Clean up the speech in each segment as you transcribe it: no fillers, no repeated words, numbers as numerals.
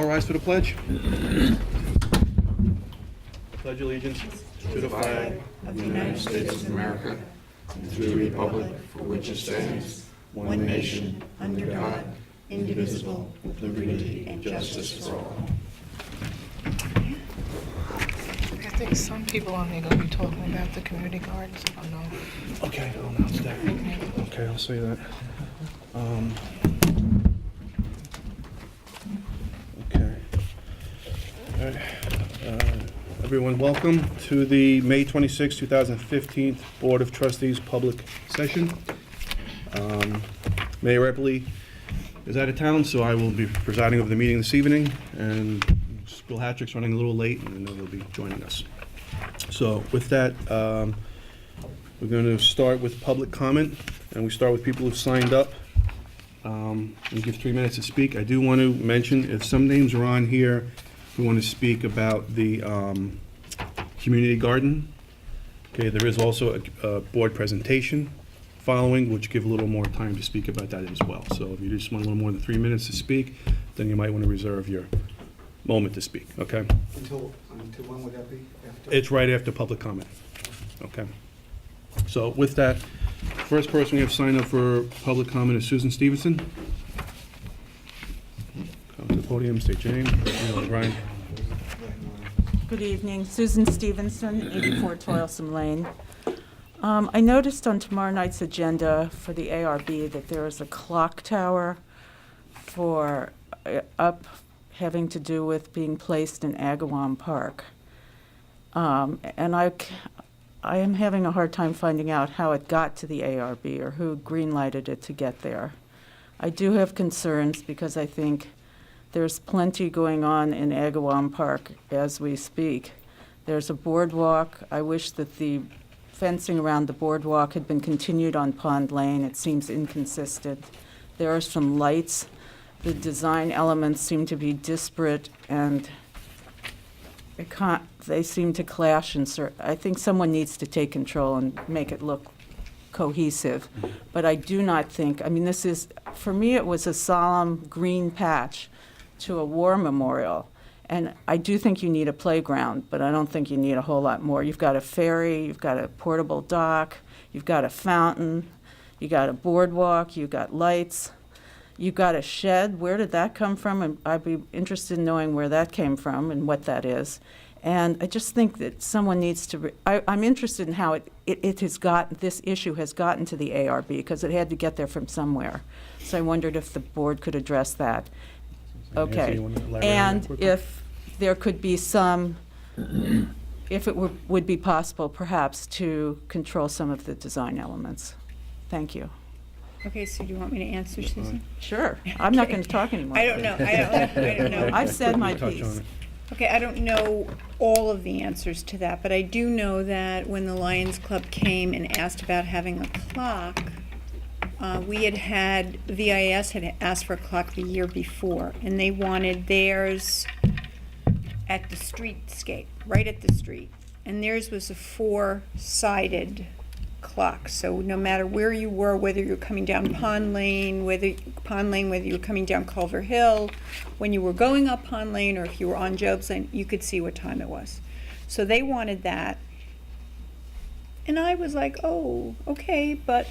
All rise for the pledge. Pledge allegiance to the flag of the United States of America and to the republic for which it stands, one nation, under God, indivisible, with liberty and justice for all. I think some people on there are going to be talking about the community gardens. I don't know. Okay, I'll announce that. Okay, I'll say that. Okay. All right. Everyone, welcome to the May 26, 2015 Board of Trustees public session. Mayor Eppley is out of town, so I will be presiding over the meeting this evening, and Bill Hattrick's running a little late, and I know he'll be joining us. So with that, we're going to start with public comment, and we start with people who've signed up. We give 3 minutes to speak. I do want to mention, if some names are on here who want to speak about the community garden, okay, there is also a board presentation following, which give a little more time to speak about that as well. So if you just want a little more than 3 minutes to speak, then you might want to reserve your moment to speak, okay? Until when would that be? After? It's right after public comment, okay? So with that, first person we have signed up for public comment is Susan Stevenson. Come to the podium, state your name. Brian. Good evening, Susan Stevenson, 84 Toilsome Lane. I noticed on tomorrow night's agenda for the ARB that there is a clock tower for having to do with being placed in Agawam Park. And I am having a hard time finding out how it got to the ARB or who green-lighted it to get there. I do have concerns because I think there's plenty going on in Agawam Park as we speak. There's a boardwalk. I wish that the fencing around the boardwalk had been continued on Pond Lane. It seems inconsistent. There are some lights. The design elements seem to be disparate, and they seem to clash. I think someone needs to take control and make it look cohesive. But I do not think, this is, for me, it was a solemn green patch to a war memorial. And I do think you need a playground, but I don't think you need a whole lot more. You've got a ferry, you've got a portable dock, you've got a fountain, you've got a boardwalk, you've got lights. You've got a shed. Where did that come from? And I'd be interested in knowing where that came from and what that is. And I just think that someone needs to. I'm interested in how it has gotten. This issue has gotten to the ARB because it had to get there from somewhere. So I wondered if the board could address that. Okay. And if there could be some, if it would be possible, perhaps, to control some of the design elements. Thank you. Okay, so do you want me to answer, Susan? Sure. I'm not going to talk anymore. I don't know. I don't know. I've said my Touch piece. on it. Okay, I don't know all of the answers to that, but I do know that when the Lions Club came and asked about having a clock, VIS had asked for a clock the year before, and they wanted theirs at the streetscape, right at the street. And theirs was a 4-sided clock. So no matter where you were, whether you're coming down Pond Lane, whether you were coming down Culver Hill, when you were going up Pond Lane, or if you were on Job's Lane, you could see what time it was. So they wanted that. And I was like, oh, okay, but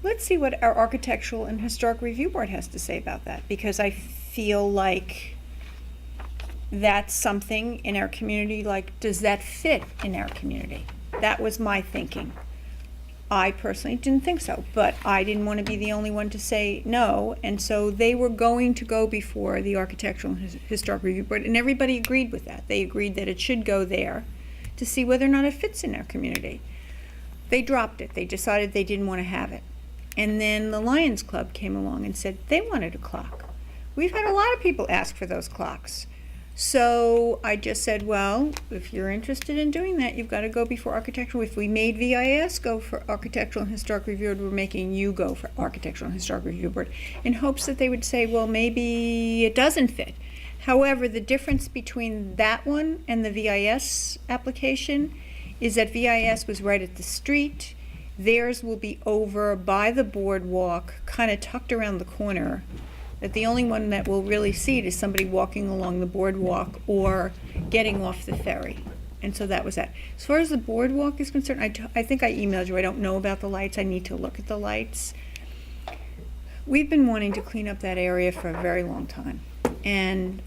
let's see what our Architectural and Historic Review Board has to say about that, because I feel like that's something in our community, like, does that fit in our community? That was my thinking. I personally didn't think so, but I didn't want to be the only one to say no, and so they were going to go before the Architectural and Historic Review Board, and everybody agreed with that. They agreed that it should go there to see whether or not it fits in our community. They dropped it. They decided they didn't want to have it. And then the Lions Club came along and said they wanted a clock. We've had a lot of people ask for those clocks. So I just said, well, if you're interested in doing that, you've got to go before Architectural. If we made VIS go for Architectural and Historic Review Board, we're making you go for Architectural and Historic Review Board, in hopes that they would say, well, maybe it doesn't fit. However, the difference between that one and the VIS application is that VIS was right at the street. Theirs will be over by the boardwalk, kind of tucked around the corner. that the only one that will really see it is somebody walking along the boardwalk or getting off the ferry. And so that was that. As far as the boardwalk is concerned, I think I emailed you, I don't know about the lights, I need to look at the lights. We've been wanting to clean up that area for a very long time. And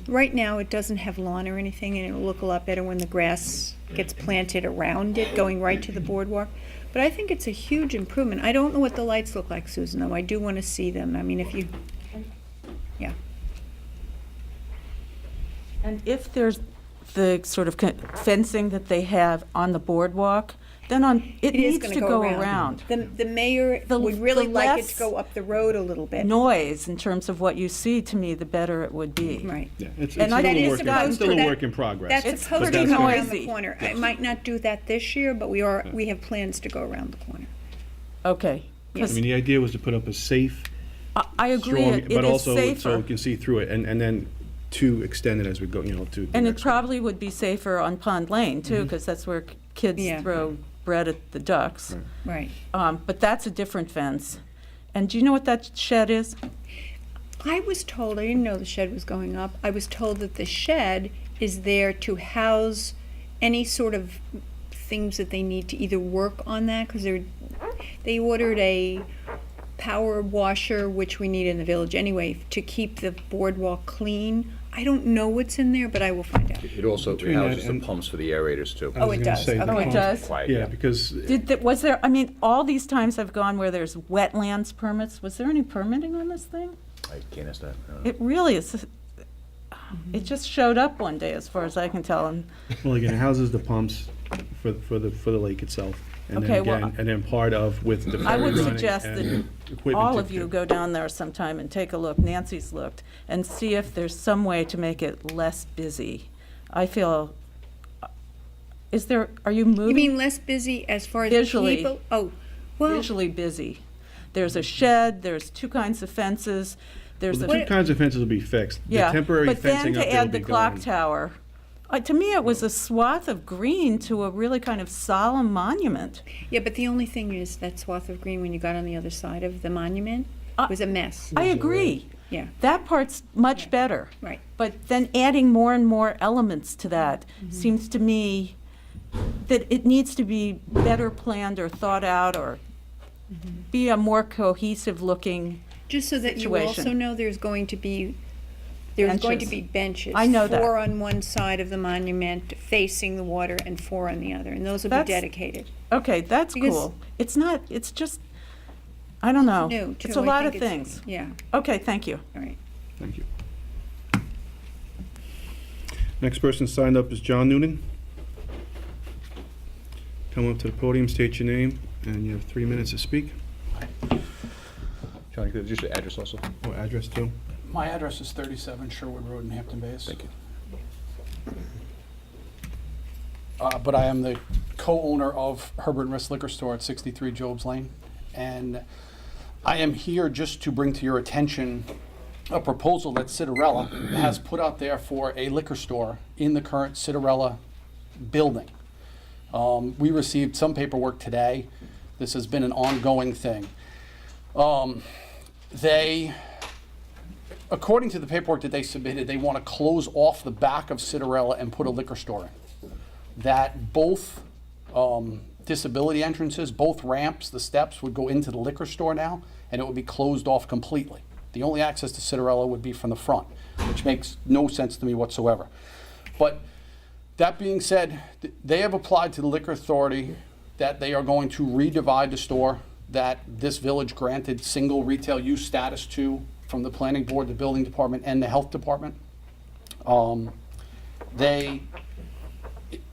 right now, it doesn't have lawn or anything, and it'll look a lot better when the grass gets planted around it, going right to the boardwalk. But I think it's a huge improvement. I don't know what the lights look like, Susan, though. I do want to see them. I mean, if you, yeah. And if there's the sort of fencing that they have on the boardwalk, then it is needs gonna to go around. The mayor The- would really the like it less to go up the road a little bit. Noise in terms of what you see, to me, the better it would be. Right. Yeah, it's And a I little think work, it's it's still a that- work in progress. That's It's supposed to pretty go around noisy. the corner. I might not do that this year, but we have plans to go around the corner. Okay. I 'Cause mean, the idea was to put up a safe, I agree, strong, it but is also so safer. we can see through it, and then to extend it as we go, to. the And it next one. probably would be safer on Pond Lane, too, because that's where kids Yeah. throw bread at the ducks. Right. Right. But that's a different fence. And do you know what that shed is? I was told, I didn't know the shed was going up, I was told that the shed is there to house any sort of things that they need to either work on that, because they ordered a power washer, which we need in the village anyway, to keep the boardwalk clean. I don't know what's in there, but I will find out. It also Between that houses the and- pumps for the aerators too. I was it gonna does. say the Oh, it pump- does? Quiet, Yeah, because Was there, I mean, all these times I've gone where there's wetlands permits, was there any permitting on this thing? I can't ask that. I don't know. It really is, it just showed up one day, as far as I can tell, and well, again, it houses the pumps for the lake itself. And then Okay, well, again, and then part of with the I ferry would running suggest and that equipment all to- of you go down there sometime and take a look, Nancy's looked, and see if there's some way to make it less busy. I feel, are you You moving? mean less busy as far as Visually. people? Oh, well, Visually busy. There's a shed, there's two kinds of fences, there's Well, the two a, kinds of fences will be fixed. The yeah. temporary But then fencing up to there will add the be clock gone. tower, to me, it was a swath of green to a really kind of solemn monument. yeah, but the only thing is that swath of green when you got on the other side of the monument was a mess. I agree. Yeah, That part's much better. right. But then adding more and more elements to that Mm-hmm. seems to me that it needs to be better planned or thought out or Mm-hmm. be a more cohesive looking. Just so that you Situation. also know, there's going to be benches. I know that. 4 on one side of the monument facing the water and 4 on the other, and those will be That's- dedicated. Okay, that's Because- cool. It's not, it's just, I don't know. New, too. It's a I lot think of it's- things. Yeah, Okay, thank you. all right. Thank you. Next person signed up is John Noonan. Come up to the podium, state your name, and you have 3 minutes to speak. John, could you just your address also? Or address too. My address is 37 Sherwood Road in Hampton Bays. Thank you. But I am the co-owner of Herbert and Rist Liquor Store at 63 Jobs Lane. And I am here just to bring to your attention a proposal that Citarella has put out there for a liquor store in the current Citarella building. We received some paperwork today. This has been an ongoing thing. According to the paperwork that they submitted, they want to close off the back of Citarella and put a liquor store in. That both disability entrances, both ramps, the steps would go into the liquor store now, and it would be closed off completely. The only access to Citarella would be from the front, which makes no sense to me whatsoever. But that being said, they have applied to the liquor authority that they are going to redivide the store that this village granted single retail use status to from the planning board, the building department, and the health department.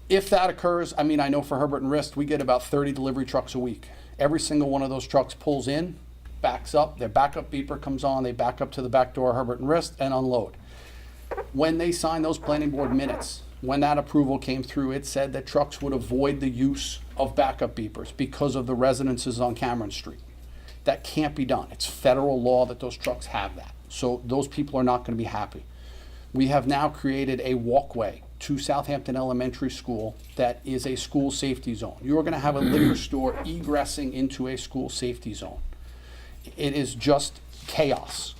If that occurs, I mean, I know for Herbert and Rist, we get about 30 delivery trucks a week. Every single one of those trucks pulls in, backs up, their backup beeper comes on, they back up to the back door of Herbert and Rist and unload. When they signed those planning board minutes, when that approval came through, it said that trucks would avoid the use of backup beepers because of the residences on Cameron Street. That can't be done. It's federal law that those trucks have that. So those people are not going to be happy. We have now created a walkway to Southampton Elementary School that is a school safety zone. You are going to have a liquor store egressing into a school safety zone. It is just chaos.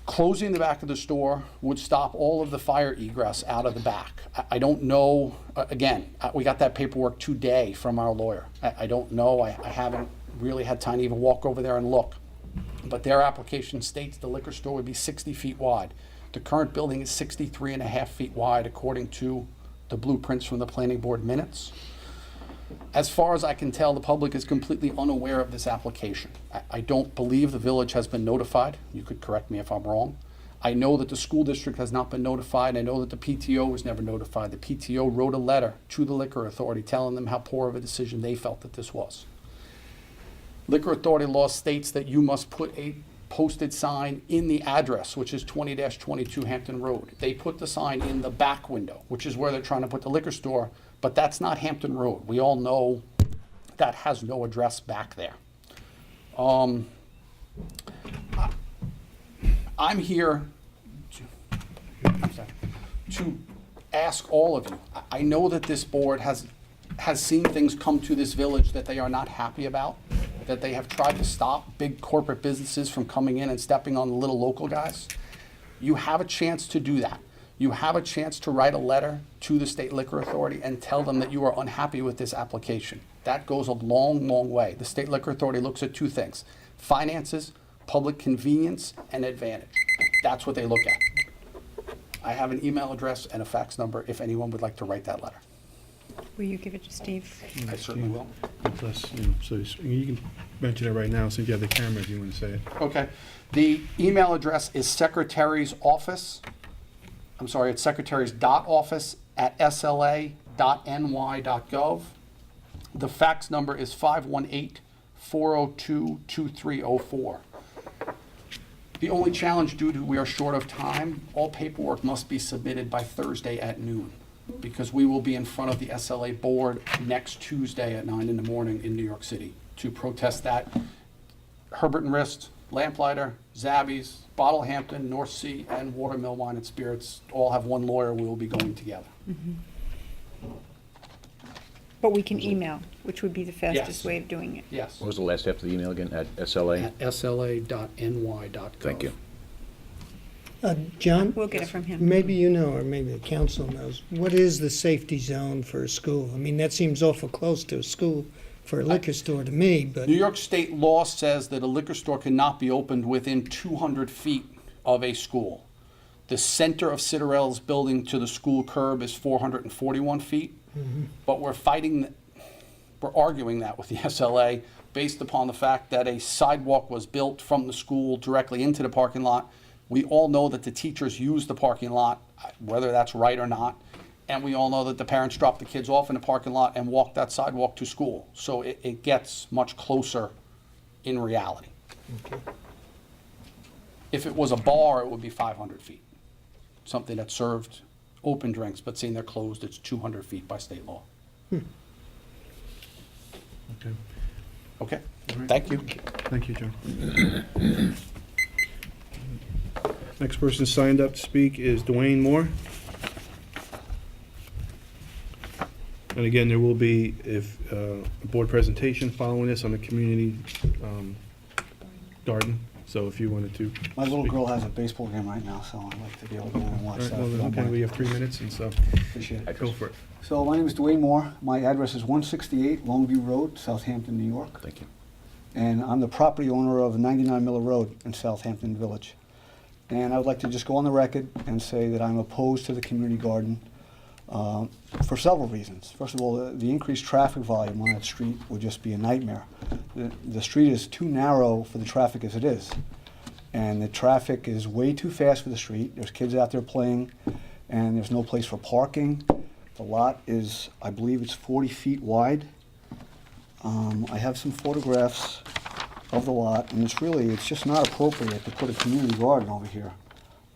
Closing the back of the store would stop all of the fire egress out of the back. I don't know, again, we got that paperwork today from our lawyer. I don't know, I haven't really had time to even walk over there and look. But their application states the liquor store would be 60 feet wide. The current building is 63 and a half feet wide according to the blueprints from the planning board minutes. As far as I can tell, the public is completely unaware of this application. I don't believe the village has been notified. You could correct me if I'm wrong. I know that the school district has not been notified. I know that the PTO was never notified. The PTO wrote a letter to the liquor authority telling them how poor of a decision they felt that this was. Liquor authority law states that you must put a posted sign in the address, which is 20-22 Hampton Road. They put the sign in the back window, which is where they're trying to put the liquor store, but that's not Hampton Road. We all know that has no address back there. I'm here to ask all of you. I know that this board has seen things come to this village that they are not happy about, that they have tried to stop big corporate businesses from coming in and stepping on the little local guys. You have a chance to do that. You have a chance to write a letter to the state liquor authority and tell them that you are unhappy with this application. That goes a long, long way. The state liquor authority looks at two things: finances, public convenience, and advantage. That's what they look at. I have an email address and a fax number if anyone would like to write that letter. Will you give it to Steve? I certainly will. Plus, so you can mention it right now since you have the camera if you want to say it. Okay. The email address is secretary's office. I'm sorry, it's secretaries.office@sla.ny.gov. The fax number is 518-402-2304. The only challenge due to we are short of time, all paperwork must be submitted by Thursday at noon, because we will be in front of the SLA board next Tuesday at 9 in the morning in New York City to protest that. Herbert and Rist, Lamplighter, Zabby's, Bottle Hampton, North Sea, and Watermill Wine and Spirits all have one lawyer. We will be going together. But we can email, which would be the fastest Yes. way of doing it. Yes. What was the last half of the email again? At SLA? At sla.ny.gov. Thank you. John, We'll get it from him. maybe you know, or maybe the council knows, what is the safety zone for a school? I mean, that seems awful close to a school for a liquor store to me, but New York state law says that a liquor store cannot be opened within 200 feet of a school. The center of Citadel's building to the school curb is 441 feet, but we're arguing that with the SLA based upon the fact that a sidewalk was built from the school directly into the parking lot. We all know that the teachers use the parking lot, whether that's right or not. And we all know that the parents drop the kids off in the parking lot and walk that sidewalk to school. So it gets much closer in reality. If it was a bar, it would be 500 feet. Something that served open drinks, but seeing they're closed, it's 200 feet by state law. Okay. Okay, All right. thank you. Thank you, John. Next person signed up to speak is Dwayne Moore. And again, there will be a board presentation following this on the community garden. So if you wanted to. My little speak. girl has a baseball game right now, so I'd like to be able to go and All watch right, that. well, if you then, don't okay, mind. we have 3 minutes, and so Appreciate it. go for it. So my name is Dwayne Moore. My address is 168 Longview Road, Southampton, New York. Thank you. And I'm the property owner of 99 Miller Road in Southampton Village. And I would like to just go on the record and say that I'm opposed to the community garden for several reasons. First of all, the increased traffic volume on that street would just be a nightmare. The street is too narrow for the traffic as it is. And the traffic is way too fast for the street. There's kids out there playing, and there's no place for parking. The lot is, I believe it's 40 feet wide. I have some photographs of the lot, and it's just not appropriate to put a community garden over here.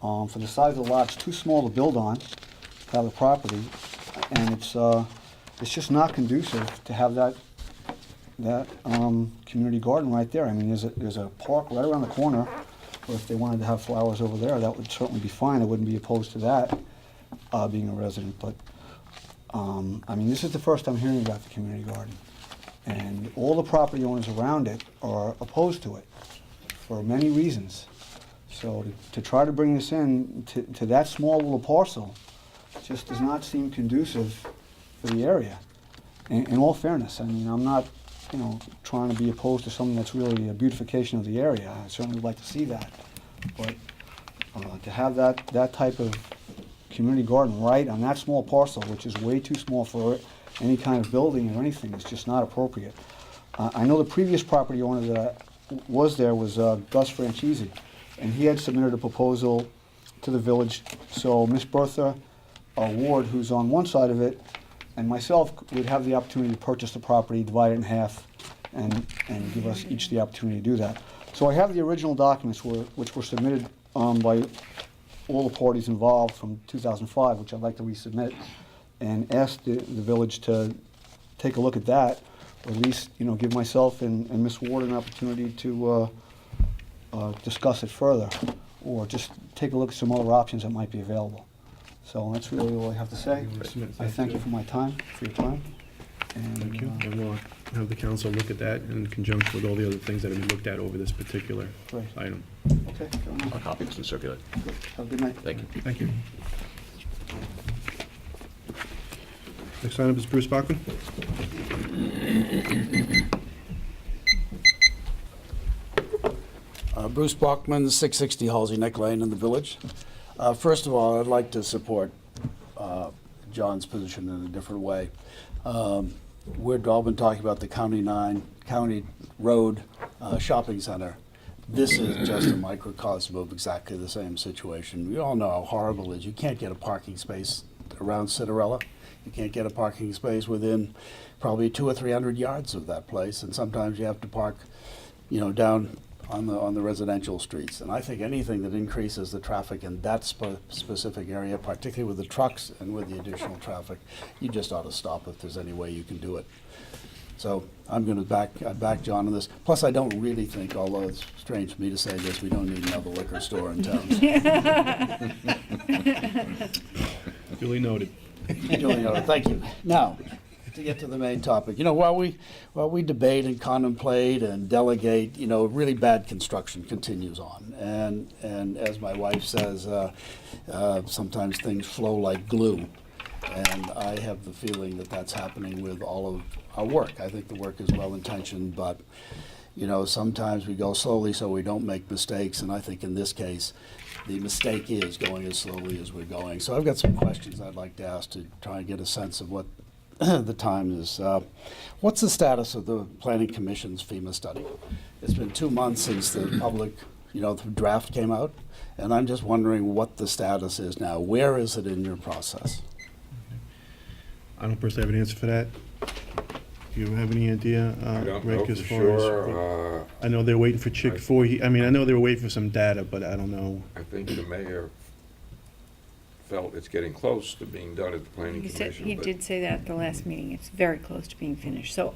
For the size of the lot, it's too small to build on, to have the property, and it's just not conducive to have that community garden right there. I mean, there's a park right around the corner, or if they wanted to have flowers over there, that would certainly be fine. I wouldn't be opposed to that, being a resident, but, I mean, this is the first I'm hearing about the community garden. And all the property owners around it are opposed to it for many reasons. So to try to bring this in to that small little parcel just does not seem conducive for the area. In all fairness, I mean, I'm not, trying to be opposed to something that's really a beautification of the area. I certainly would like to see that. But to have that type of community garden right on that small parcel, which is way too small for any kind of building or anything, is just not appropriate. I know the previous property owner that was there was Gus Franchese, and he had submitted a proposal to the village. So Miss Bertha Ward, who's on one side of it, and myself would have the opportunity to purchase the property, divide it in half, and give us each the opportunity to do that. So I have the original documents which were submitted by all the parties involved from 2005, which I'd like to resubmit, and ask the village to take a look at that, or at least, give myself and Ms. Ward an opportunity to discuss it further, or just take a look at some other options that might be available. So that's really all I have to say. I thank you for your time. And, Thank you. And we'll have the council look at that in conjunction with all the other things that have been looked at over this particular Great. item. Okay, fair enough. A copy can circulate. Have a good night. Thank you. Thank you. Next item is Bruce Bachman. Bruce Bachman, 660 Halsey Neck Lane in the Village. First of all, I'd like to support John's position in a different way. We've all been talking about the County Road Shopping Center. This is just a microcosm of exactly the same situation. We all know how horrible it is. You can't get a parking space around Cinderella. You can't get a parking space within probably 200 or 300 yards of that place, and sometimes you have to park, down on the residential streets. And I think anything that increases the traffic in that specific area, particularly with the trucks and with the additional traffic, you just ought to stop if there's any way you can do it. So I'm going to back John on this. Plus, I don't really think, although it's strange for me to say this, we don't need another liquor store in town. Duly noted. Thank you. Now, to get to the main topic, while we debate and contemplate and delegate, really bad construction continues on, and as my wife says, sometimes things flow like glue, and I have the feeling that that's happening with all of our work. I think the work is well intentioned, but sometimes we go slowly so we don't make mistakes, and I think in this case, the mistake is going as slowly as we're going. So I've got some questions I'd like to ask to try and get a sense of what the time is. What's the status of the Planning Commission's FEMA study? It's been 2 months since the public, the draft came out, and I'm just wondering what the status is now. Where is it in your process? I don't personally have an answer for that. Do you have any idea, I don't Rick, know as for far as? sure. I know they're waiting for Chick 4. I know they were waiting for some data, but I don't know. I think the mayor felt it's getting close to being done at the planning He said, commission. he but did say that at the last meeting. It's very close to being finished. So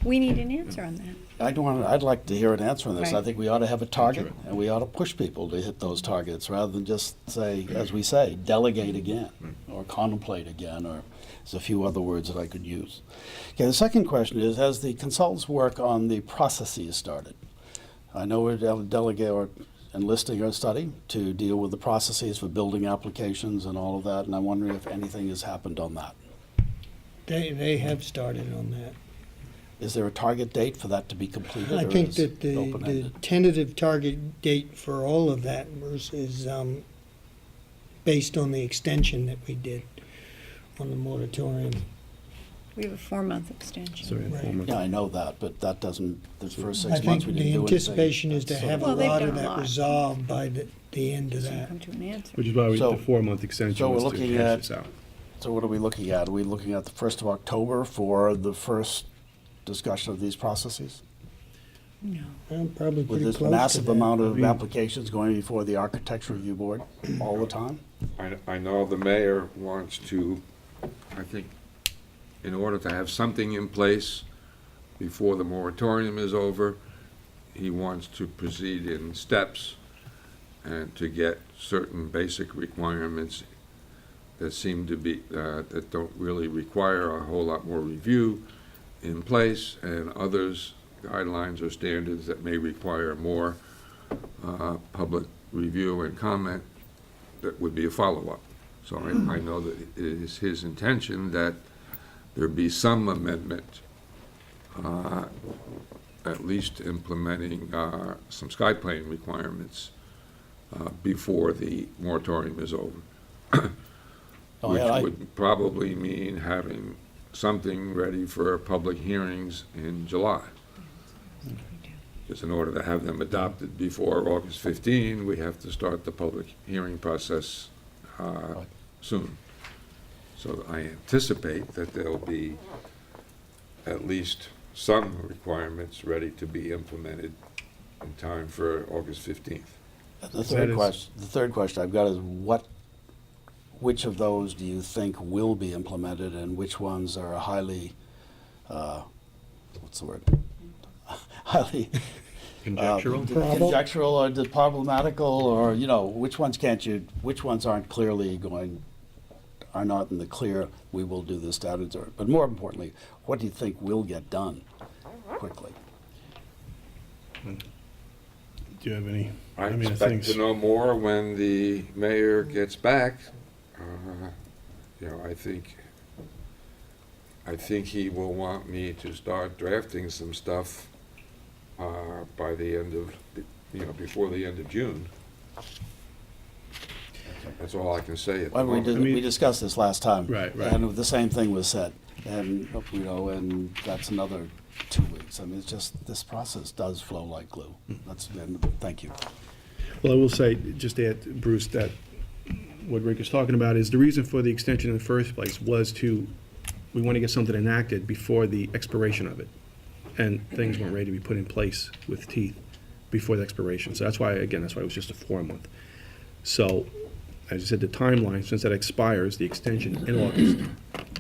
we need an answer on that. I'd like to hear an answer on this. I Right. think we ought to have a target, and we ought to push people to hit those targets rather than just say, as we say, delegate again, or contemplate again, or there's a few other words that I could use. Okay, the second question is, has the consultants' work on the processes started? I know we're delegate or enlisting a study to deal with the processes for building applications and all of that, and I'm wondering if anything has happened on that. They have started on that. Is there a target date for that to be completed? I or think is that it the open-ended? tentative target date for all of that is based on the extension that we did on the moratorium. We have a 4-month extension. Sorry, Right. 4 months. Yeah, I know that, but that doesn't, the first I 6 months think we didn't the do anything. anticipation is to have a Well, they've lot done of a that lot. resolved by the end of So that. come to an answer. Which is why So- the 4-month extension so we're was to looking hash at- this out. So what are we looking at? Are we looking at the 1st of October for the first discussion of these processes? No. I'm probably With pretty this close to massive that. amount of mean- applications going before the Architecture Review Board all the time? I know the mayor wants to, I think, in order to have something in place before the moratorium is over, he wants to proceed in steps and to get certain basic requirements that seem to be, that don't really require a whole lot more review in place, and others, guidelines or standards that may require more public review and comment, that would be a follow-up. So I know that it is his intention that there be some amendment, at least implementing some skyplane requirements before the moratorium is over. Oh, Which yeah, would probably mean having something ready for public hearings in July. Because in order to have them adopted before August 15, we have to start the public hearing process soon. So I anticipate that there'll be at least some requirements ready to be implemented in time for August 15th. The third question I've got is which of those do you think will be implemented, and which ones are highly, what's the word? Highly Conjectural? conjectural or problematical, or which ones are not in the clear, we will do this status, but more importantly, what do you think will get done quickly? Do you have any? I mean, expect to know more when the mayor gets back. I think he will want me to start drafting some stuff by the end of, before the end of June. That's all I can say at the Well, moment. we discussed this last time. Right. And the same thing was said, and that's another 2 weeks. I mean, it's just, this process does flow like glue. Thank you. Well, I will say, just to add, Bruce, that what Rick is talking about is the reason for the extension in the first place was we want to get something enacted before the expiration of it. And things weren't ready to be put in place with teeth before the expiration. So that's why it was just a 4-month. So, as you said, the timeline, since that expires, the extension in August,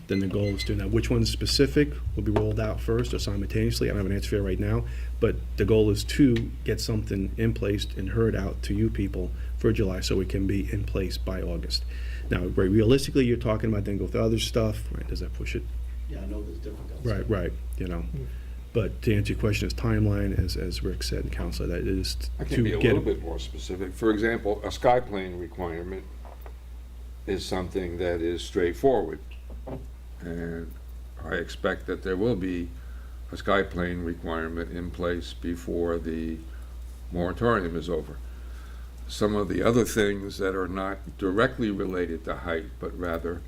then the goal is to, now which one's specific will be rolled out first or simultaneously, I don't have an answer for you right now, but the goal is to get something in place and heard out to you people for July so it can be in place by August. Now, realistically, you're talking about then go through other stuff, right? Does that push it? Yeah, I know there's difficulties. Right, But to answer your question, is timeline, as Rick said, and Counselor, that is I to can be a get little bit more specific. For example, a skyplane requirement is something that is straightforward. And I expect that there will be a skyplane requirement in place before the moratorium is over. Some of the other things that are not directly related to height, but rather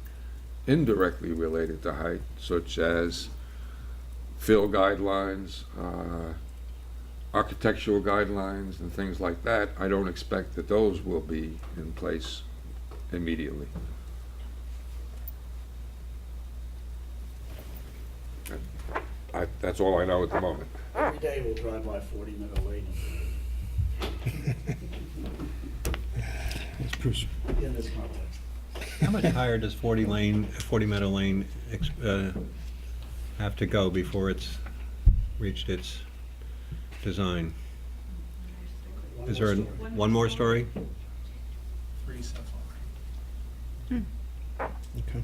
indirectly related to height, such as fill guidelines, architectural guidelines, and things like that, I don't expect that those will be in place immediately. That's all I know at the moment. Every day we'll drive by 40 Meadow Lane Bruce. in this context. How much higher does 40 Meadow Lane have to go before it's reached its design? Is there one more story? 3 so far. Okay.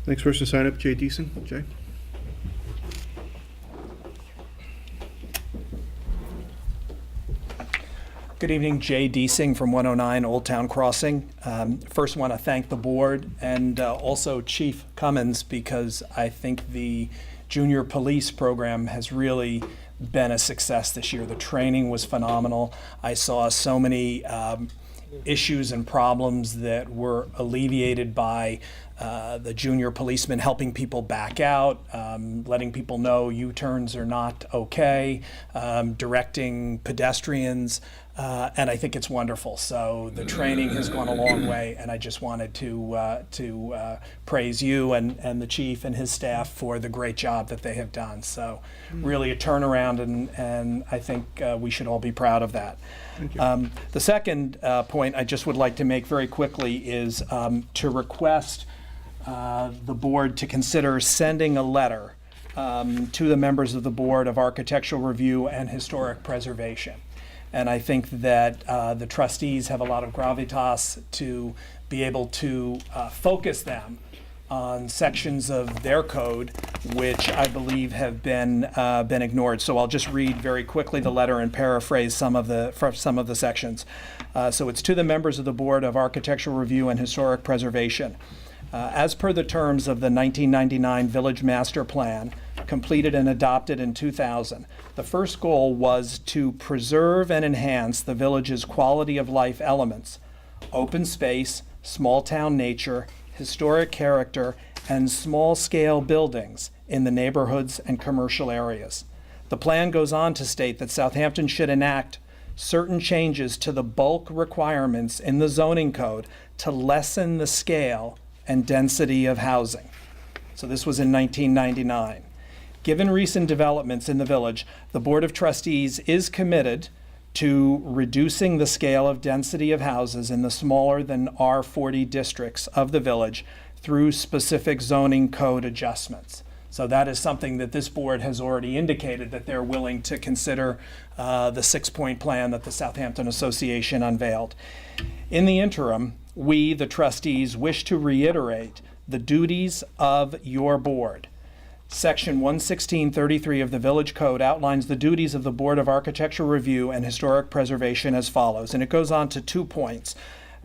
Next person to sign up, Jay Deason. Jay? Good evening, Jay Deasing from 109 Old Town Crossing. First want to thank the board and also Chief Cummins, because I think the junior police program has really been a success this year. The training was phenomenal. I saw so many issues and problems that were alleviated by the junior policemen helping people back out, letting people know U-turns are not okay, directing pedestrians, and I think it's wonderful. So the training has gone a long way, and I just wanted to praise you and the chief and his staff for the great job that they have done. So really a turnaround, and I think we should all be proud of that. The second point I just would like to make very quickly is to request the board to consider sending a letter to the members of the Board of Architectural Review and Historic Preservation. And I think that the trustees have a lot of gravitas to be able to focus them on sections of their code which I believe have been ignored. So I'll just read very quickly the letter and paraphrase some of the sections. So it's to the members of the Board of Architectural Review and Historic Preservation. As per the terms of the 1999 Village Master Plan, completed and adopted in 2000, the first goal was to preserve and enhance the village's quality of life elements: open space, small town nature, historic character, and small-scale buildings in the neighborhoods and commercial areas. The plan goes on to state that Southampton should enact certain changes to the bulk requirements in the zoning code to lessen the scale and density of housing. So this was in 1999. Given recent developments in the village, the Board of Trustees is committed to reducing the scale of density of houses in the smaller than R40 districts of the village through specific zoning code adjustments. So that is something that this board has already indicated that they're willing to consider the 6-point plan that the Southampton Association unveiled. In the interim, we, the trustees, wish to reiterate the duties of your board. Section 11633 of the Village Code outlines the duties of the Board of Architectural Review and Historic Preservation as follows, and it goes on to 2 points,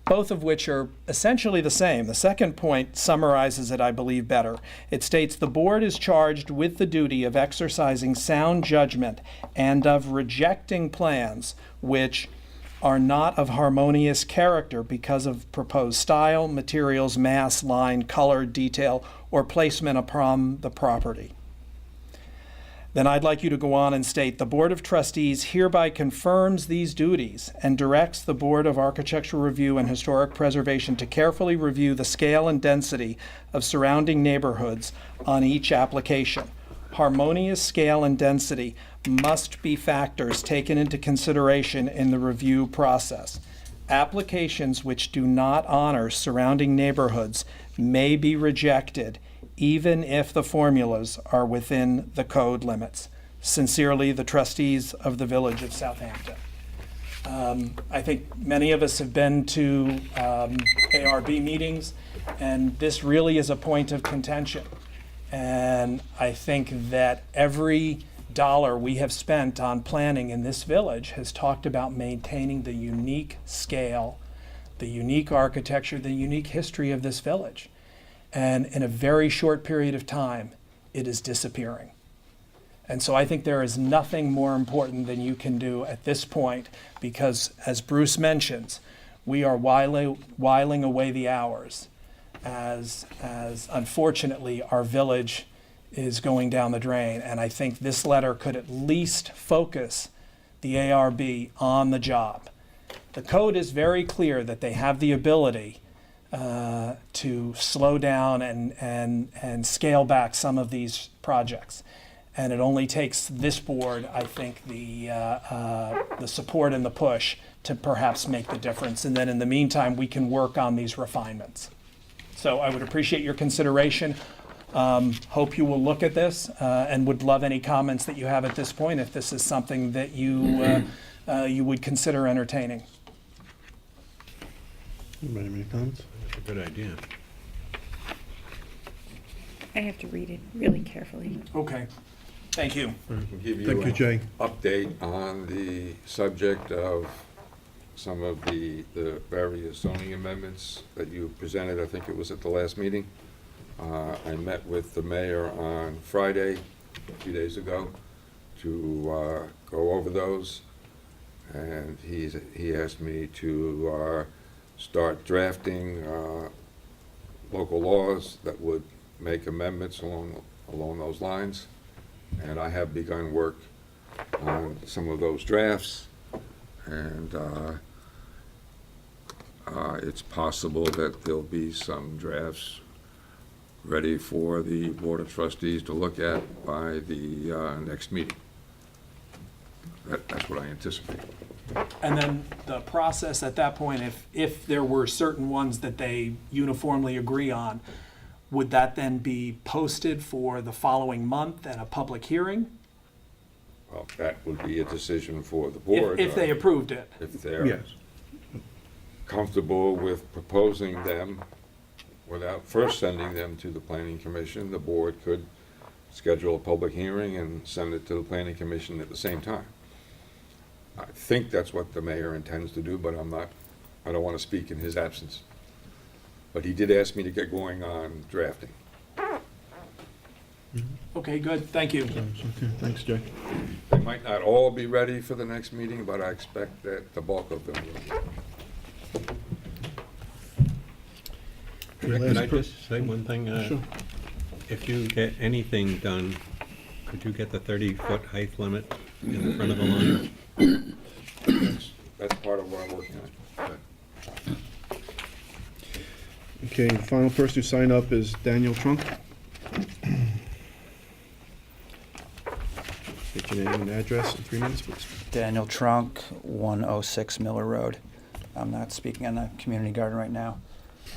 both of which are essentially the same. The second point summarizes it, I believe, better. It states the board is charged with the duty of exercising sound judgment and of rejecting plans which are not of harmonious character because of proposed style, materials, mass, line, color, detail, or placement upon the property. Then I'd like you to go on and state, the Board of Trustees hereby confirms these duties and directs the Board of Architectural Review and Historic Preservation to carefully review the scale and density of surrounding neighborhoods on each application. Harmonious scale and density must be factors taken into consideration in the review process. Applications which do not honor surrounding neighborhoods may be rejected even if the formulas are within the code limits. Sincerely, the trustees of the Village of Southampton. I think many of us have been to ARB meetings, and this really is a point of contention. And I think that every dollar we have spent on planning in this village has talked about maintaining the unique scale, the unique architecture, the unique history of this village. And in a very short period of time, it is disappearing. And so I think there is nothing more important than you can do at this point, because as Bruce mentions, we are whiling away the hours as unfortunately our village is going down the drain. And I think this letter could at least focus the ARB on the job. The code is very clear that they have the ability to slow down and scale back some of these projects. And it only takes this board, I think, the support and the push to perhaps make the difference. And then in the meantime, we can work on these refinements. So I would appreciate your consideration. Hope you will look at this and would love any comments that you have at this point if this is something that you would consider entertaining. Anybody have any comments? That's a good idea. I have to read it really carefully. Okay. Thank you. I can give Thank you, Jay. an update on the subject of some of the various zoning amendments that you presented. I think it was at the last meeting. I met with the mayor on Friday, a few days ago, to go over those. And he asked me to start drafting local laws that would make amendments along those lines. And I have begun work on some of those drafts. And it's possible that there'll be some drafts ready for the Board of Trustees to look at by the next meeting. That's what I anticipate. And then the process at that point, if there were certain ones that they uniformly agree on, would that then be posted for the following month at a public hearing? Well, that would be a decision for the board. If they approved it. If they're Yes. comfortable with proposing them without first sending them to the planning commission, the board could schedule a public hearing and send it to the planning commission at the same time. I think that's what the mayor intends to do, but I don't want to speak in his absence. But he did ask me to get going on drafting. Okay, good, thank you. Okay, thanks, Jay. They might not all be ready for the next meeting, but I expect that the bulk of them will be. Could I just say one thing? Sure. If you get anything done, could you get the 30-foot height limit in the front of the line? That's part of what I'm working on. Okay, the final person who signed up is Daniel Trunk. State your name and address in 3 minutes, please. Daniel Trunk, 106 Miller Road. I'm not speaking on the community garden right now.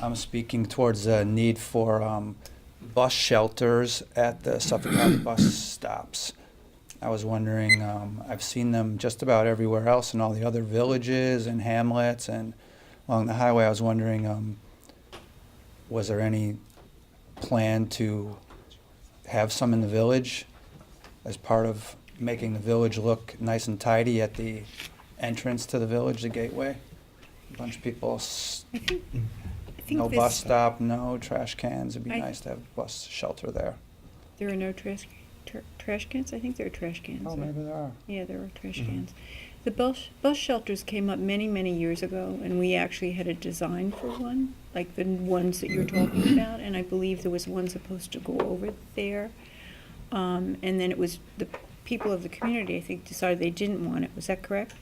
I'm speaking towards the need for bus shelters at the Suffolk County bus stops. I was wondering, I've seen them just about everywhere else in all the other villages and hamlets and along the highway. I was wondering, was there any plan to have some in the village as part of making the village look nice and tidy at the entrance to the village, the gateway? A bunch of people, I think no this- bus stop, no trash cans. It'd be I- nice to have a bus shelter there. There are no trash cans? I think there are trash cans. Oh, maybe there are. Yeah, there are trash cans. The bus shelters came up many, many years ago, and we actually had a design for one, like the ones that you're talking about, and I believe there was one supposed to go over there. And then it was the people of the community, I think, decided they didn't want it. Was that correct?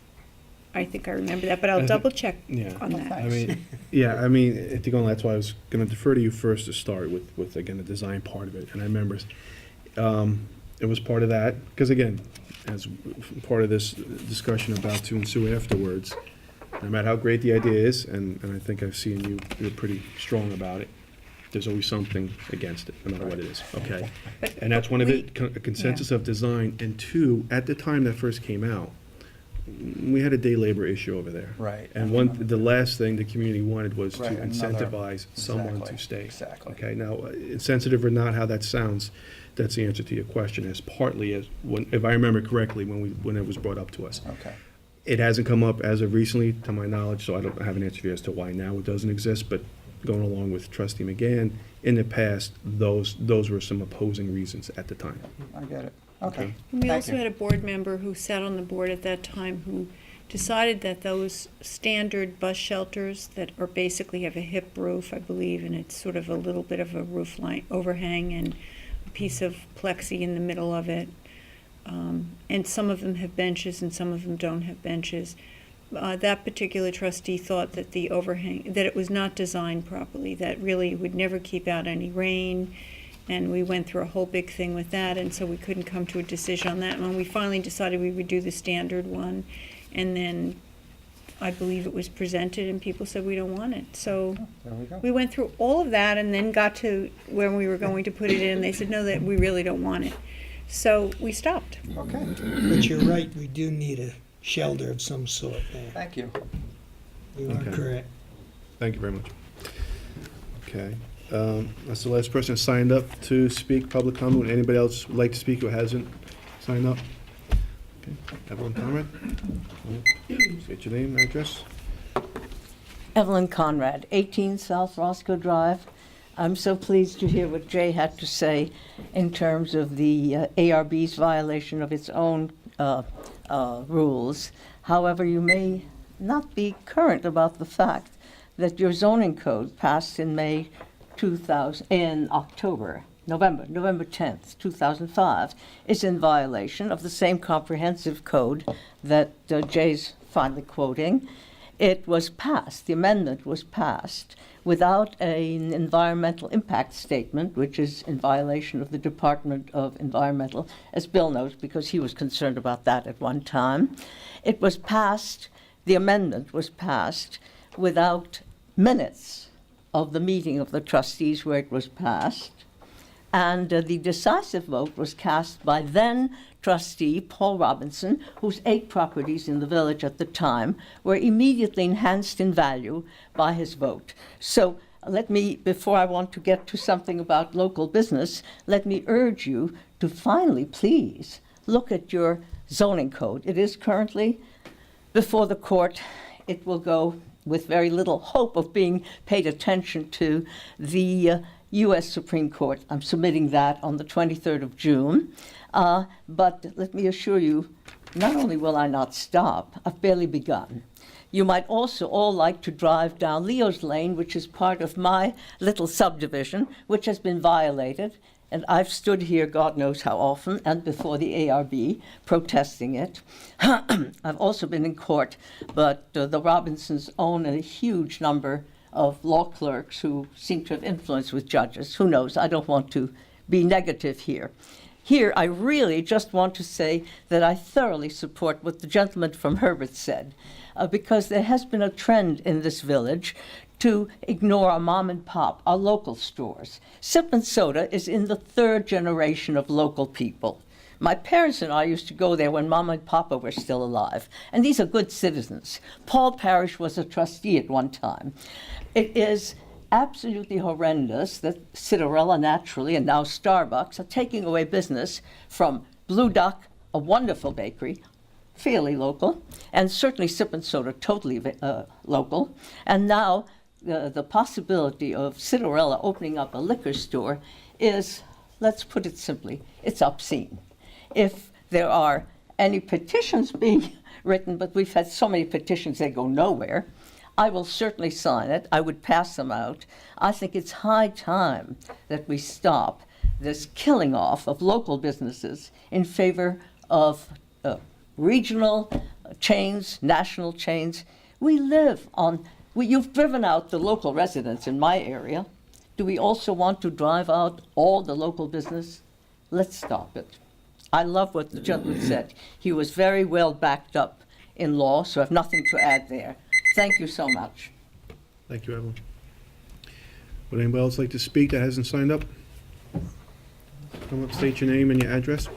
I think I remember that, but I'll double check Yeah. on that. I mean, yeah, I mean, I think that's why I was going to defer to you first to start with again, the design part of it. And I remember it was part of that, because again, as part of this discussion about to ensue afterwards, no matter how great the idea is, and I think I've seen you're pretty strong about it, there's always something against it, no matter what it is, okay? And that's one of it, a consensus of design, and two, at the time that first came out, we had a day labor issue over there. Right. And the last thing the community wanted was to Right, another- incentivize someone Exactly, to stay. exactly. Okay, now, insensitive or not, how that sounds, that's the answer to your question, as partly as, if I remember correctly, when it was brought up to us. Okay. It hasn't come up as of recently, to my knowledge, so I don't have an answer for you as to why now it doesn't exist, but going along with Trustee McGann, in the past, those were some opposing reasons at the time. I get it. Okay. And we Thank also you. had a board member who sat on the board at that time who decided that those standard bus shelters that are basically have a hip roof, I believe, and it's sort of a little bit of a roof line overhang and a piece of plexi in the middle of it. And some of them have benches and some of them don't have benches. That particular trustee thought that the overhang, that it was not designed properly, that really would never keep out any rain. And we went through a whole big thing with that, and so we couldn't come to a decision on that. And when we finally decided we would do the standard one, and then I believe it was presented and people said we don't want it. So There we go. we went through all of that and then got to when we were going to put it in, they said, no, that we really don't want it. So we stopped. Okay. But you're right, we do need a shelter of some sort there. Thank you. You are Okay. correct. Thank you very much. Okay, that's the last person signed up to speak, public comment. Would anybody else would like to speak who hasn't signed up? Okay, Evelyn Conrad? State your name and address. Evelyn Conrad, 18 South Roscoe Drive. I'm so pleased to hear what Jay had to say in terms of the ARB's violation of its own rules. However, you may not be current about the fact that your zoning code passed in November 10th, 2005, is in violation of the same comprehensive code that Jay's finally quoting. It was passed, the amendment was passed, without an environmental impact statement, which is in violation of the Department of Environmental, as Bill knows, because he was concerned about that at one time. It was passed, the amendment was passed, without minutes of the meeting of the trustees where it was passed. And the decisive vote was cast by then trustee Paul Robinson, whose 8 properties in the village at the time were immediately enhanced in value by his vote. So let me, before I want to get to something about local business, let me urge you to finally, please, look at your zoning code. It is currently before the court. It will go with very little hope of being paid attention to the U.S. Supreme Court. I'm submitting that on the 23rd of June. But let me assure you, not only will I not stop, I've barely begun. You might also all like to drive down Leo's Lane, which is part of my little subdivision, which has been violated. And I've stood here, God knows how often, and before the ARB, protesting it. I've also been in court, but the Robinsons own a huge number of law clerks who seem to have influence with judges. Who knows? I don't want to be negative here. Here, I really just want to say that I thoroughly support what the gentleman from Herbert said, because there has been a trend in this village to ignore our mom and pop, our local stores. Sip and Soda is in the third generation of local people. My parents and I used to go there when Mama and Papa were still alive, and these are good citizens. Paul Parrish was a trustee at one time. It is absolutely horrendous that Cinderella, naturally, and now Starbucks are taking away business from Blue Duck, a wonderful bakery, fairly local, and certainly Sip and Soda, totally local, and now the possibility of Cinderella opening up a liquor store is, let's put it simply, it's obscene. If there are any petitions being written, but we've had so many petitions they go nowhere, I will certainly sign it. I would pass them out. I think it's high time that we stop this killing off of local businesses in favor of regional chains, national chains. We live on, you've driven out the local residents in my area. Do we also want to drive out all the local business? Let's stop it. I love what the gentleman said. He was very well backed up in law, so I have nothing to add there. Thank you so much. Thank you, Evelyn. Would anybody else like to speak that hasn't signed up? Come up, state your name and your address.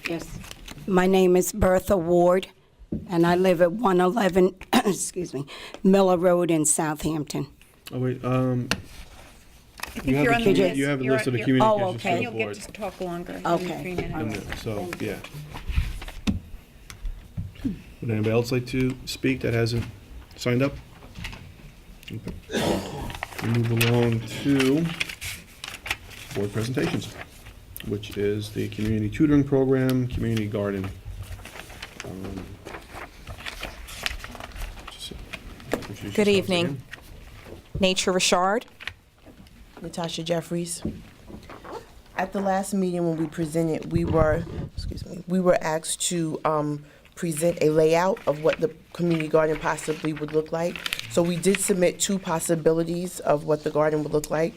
Yes. My name is Bertha Ward, and I live at 111, excuse me, Miller Road in Southampton. Oh, wait, I think you're on the list. you have a You're list of the on- you're- communications okay. And to you'll the get board. to talk longer. Okay. 3 minutes. And so, yeah. Would anybody else like to speak that hasn't signed up? Okay. We move along to board presentations, which is the community tutoring program, community garden. Just introduce Good yourselves evening. again. Nature Richard. Natasha Jeffries. At the last meeting when we presented, we were asked to present a layout of what the community garden possibly would look like. So we did submit 2 possibilities of what the garden would look like.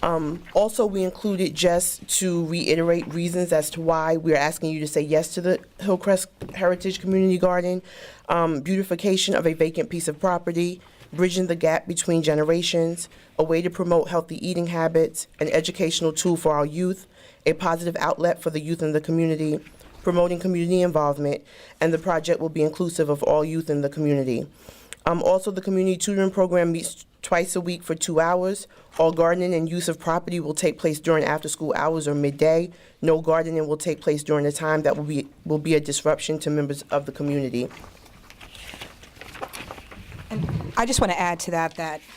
Also, we included, just to reiterate, reasons as to why we're asking you to say yes to the Hillcrest Heritage Community Garden, beautification of a vacant piece of property, bridging the gap between generations, a way to promote healthy eating habits, an educational tool for our youth, a positive outlet for the youth in the community, promoting community involvement, and the project will be inclusive of all youth in the community. Also, the community tutoring program meets twice a week for 2 hours. All gardening and use of property will take place during after-school hours or midday. No gardening will take place during a time that will be a disruption to members of the community. I just want to add to that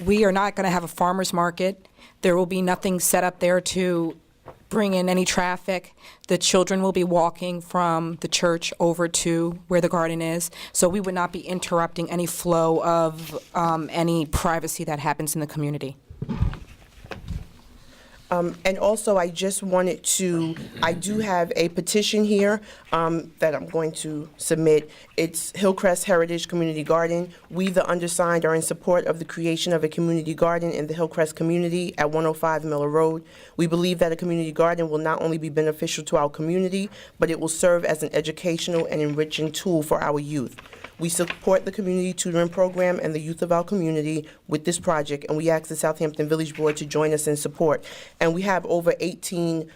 we are not going to have a farmer's market. There will be nothing set up there to bring in any traffic. The children will be walking from the church over to where the garden is, so we would not be interrupting any flow of any privacy that happens in the community. And also, I just wanted to, I do have a petition here that I'm going to submit. It's Hillcrest Heritage Community Garden. We, the undersigned, are in support of the creation of a community garden in the Hillcrest community at 105 Miller Road. We believe that a community garden will not only be beneficial to our community, but it will serve as an educational and enriching tool for our youth. We support the community tutoring program and the youth of our community with this project, and we ask the Southampton Village Board to join us in support. And we have over 18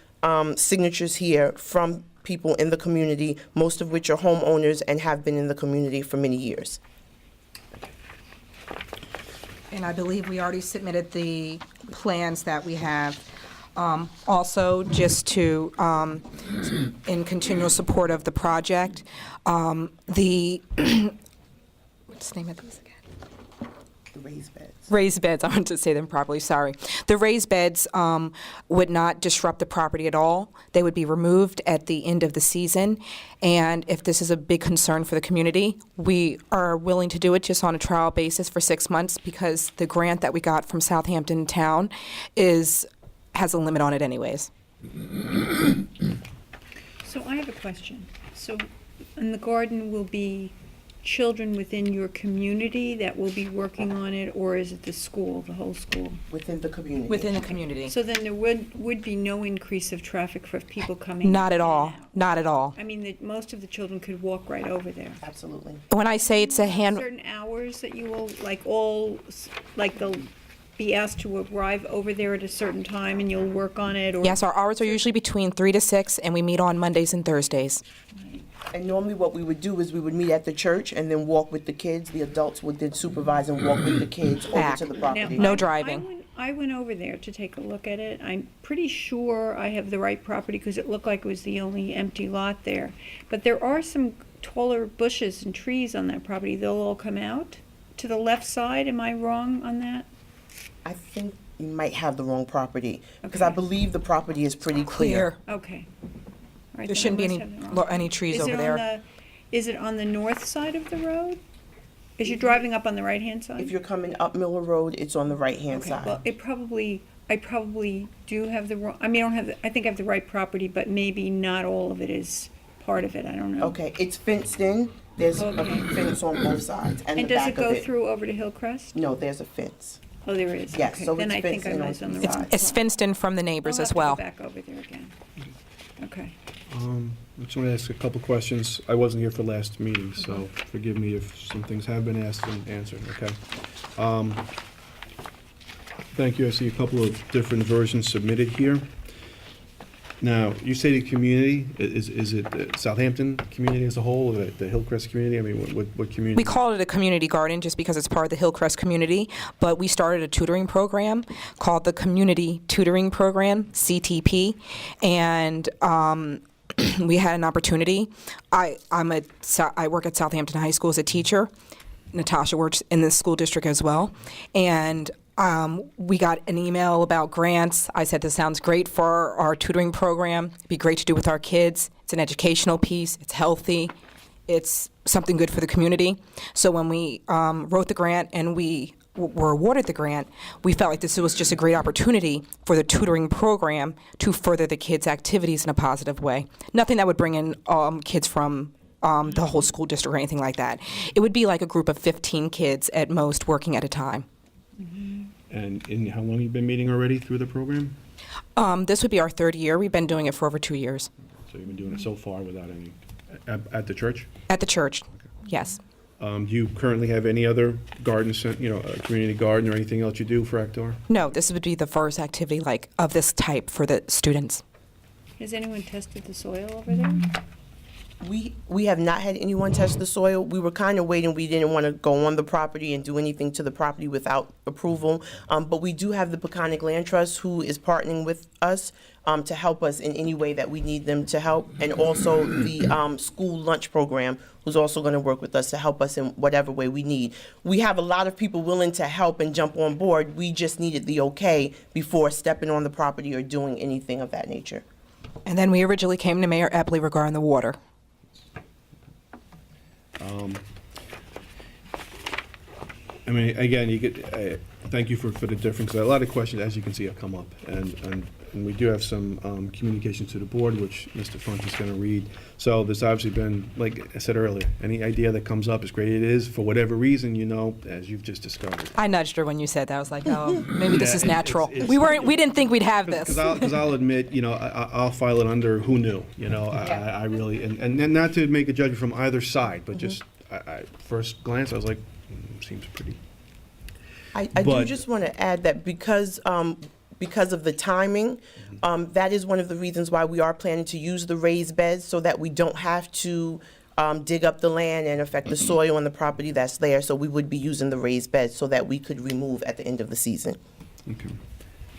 signatures here from people in the community, most of which are homeowners and have been in the community for many years. And I believe we already submitted the plans that we have. Also, just to, in continual support of the project, the, what's the name of these again? The raised beds. Raised beds, I want to say them properly, sorry. The raised beds would not disrupt the property at all. They would be removed at the end of the season. And if this is a big concern for the community, we are willing to do it just on a trial basis for 6 months, because the grant that we got from Southampton Town has a limit on it anyways. So I have a question. So, in the garden will be children within your community that will be working on it, or is it the school, the whole school? Within the community. Within the community. So then there would be no increase of traffic for people coming? Not at in and all, out? not at all. I mean, most of the children could walk right over there. Absolutely. When I say it's a hand, Certain hours that you will, they'll be asked to arrive over there at a certain time and you'll work on it, or? yes, our hours are usually between 3 to 6, and we meet on Mondays and Thursdays. And normally what we would do is we would meet at the church and then walk with the kids. The adults would then supervise and walk with the kids over Back. to the property. No driving. I went over there to take a look at it. I'm pretty sure I have the right property because it looked like it was the only empty lot there. But there are some taller bushes and trees on that property. They'll all come out to the left side. Am I wrong on that? I think you might have the wrong property, because I believe the property is pretty clear. Okay. All right, There then I shouldn't be must have the wrong- any trees Is over it on there. Is it on the north side of the road? Is you driving up on the right-hand side? If you're coming up Miller Road, it's on the right-hand Okay, side. well, I probably do have the wrong, I mean, I think I have the right property, but maybe not all of it is part of it, I don't know. Okay, it's fenced in. There's Okay. a fence on both sides and the And does back it go of it. through over to Hillcrest? No, there's a fence. Oh, there is? Yes, Okay, so then it's I think fenced I in on was on the both wrong sides. It's spot. fenced in from the neighbors I'll as have to well. go back over there again. Okay. I just want to ask a couple questions. I wasn't here for last meeting, so forgive me if some things have been asked and answered, okay? Thank you. I see a couple of different versions submitted here. Now, you say the community, is it the Southampton community as a whole, or the Hillcrest community? I mean, what community? We call it a community garden just because it's part of the Hillcrest community, but we started a tutoring program called the Community Tutoring Program, CTP, and we had an opportunity. I work at Southampton High School as a teacher. Natasha works in the school district as well, and we got an email about grants. I said, this sounds great for our tutoring program. It'd be great to do with our kids. It's an educational piece. It's healthy. It's something good for the community. So when we wrote the grant and we were awarded the grant, we felt like this was just a great opportunity for the tutoring program to further the kids' activities in a positive way. Nothing that would bring in kids from the whole school district or anything like that. It would be like a group of 15 kids at most working at a time. And how long have you been meeting already through the program? This would be our third year. We've been doing it for over 2 years. So you've been doing it so far without any, at the church? At the church, yes. Do you currently have any other garden, a community garden or anything else you do for Actor? No, this would be the first activity of this type for the students. Has anyone tested the soil over there? We have not had anyone test the soil. We were kind of waiting. We didn't want to go on the property and do anything to the property without approval. But we do have the Peconic Land Trust who is partnering with us to help us in any way that we need them to help. And also the school lunch program who's also going to work with us to help us in whatever way we need. We have a lot of people willing to help and jump on board. We just needed the okay before stepping on the property or doing anything of that nature. And then we originally came to Mayor Epley regarding the water. I mean, again, you get, thank you for the difference. A lot of questions, as you can see, have come up. And we do have some communication to the board, which Mr. Front is going to read. So there's obviously been, like I said earlier, any idea that comes up, as great it is, for whatever reason, as you've just discovered. I nudged her when you said that. I was like, oh, maybe this Yeah, is natural. it's- We didn't think we'd have this. Because I'll admit, I'll file it under who knew, I really, and not to make a judgment from either side, but just, I first glance, I was like, seems pretty. I do But- just want to add that because because of the timing, that is one of the reasons why we are planning to use the raised beds so that we don't have to dig up the land and affect the soil on the property that's there. So we would be using the raised beds so that we could remove at the end of the season. Okay.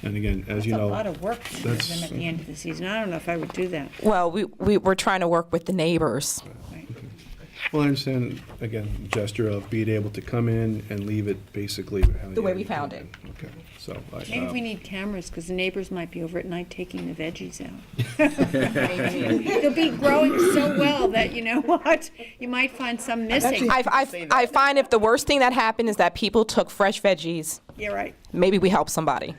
And again, as you It's a know, lot of work to do them at the end of the season. I don't know if I would do that. Well, we're trying to work with the neighbors. well, I understand, again, gesture of being able to come in and leave it basically how The way you we found it. Okay, so. Maybe we need cameras, because the neighbors might be over at night taking the veggies out. They'll be growing so well that, you know what, you might find some missing. I find if the worst thing that happened is that people took fresh veggies, You're right. maybe we help somebody.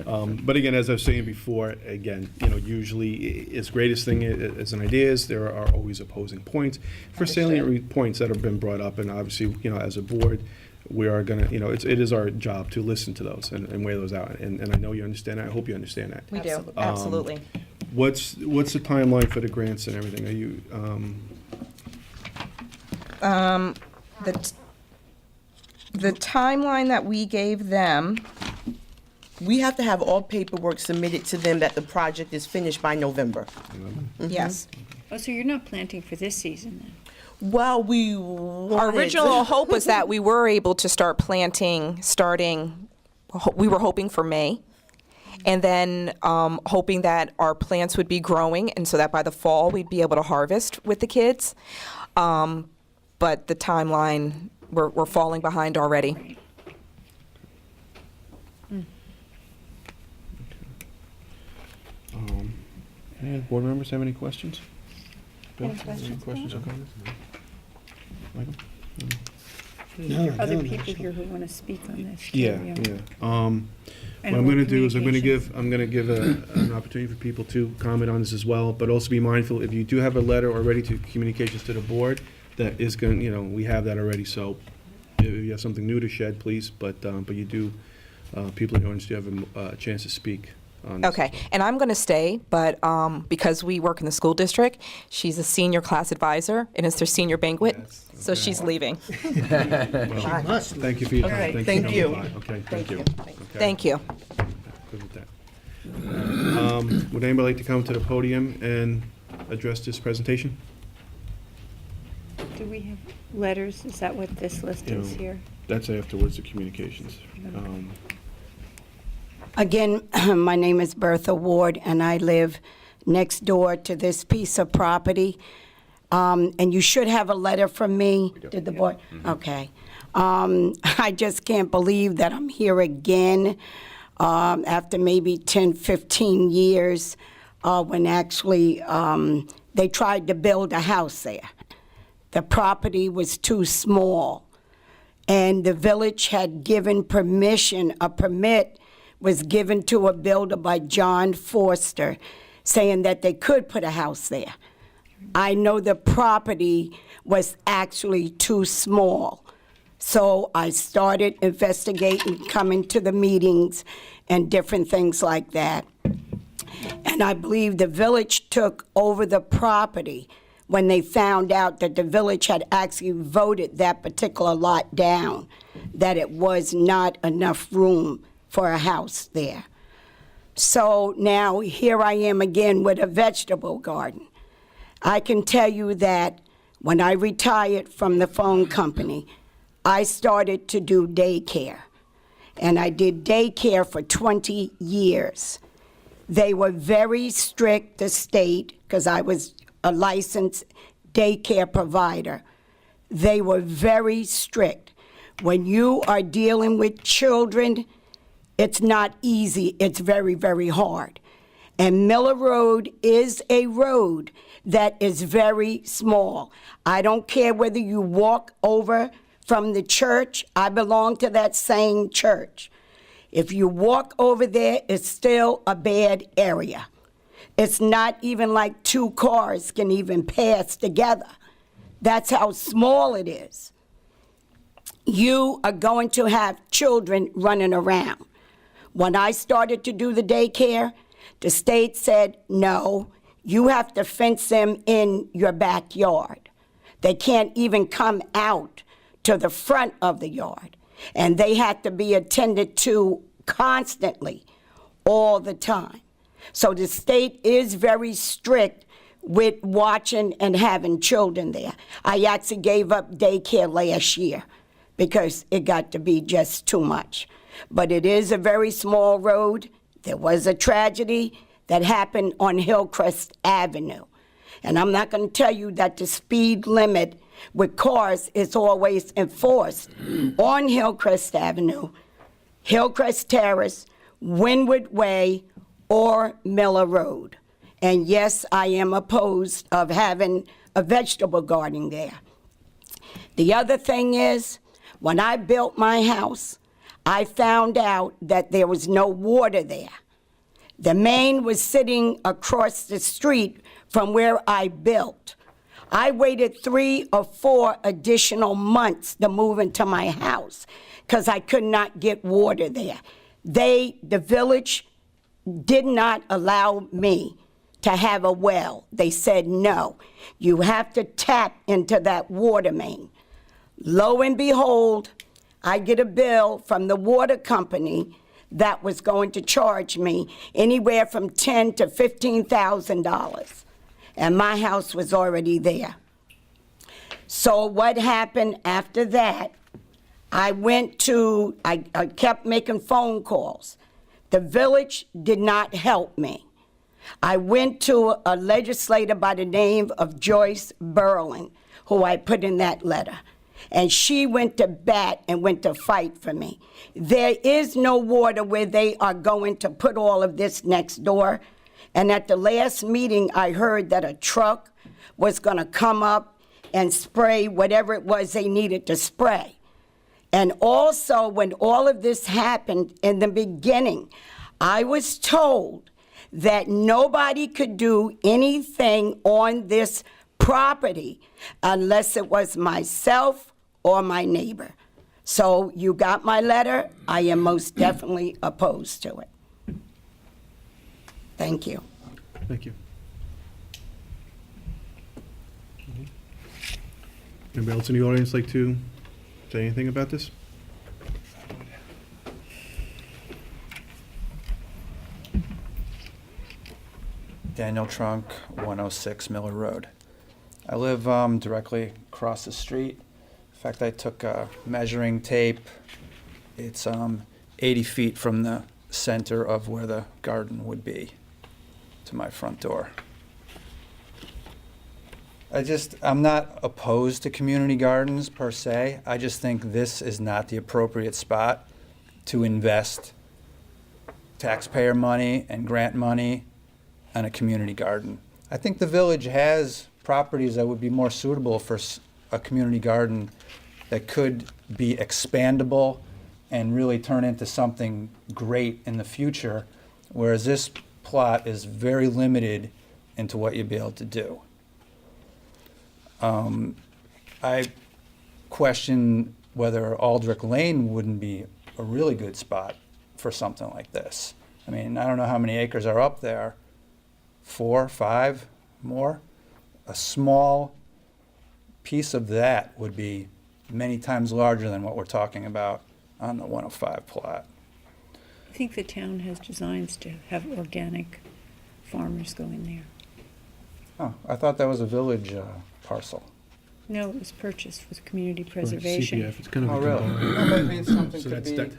But again, as I was saying before, again, you know, usually as greatest thing as an idea is, there are always opposing points. For salient points that have been brought up, and obviously, you know, as a board, we are gonna, you know, it is our job to listen to those and weigh those out. And I know you understand that. I hope you understand that. We do, absolutely. What's the timeline for the grants and everything? Are you, The timeline that we gave them, We have to have all paperwork submitted to them that the project is finished by November. yes. Oh, so you're not planting for this season then? Well, Our original hope was that we were able to start planting we were hoping for May. And then hoping that our plants would be growing, and so that by the fall we'd be able to harvest with the kids. But the timeline, we're falling behind already. any other board members have any questions? Bill, Any questions? or comments? Michael? No, Other no, people actually. here who want to speak on this? too, Yeah. What I'm gonna do is I'm gonna give an opportunity for people to comment on this as well, but also be mindful, if you do have a letter already to communications to the board, that is going, you know, we have that already, so if you have something new to shed, please, but you do, people in the audience do have a chance to speak on this. Okay, and I'm going to stay, but because we work in the school district, she's a senior class advisor, and it's their senior banquet, so she's leaving. Well, Must. thank you for your time. Okay, thank for you. coming by. Okay, thank you. Okay. Thank you. Good with that. Would anybody like to come to the podium and address this presentation? Do we have letters? Is that what this list You is know, here? That's afterwards, the communications. Again, my name is Bertha Ward, and I live next door to this piece of property. And you should have a letter from me. Did the board? Okay. I just can't believe that I'm here again after maybe 10, 15 years when actually they tried to build a house there. The property was too small, and the village had given permission, a permit was given to a builder by John Forster, saying that they could put a house there. I know the property was actually too small, so I started investigating, coming to the meetings and different things like that. And I believe the village took over the property when they found out that the village had actually voted that particular lot down, that it was not enough room for a house there. So now here I am again with a vegetable garden. I can tell you that when I retired from the phone company, I started to do daycare. And I did daycare for 20 years. They were very strict, the state, because I was a licensed daycare provider. They were very strict. When you are dealing with children, it's not easy. It's very, very hard. And Miller Road is a road that is very small. I don't care whether you walk over from the church. I belong to that same church. If you walk over there, it's still a bad area. It's not even like two cars can even pass together. That's how small it is. You are going to have children running around. When I started to do the daycare, the state said, no, you have to fence them in your backyard. They can't even come out to the front of the yard. and they had to be attended to constantly, all the time. So the state is very strict with watching and having children there. I actually gave up daycare last year because it got to be just too much. But it is a very small road. There was a tragedy that happened on Hillcrest Avenue. And I'm not going to tell you that the speed limit with cars is always enforced on Hillcrest Avenue, Hillcrest Terrace, Wynwood Way, or Miller Road. And yes, I am opposed of having a vegetable garden there. The other thing is, when I built my house, I found out that there was no water there. The main was sitting across the street from where I built. I waited 3 or 4 additional months to move into my house because I could not get water there. The village did not allow me to have a well. They said, no, you have to tap into that water main. Lo and behold, I get a bill from the water company that was going to charge me anywhere from $10,000 to $15,000. And my house was already there. So what happened after that, I kept making phone calls. The village did not help me. I went to a legislator by the name of Joyce Berlin, who I put in that letter. And she went to bat and went to fight for me. There is no water where they are going to put all of this next door. And at the last meeting, I heard that a truck was going to come up and spray whatever it was they needed to spray. And also, when all of this happened in the beginning, I was told that nobody could do anything on this property unless it was myself or my neighbor. So you got my letter. I am most definitely opposed to it. Thank you. Thank you. Anybody else in the audience like to say anything about this? Daniel Trunk, 106 Miller Road. I live directly across the street. In fact, I took measuring tape. It's 80 feet from the center of where the garden would be to my front door. I'm not opposed to community gardens per se. I just think this is not the appropriate spot to invest taxpayer money and grant money on a community garden. I think the village has properties that would be more suitable for a community garden that could be expandable and really turn into something great in the future, whereas this plot is very limited into what you'd be able to do. I question whether Aldrich Lane wouldn't be a really good spot for something like this. I mean, I don't know how many acres are up there, 4, 5 more. A small piece of that would be many times larger than what we're talking about on the 105 plot. I think the town has designs to have organic farmers go in there. Oh, I thought that was a village parcel. No, it was purchased with community preservation. CPF, it's kind of Oh, a really? combined- No, but I mean, something So could that's be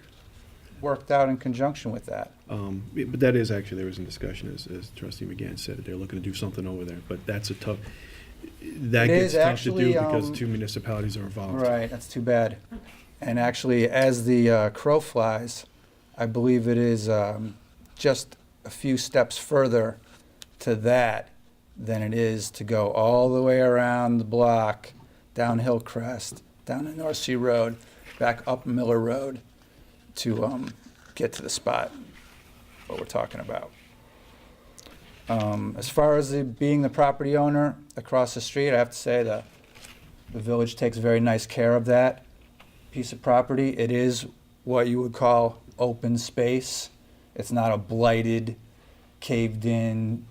worked out in conjunction with that. But that is actually, there was in discussion, as Trustee McGann said, they're looking to do something over there, but that's a tough, that It gets is tough to do actually, because 2 municipalities are involved. Right, that's too bad. And actually, as the crow flies, I believe it is just a few steps further to that than it is to go all the way around the block, down Hillcrest, down to North Sea Road, back up Miller Road to get to the spot what we're talking about. As far as being the property owner across the street, I have to say that the village takes very nice care of that piece of property. It is what you would call open space. It's not a blighted, caved-in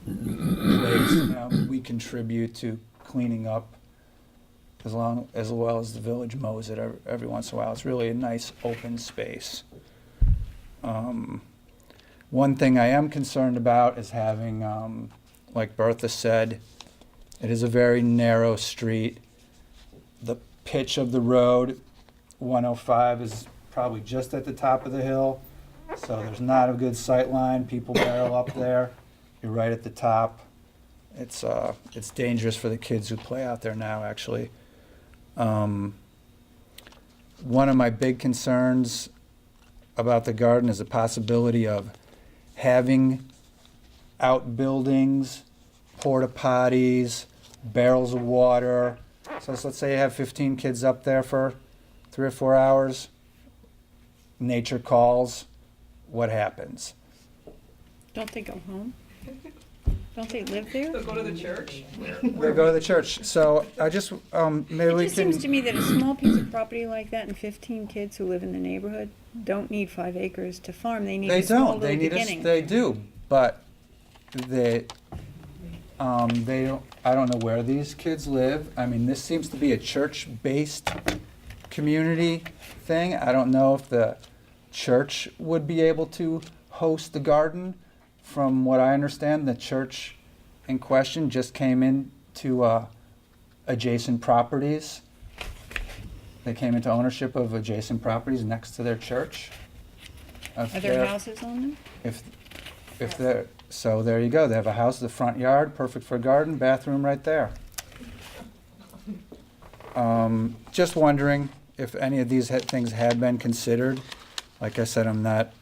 place. We contribute to cleaning up as well as the village mows it every once in a while. It's really a nice open space. One thing I am concerned about is having, like Bertha said, it is a very narrow street. The pitch of the road, 105, is probably just at the top of the hill, so there's not a good sight line. People barrel up there. You're right at the top. It's dangerous for the kids who play out there now, actually. One of my big concerns about the garden is the possibility of having outbuildings, porta potties, barrels of water. So let's say you have 15 kids up there for 3 or 4 hours. Nature calls. What happens? Don't they go home? Don't they live there? They'll go to the church. They go to the church. So I just, maybe It we just can. seems to me that a small piece of property like that and 15 kids who live in the neighborhood don't need 5 acres to farm. They need They a small don't. They little need beginning. they do, but they don't. I don't know where these kids live. I mean, this seems to be a church-based community thing. I don't know if the church would be able to host the garden. From what I understand, the church in question just came into adjacent properties. They came into ownership of adjacent properties next to their church. Are there houses on them? If they're, so there you go. They have a house, the front yard, perfect for a garden, bathroom right there. Just wondering if any of these things had been considered. Like I said, I'm not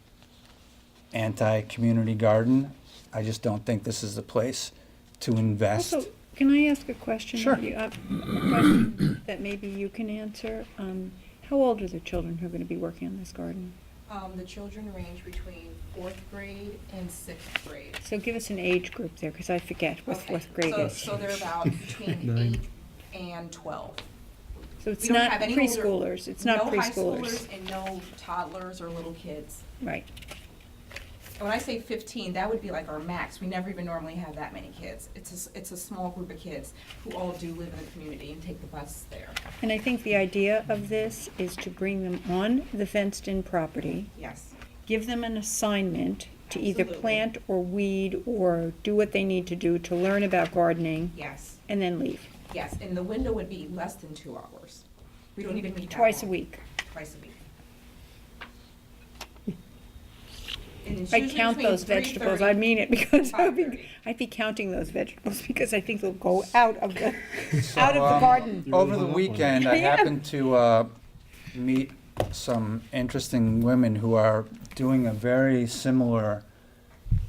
anti-community garden. I just don't think this is the place to invest. Also, can I ask a question? Sure. of you? A question that maybe you can answer. How old are the children who are going to be working on this garden? The children range between 4th grade and 6th grade. So give us an age group there, because I forget what Okay, 4th grade is. So they're about between 8 and 12. So it's We don't not have any older- preschoolers. It's not No high preschoolers. schoolers and no toddlers or little kids. Right. When I say 15, that would be like our max. We never even normally have that many kids. It's a small group of kids who all do live in the community and take the bus there. And I think the idea of this is to bring them on the fenced-in property, Yes. give them an assignment to either Absolutely. plant or weed or do what they need to do to learn about gardening, Yes. and then leave. Yes, and the window would be less than 2 hours. We don't even meet that Twice a long. week. Twice a week. And it's I'd usually count between those vegetables, 3:30 I mean it, because and 5:30. I'd be counting those vegetables, because I think they'll go out of the, So, out of the garden. Over the weekend, I Yeah. happened to meet some interesting women who are doing a very similar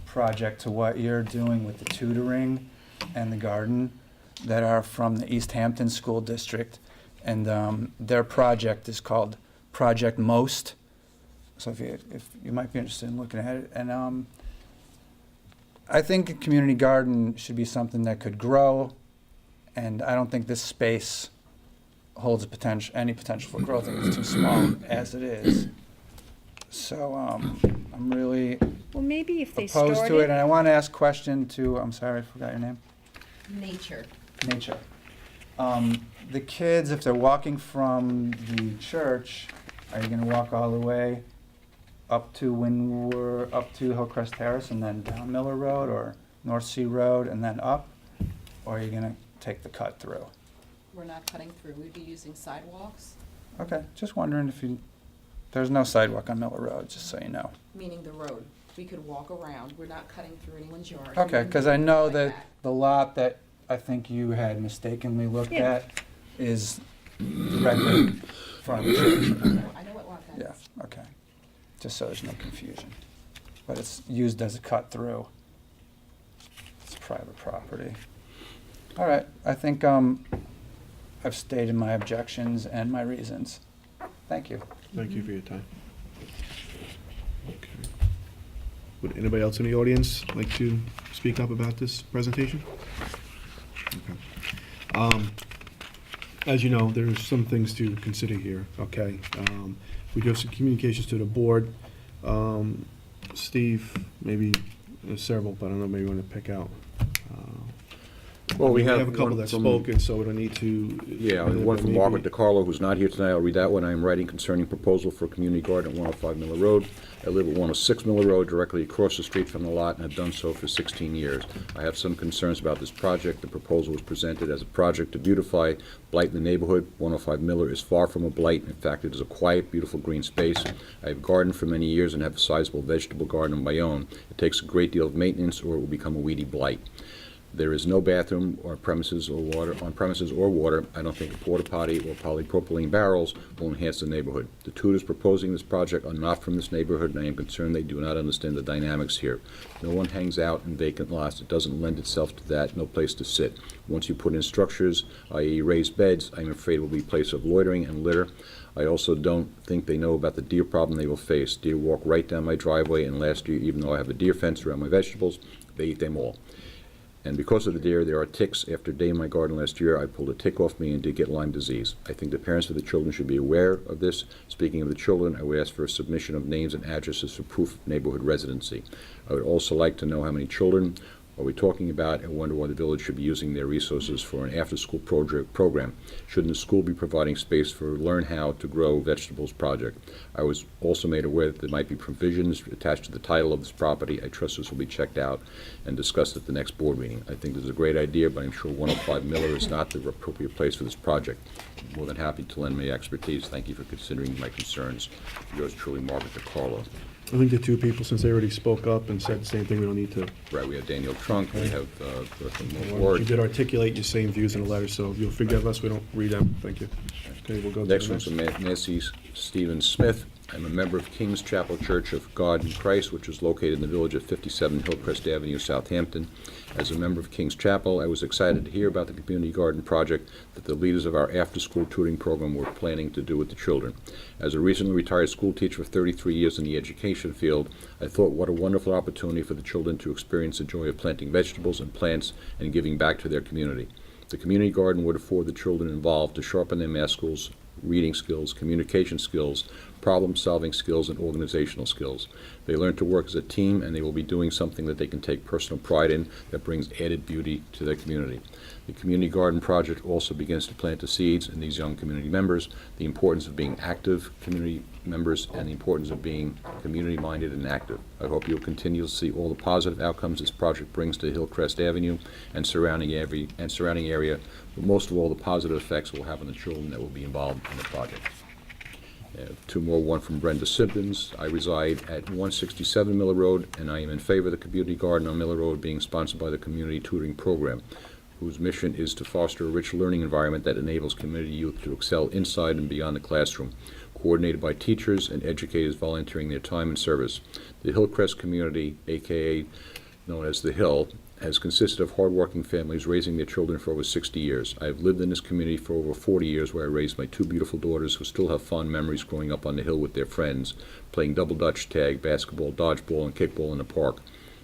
project to what you're doing with the tutoring and the garden, that are from the East Hampton School District. And their project is called Project Most. So if you might be interested in looking at it. And I think a community garden should be something that could grow, and I don't think this space holds any potential for growth. I think it's too small as it is. So I'm really Well, maybe if they opposed started. to it, and I want to ask a question to, I'm sorry, I forgot your name. Nature. Nature. The kids, if they're walking from the church, are you going to walk all the way up to Hillcrest Terrace and then down Miller Road or North Sea Road and then up? Or are you going to take the cut through? We're not cutting through. We'd be using sidewalks, Okay, just wondering if there's no sidewalk on Miller Road, just so you know. meaning the road. We could walk around. We're not cutting through anyone's yard. Okay, because I know that the lot that I think you had mistakenly looked Yeah. at is directly in front of the church. I know what lot that is. Yeah, okay. Just so there's no confusion. But it's used as a cut through. It's private property. All right, I think I've stated my objections and my reasons. Thank you. Thank you for your time. Okay. Would anybody else in the audience like to speak up about this presentation? Okay. As you know, there's some things to consider here, okay? We do have some communications to the board. Steve, maybe several, but I don't know, maybe you want to pick out Well, we have a couple one that from- spoken, so we don't need to. Yeah, and one from Margaret DiCarlo, who's not here tonight. I'll read that one. I am writing concerning proposal for a community garden at 105 Miller Road. I live at 106 Miller Road, directly across the street from the lot, and have done so for 16 years. I have some concerns about this project. The proposal was presented as a project to beautify blight in the neighborhood. 105 Miller is far from a blight. In fact, it is a quiet, beautiful green space. I have gardened for many years and have a sizable vegetable garden of my own. It takes a great deal of maintenance, or it will become a weedy blight. There is no bathroom or premises or water on premises or water. I don't think a porta potty or polypropylene barrels will enhance the neighborhood. The tutors proposing this project are not from this neighborhood, and I am concerned they do not understand the dynamics here. No one hangs out in vacant lots. It doesn't lend itself to that. No place to sit. Once you put in structures, i.e. raised beds, I'm afraid it will be a place of loitering and litter. I also don't think they know about the deer problem they will face. Deer walk right down my driveway, and last year, even though I have a deer fence around my vegetables, they eat them all. And because of the deer, there are ticks. After a day in my garden last year, I pulled a tick off me and did get Lyme disease. I think the parents of the children should be aware of this. Speaking of the children, I would ask for a submission of names and addresses for proof of neighborhood residency. I would also like to know how many children are we talking about, and wonder why the village should be using their resources for an after-school program. Shouldn't the school be providing space for Learn How to Grow Vegetables project? I was also made aware that there might be provisions attached to the title of this property. I trust this will be checked out and discussed at the next board meeting. I think this is a great idea, but I'm sure 105 Miller is not the appropriate place for this project. I'm more than happy to lend my expertise. Thank you for considering my concerns. Yours truly, Margaret DiCarlo. I think the two people, since they already spoke up and said the same thing, we don't need to. Right, we have Daniel Trunk, we have You Ward. did articulate your same views in the letter, so you'll forgive us, we don't read them. Thank you. Okay, we'll go to the Next one's from Nancy Stephen Smith. I'm a member of King's Chapel Church of God in Christ, which is located in the village of 57 Hillcrest Avenue, Southampton. As a member of King's Chapel, I was excited to hear about the community garden project that the leaders of our after-school tutoring program were planning to do with the children. As a recently retired school teacher for 33 years in the education field, I thought what a wonderful opportunity for the children to experience the joy of planting vegetables and plants and giving back to their community. The community garden would afford the children involved to sharpen their math skills, reading skills, communication skills, problem-solving skills, and organizational skills. They learn to work as a team, and they will be doing something that they can take personal pride in that brings added beauty to their community. The Community Garden Project also begins to plant the seeds in these young community members, the importance of being active community members, and the importance of being community-minded and active. I hope you'll continue to see all the positive outcomes this project brings to Hillcrest Avenue and surrounding area, but most of all, the positive effects it will have on the children that will be involved in the project. Two more, one from Brenda Sibbins. I reside at 167 Miller Road, and I am in favor of the community garden on Miller Road being sponsored by the Community Tutoring Program, whose mission is to foster a rich learning environment that enables community youth to excel inside and beyond the classroom, coordinated by teachers and educators volunteering their time and service. The Hillcrest community, aka known as The Hill, has consisted of hardworking families raising their children for over 60 years. I have lived in this community for over 40 years, where I raised my two beautiful daughters who still have fond memories growing up on the hill with their friends, playing double dutch tag, basketball, dodgeball, and kickball in the park.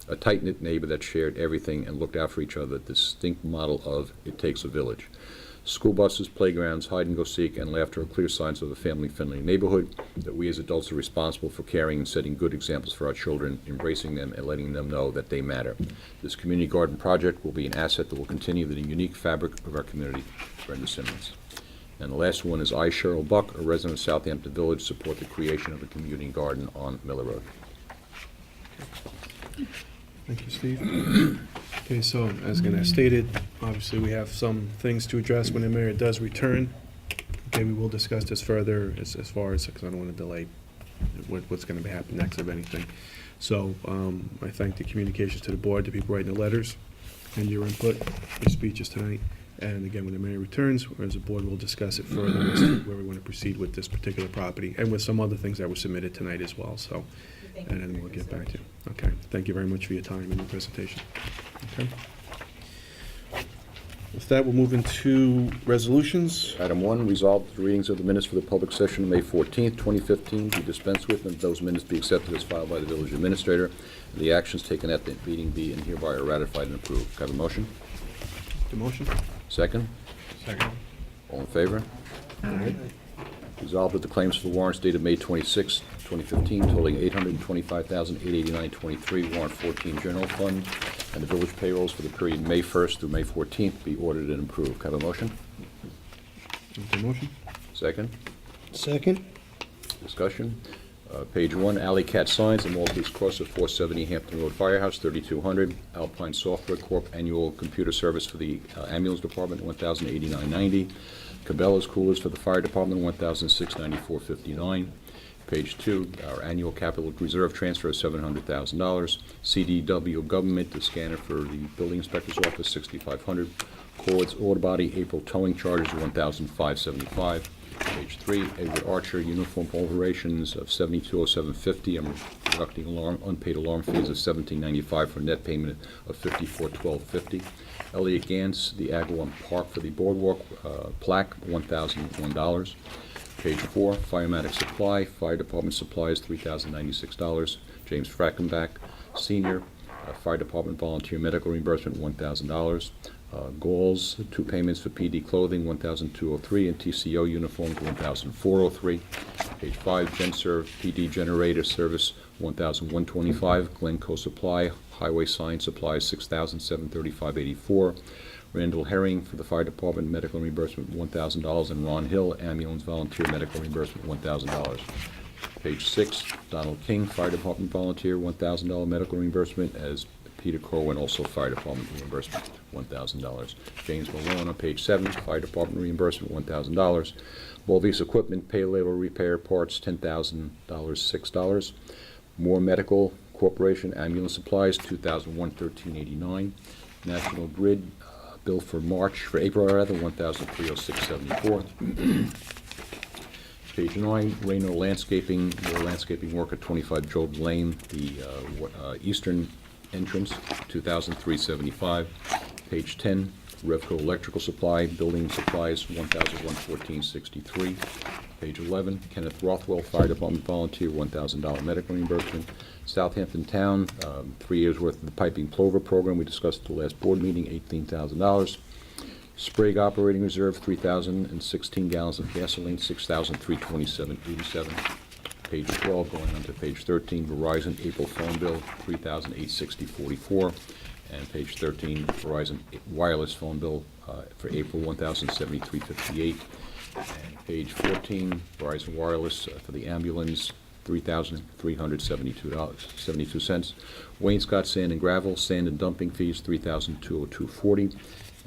A tight-knit neighbor that shared everything and looked out for each other, the distinct model of it takes a village. School buses, playgrounds, hide-and-go-seek, and laughter are clear signs of a family-friendly neighborhood, that we as adults are responsible for caring and setting good examples for our children, embracing them and letting them know that they matter. This community garden project will be an asset that will continue the unique fabric of our community. Brenda Simmons. And the last one is I, Cheryl Buck, a resident of Southampton Village, support the creation of a community garden on Miller Road. Thank you, Steve. Okay, so as stated, obviously we have some things to address when the mayor does return. Okay, we will discuss this further as far as, because I don't want to delay what's going to happen next, if anything. So I thank the communications to the board, the people writing the letters, and your input, your speeches tonight. And again, when the mayor returns, as a board, we'll discuss it further as to where we want to proceed with this particular property, and with some other things that were submitted tonight as well. So, and then we'll get back to you. Okay, thank you very much for your time and your presentation. Okay. With that, we'll move into resolutions. Item 1, resolve that the readings of the minutes for the public session of May 14th, 2015 be dispensed with, and those minutes be accepted as filed by the village administrator, and the actions taken at the meeting be and hereby are ratified and approved. Can I have a motion? The motion? Second? Second. All in favor? Resolved that the claims for the warrants dated May 26, 2015, totaling $825,889.23, warrant 14 general fund, and the village payrolls for the period May 1st through May 14th be ordered and approved. Can I have a motion? Okay, motion? Second? Second? Discussion. Page 1, Alley Cat Signs, the Maltese Cross of 470 Hampton Road Firehouse, 3200. Alpine Software Corp. Annual Computer Service for the Ambulance Department, $1,089.90. Cabela's Coolers for the Fire Department, $1,694.59. Page 2, our annual capital reserve transfer of $700,000. CDW Government, the scanner for the Building Inspector's Office, $6,500. Cords Auto Body April towing charges, $1,575. Page 3, Edward Archer, uniform alterations of $7207.50. I'm deducting unpaid alarm fees of $1795 for a net payment of $5412.50. Elliot Gantz, the Agawam Park for the boardwalk plaque, $1,001. Page 4, Firematic Supply, Fire Department supplies, $3,096. James Frackenbach, Senior, Fire Department volunteer medical reimbursement, $1,000. Galls, 2 payments for PD clothing, $1,203, and TCO uniforms, $1,403. Page 5, GenServe PD generator service, $1,125. Glencoe Supply, highway sign supplies, $6,735.84. Randall Herring for the Fire Department medical reimbursement, $1,000. And Ron Hill, ambulance volunteer medical reimbursement, $1,000. Page 6, Donald King, Fire Department volunteer, $1,000 medical reimbursement, as Peter Corwin, also Fire Department reimbursement, $1,000. James Malone on page 7, Fire Department reimbursement, $1,000. Mulvis Equipment, pay label repair parts, $10,000, $6. Moore Medical Corporation, ambulance supplies, $2,113.89. National Grid, bill for April rather, $1,306.74. Page 9, Reno Landscaping, more landscaping work at 25 Job Lane, the eastern entrance, $2,375. Page 10, Revco Electrical Supply, building supplies, $1,114.63. Page 11, Kenneth Rothwell, Fire Department volunteer, $1,000 medical reimbursement. Southampton Town, 3 years worth of the piping plover program we discussed at the last board meeting, $18,000. Sprague Operating Reserve, 3,016 gallons of gasoline, $6,327.87. Page 12, going on to page 13, Verizon April phone bill, $3,860.44. And page 13, Verizon wireless phone bill for April, $1,073.58. And page 14, Verizon Wireless for the ambulance, $3,372.72. Wainscott Sand and Gravel, sand and dumping fees, $3,202.40.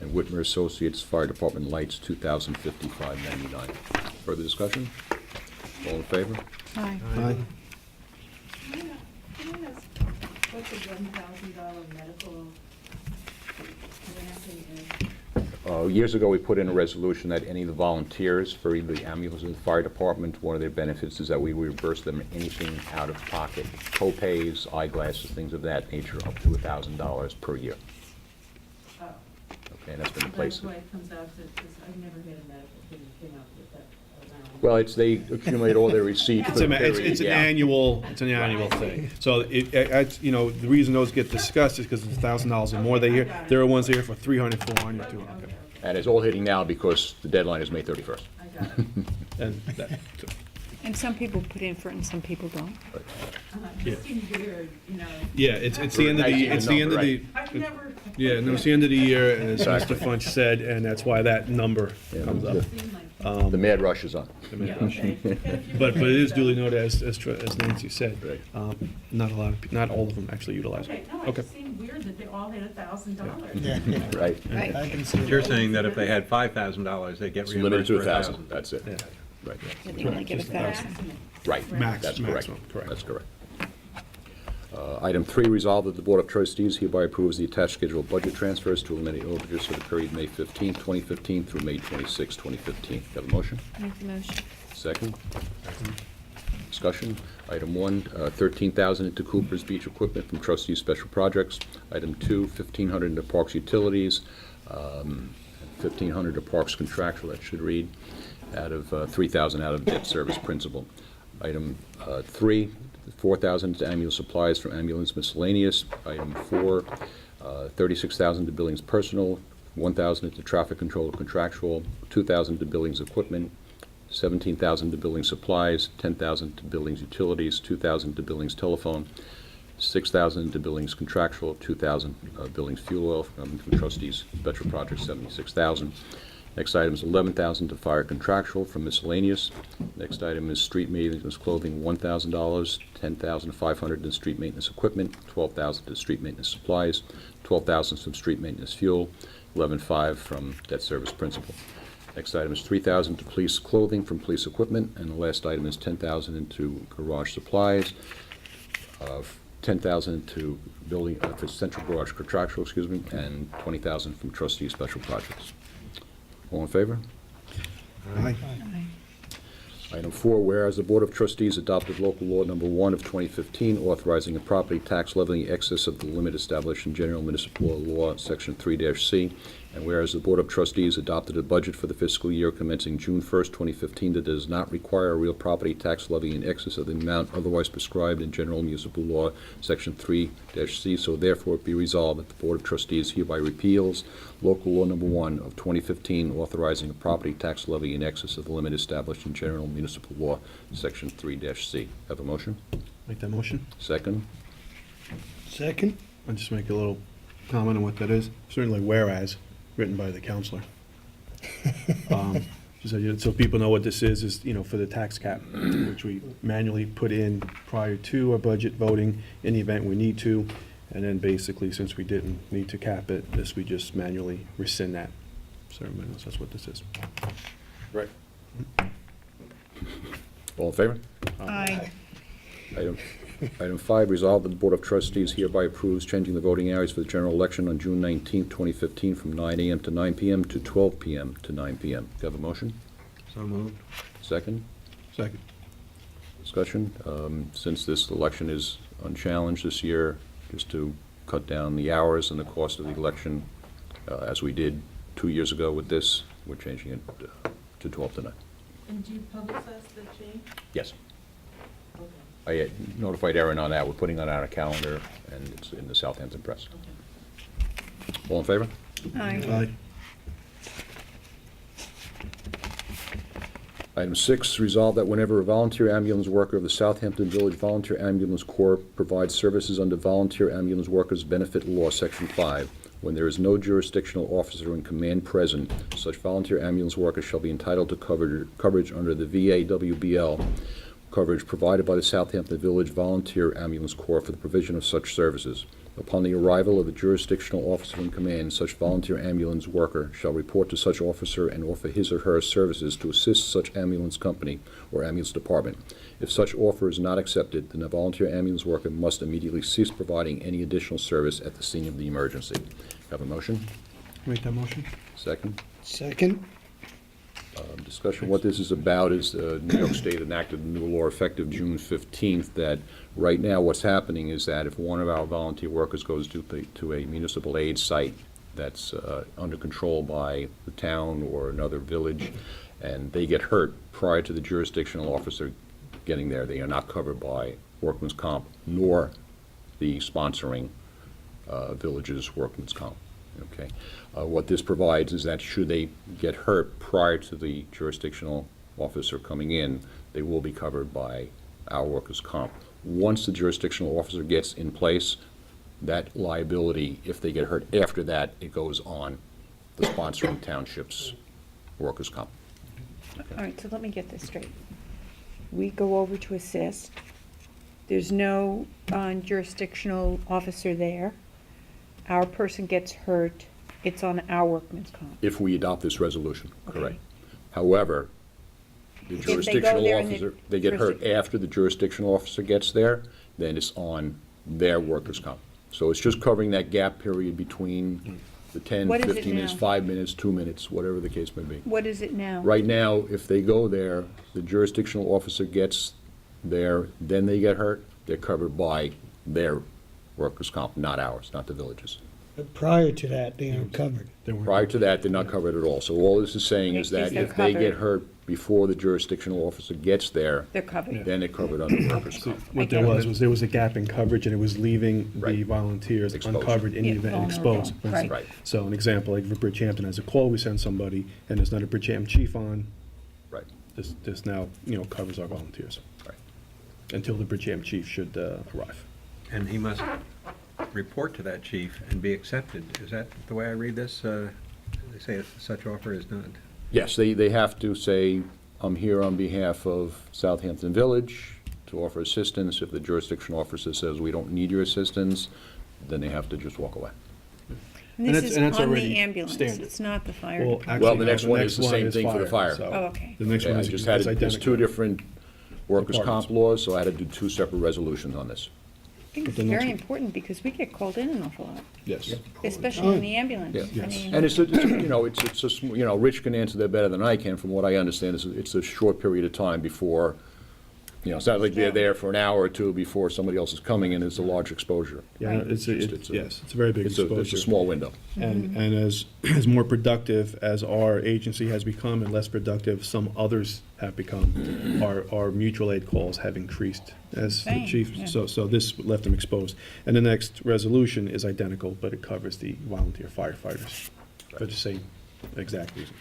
And Whitmer Associates Fire Department lights, $2,055.99. Further discussion? All in favor? Aye. Aye. What the $1,000 medical Years ago, we put in a resolution that any of the volunteers for either the ambulance or the fire department, one of their benefits is that we reimburse them anything out of pocket, co-pays, eyeglasses, things of that nature, up to $1,000 per year. Oh. Okay, and that's been in place. That's why it comes out to, because I've never had a medical thing came out with that amount. Well, they accumulate all their receipts. It's an annual thing. So the reason those get discussed is because it's $1,000 or more they hear. There are ones here for 300, 400, 200. And it's all hitting now because the deadline is May 31st. And some people put in for it and some people don't. It seems weird, Yeah, it's the end of the, it's the end of the, I've never. yeah, no, it's the end of the year, as Mr. Funch said, and that's why that number comes up. The mad rush is on. But it is duly noted, as Nancy said, not all of them actually utilize it. No, it just seemed weird that they all had $1,000. Right. I can see You're saying that if they had $5,000, they'd get It's limited reimbursed to for 1,000, that's it. Right. They only get 1,000. Right. Max, That's correct. maximum, correct. That's correct. Item 3, resolved that the Board of Trustees hereby approves the attached schedule of budget transfers to eliminate overages for the period May 15, 2015 through May 26, 2015. Have a motion? Make the motion. Second? Discussion. Item 1, $13,000 into Cooper's Beach equipment from Trustees Special Projects. Item 2, $1,500 into Parks Utilities, $1,500 to Parks Contractual, that should read, out of $3,000 out of debt service principal. Item 3, $4,000 to annual supplies from ambulance miscellaneous. Item 4, $36,000 to Billings personal, $1,000 to traffic control contractual, $2,000 to Billings equipment, $17,000 to Billings supplies, $10,000 to Billings utilities, $2,000 to Billings telephone, $6,000 into buildings contractual, $2,000 buildings fuel oil from trustees, special projects, $76,000. Next item is $11,000 to fire contractual from miscellaneous. Next item is street maintenance clothing, $1,000, $10,500 to street maintenance equipment, $12,000 to street maintenance supplies, $12,000 from street maintenance fuel, $11,500 from debt service principal. Next item is $3,000 to police clothing from police equipment, and the last item is $10,000 into garage supplies, $10,000 to building for central garage contractual, and $20,000 from trustee special projects. All in favor? Aye. Item 4, whereas the Board of Trustees adopted local law number 1 of 2015, authorizing a property tax levy in excess of the limit established in General Municipal Law, Section 3-C, and whereas the Board of Trustees adopted a budget for the fiscal year commencing June 1st, 2015, that does not require a real property tax levy in excess of the amount otherwise prescribed in General Municipal Law, Section 3-C, so therefore it be resolved that the Board of Trustees hereby repeals local law number 1 of 2015, authorizing a property tax levy in excess of the limit established in General Municipal Law, Section 3-C. Have a motion? Make that motion. Second? Second? I'll just make a little comment on what that is. Certainly whereas, written by the counselor. So people know what this is, for the tax cap, which we manually put in prior to our budget voting in the event we need to. And then basically, since we didn't need to cap it, we just manually rescind that. So everybody knows that's what this is. Right. All in favor? Aye. Item 5, resolved that the Board of Trustees hereby approves changing the voting hours for the general election on June 19th, 2015, from 9 a.m. to 9 p.m. to 12 p.m. to 9 p.m. Do you have a motion? So moved. Second? Second. Discussion. Since this election is unchallenged this year, just to cut down the hours and the cost of the election, as we did 2 years ago with this, we're changing it to 12 to 9. And do you publicize the change? Yes. I notified Erin on that. We're putting it on our calendar, and it's in the Southampton Press. All in favor? Aye. Item 6, resolve that whenever a volunteer ambulance worker of the Southampton Village Volunteer Ambulance Corps provides services under Volunteer Ambulance Workers Benefit Law, Section 5, when there is no jurisdictional officer in command present, such volunteer ambulance worker shall be entitled to coverage under the VAWBL coverage provided by the Southampton Village Volunteer Ambulance Corps for the provision of such services. Upon the arrival of a jurisdictional officer in command, such volunteer ambulance worker shall report to such officer and offer his or her services to assist such ambulance company or ambulance department. If such offer is not accepted, then the volunteer ambulance worker must immediately cease providing any additional service at the scene of the emergency. Have a motion? Make that motion. Second? Second? Discussion. What this is about is New York State enacted a new law effective June 15th that right now what's happening is that if one of our volunteer workers goes to a municipal aid site that's under control by the town or another village and they get hurt prior to the jurisdictional officer getting there, they are not covered by workman's comp nor the sponsoring village's workman's comp. Okay. What this provides is that should they get hurt prior to the jurisdictional officer coming in, they will be covered by our workers' comp. Once the jurisdictional officer gets in place, that liability, if they get hurt after that, it goes on the sponsoring township's workers' comp. All right, so let me get this straight. We go over to assist. There's no jurisdictional officer there. Our person gets hurt, it's on our workman's comp. If we adopt this resolution, Okay. correct. However, the If they go jurisdictional there and officer, they get hurt after the jurisdictional officer gets there, then it's on their workers' comp. So it's just covering that gap period between the 10, What is it 15 minutes, now? 5 minutes, 2 minutes, whatever the case may be. What is it now? Right now, if they go there, the jurisdictional officer gets there, then they get hurt, they're covered by their workers' comp, not ours, not the village's. But prior to that, they aren't covered. Prior to that, they're not covered at all. So all this is saying is that They're if they get covered. hurt before the jurisdictional officer gets there, They're covered. then they're covered under workers' comp. What there was there was a gap in coverage, and it was leaving the Right. volunteers Exposed. uncovered in the Yeah, event vulnerable. exposed. Right. Right. So an example, like if Bridgehampton has a call, we send somebody, and there's not a Bridgehampton chief on, Right. this now, covers our volunteers. Right. Until the Bridgehampton chief should arrive. And he must report to that chief and be accepted. Is that the way I read this? They say if such offer is not. Yes, they have to say, I'm here on behalf of Southampton Village to offer assistance. If the jurisdictional officer says we don't need your assistance, then they have to just walk away. And this is and that's on already the ambulance, standard. it's not the fire Well, department. Well, actually, the no, next one is the same thing for the fire. so Oh, okay. The next Okay, one I is just had, identical. there's two different workers' Departments. comp laws, so I had to do two separate resolutions on this. I think it's the next very one- important because we get called in an awful lot, Yes. especially in the ambulance. Yeah. I mean, And Rich can answer that better than I can, from what I understand, it's a short period of time before, it's not like they're there for an hour or two before somebody else is coming, and it's a large exposure. Yeah, Right. it's a very big It's exposure. a small window. And as more productive as our agency has become and less productive some others have become, our mutual aid calls have increased as the Same, chief, yeah. so this left them exposed. And the next resolution is identical, but it covers the volunteer firefighters for the same exact reason.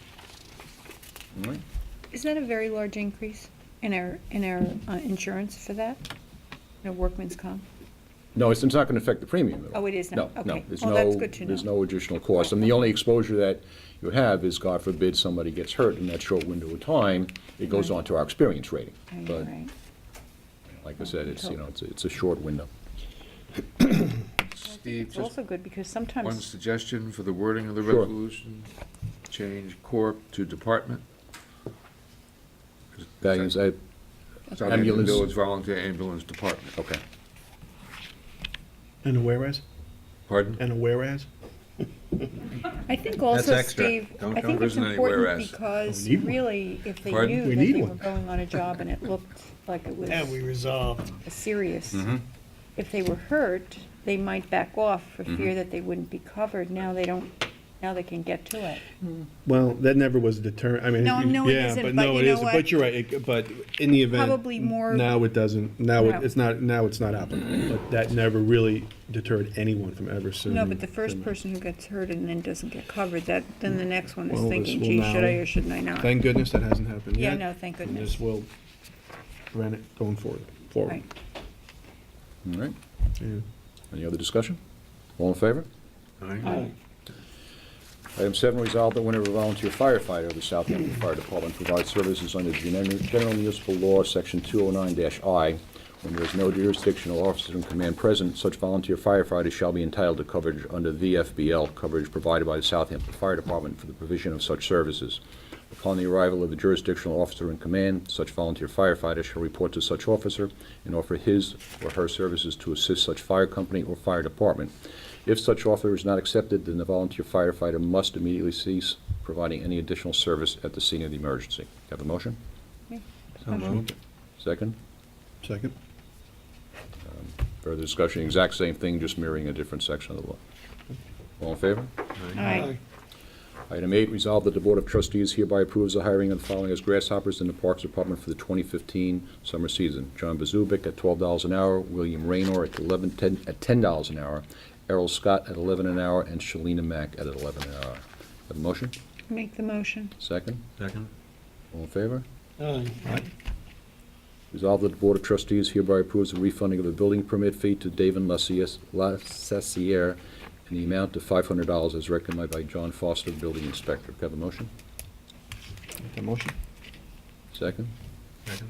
All right. Isn't that a very large increase in our insurance for that? Workman's comp? No, it's not going to affect the premium at all. Oh, it is not? No, no. Okay. There's Well, that's good to There's know. no additional cost. And the only exposure that you have is, God forbid, somebody gets hurt in that short window of time, it goes Right. on to our experience rating. Oh, But right. like I said, it's a short window. Steve, It's just also good because one sometimes, suggestion for the wording of the Sure. resolution, change corp to department. That is, Southampton ambulance. Village Volunteer Ambulance Department. Okay. And a whereas? Pardon? And a whereas? I think also, extra. Steve, Don't I think There it's isn't any important whereas. because We need one. really, if they Pardon? knew We that need they were one. going on a job and it looked like it was And we resolved. a serious, Mm-hmm. if they were hurt, they might back off for fear that they wouldn't be covered. Now they don't, now they can get to it. Well, that never was a deterrent, I mean. No, no, it yeah, isn't, but but no, you it know isn't. what? But you're right, but in the event. Probably more- Now it doesn't, now No. it's not applicable, but that never really deterred anyone from ever suing. No, but the first them. person who gets hurt and then doesn't get covered, then the next one is Well, this thinking, will gee, should I now- or shouldn't I not? Thank goodness that hasn't happened Yeah, yet. no, thank And goodness. this will prevent it going forward. Right. All right. Yeah. Any other discussion? All in favor? Aye. Item 7, resolved that whenever a volunteer firefighter of the Southampton Fire Department provides services under General Municipal Law, Section 209-I, when there is no jurisdictional officer in command present, such volunteer firefighter shall be entitled to coverage under VFBL, coverage provided by the Southampton Fire Department for the provision of such services. Upon the arrival of the jurisdictional officer in command, such volunteer firefighter shall report to such officer and offer his or her services to assist such fire company or fire department. If such offer is not accepted, then the volunteer firefighter must immediately cease providing any additional service at the scene of the emergency. Have a motion? So moved. Second? Second? Further discussion, exact same thing, just mirroring a different section of the law. All in favor? Aye. Item 8, resolved that the Board of Trustees hereby approves the hiring of the following as grasshoppers in the Parks Department for the 2015 summer season. John Bazubik at $12 an hour, William Raynor at $10 an hour, Errol Scott at $11 an hour, and Shalina Mack at $11 an hour. Have a motion? Make the motion. Second? Second. All in favor? Aye. Resolved that the Board of Trustees hereby approves the refunding of a building permit fee to David Lassessiere in the amount of $500 as recommended by John Foster, Building Inspector. Have a motion? Make that motion? Second? Second.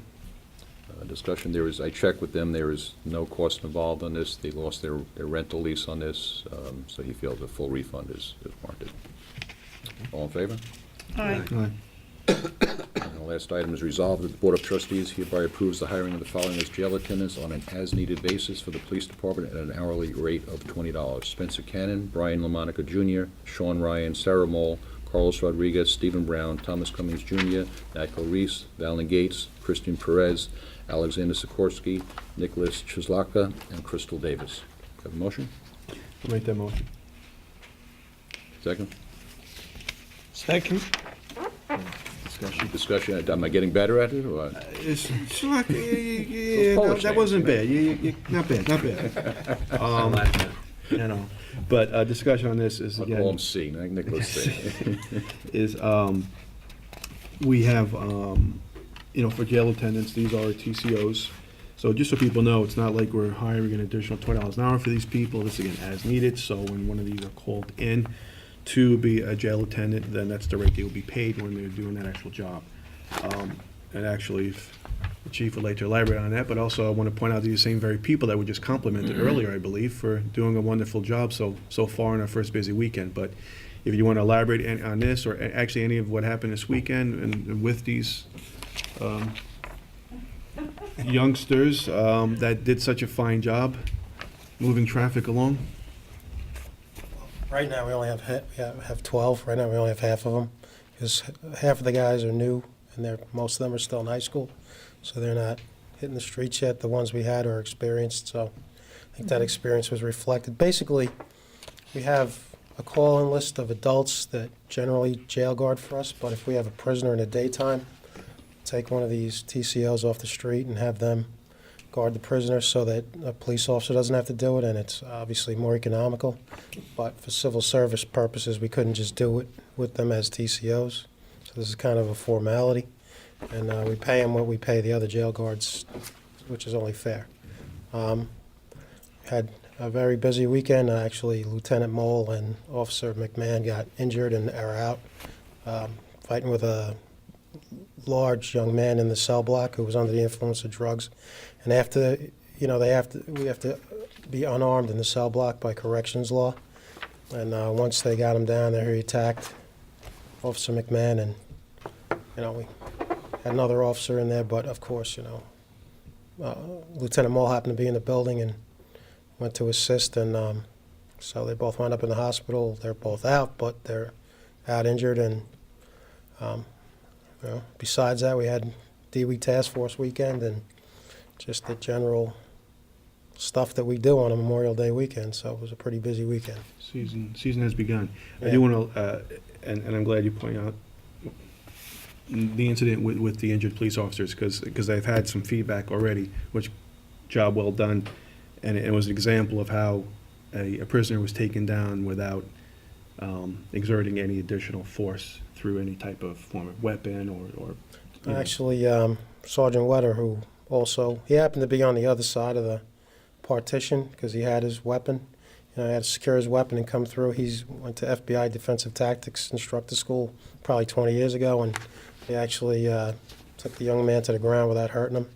Discussion, I checked with them, there is no cost involved on this. They lost their rental lease on this, so he feels a full refund is warranted. All in favor? Aye. Aye. And the last item is resolved that the Board of Trustees hereby approves the hiring of the following as jail attendants on an as-needed basis for the Police Department at an hourly rate of $20. Spencer Cannon, Brian LaMonica Jr., Sean Ryan, Sarah Moll, Carlos Rodriguez, Stephen Brown, Thomas Cummings Jr., Natko Reese, Valen Gates, Christian Perez, Alexander Sikorsky, Nicholas Chislaka, and Crystal Davis. Have a motion? I'll make that motion. Second? Second. Discussion, am I getting better at it, or what? It's like, Polish that names, wasn't man. bad. Not bad, not bad. You know, but discussion on this is I'll again. call him C, Nicholas C. is we have, for jail attendants, these are TCOs. So just so people know, it's not like we're hiring an additional $20 an hour for these people. This, again, as needed. So when one of these are called in to be a jail attendant, then that's the rate they will be paid when they're doing that actual job. And actually, if the chief would like to elaborate on that, but also I want to point out these same very people that were just complimented earlier, I believe, for doing a wonderful job so far on our first busy weekend. But if you want to elaborate on this, or actually any of what happened this weekend and with these youngsters that did such a fine job moving traffic along. Right now, we only have 12. Right now, we only have half of them, because half of the guys are new, and most of them are still in high school, so they're not hitting the streets yet. The ones we had are experienced, so I think that experience was reflected. Basically, we have a call-in list of adults that generally jail guard for us, but if we have a prisoner in the daytime, take one of these TCOs off the street and have them guard the prisoner so that a police officer doesn't have to do it, and it's obviously more economical. But for civil service purposes, we couldn't just do it with them as TCOs. So this is kind of a formality, and we pay them what we pay the other jail guards, which is only fair. Had a very busy weekend. Actually, Lieutenant Mole and Officer McMahon got injured and are out fighting with a large young man in the cell block who was under the influence of drugs. And after, we have to be unarmed in the cell block by corrections law. And once they got him down there, he attacked Officer McMahon, and we had another officer in there, but of course, Lieutenant Mole happened to be in the building and went to assist, and so they both wound up in the hospital. They're both out, but they're out injured, and besides that, we had D-Week Task Force weekend and just the general stuff that we do on a Memorial Day weekend, so it was a pretty busy weekend. Season has begun. Yeah. I do want to, and I'm glad you point out the incident with the injured police officers, because I've had some feedback already, which job well done, and it was an example of how a prisoner was taken down without exerting any additional force through any type of form of weapon or Actually, Sergeant Wetter, who also, he happened to be on the other side of the partition because he had his weapon. He had to secure his weapon and come through. He went to FBI Defensive Tactics Instructor School probably 20 years ago, and he actually took the young man to the ground without hurting him.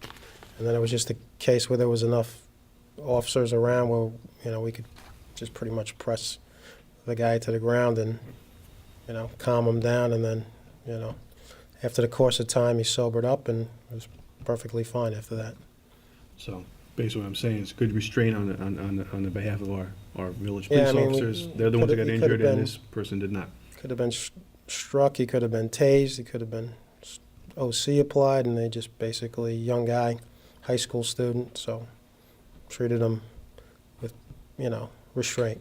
And then it was just a case where there was enough officers around where, we could just pretty much press the guy to the ground and, calm him down. And then, after the course of time, he sobered up and was perfectly fine after that. So basically what I'm saying is good restraint on the behalf of our village police officers. They're the ones that got injured, and this person did not. Could have been struck, he could have been tased, he could have been OC applied, and they just basically, young guy, high school student, so treated him with, restraint.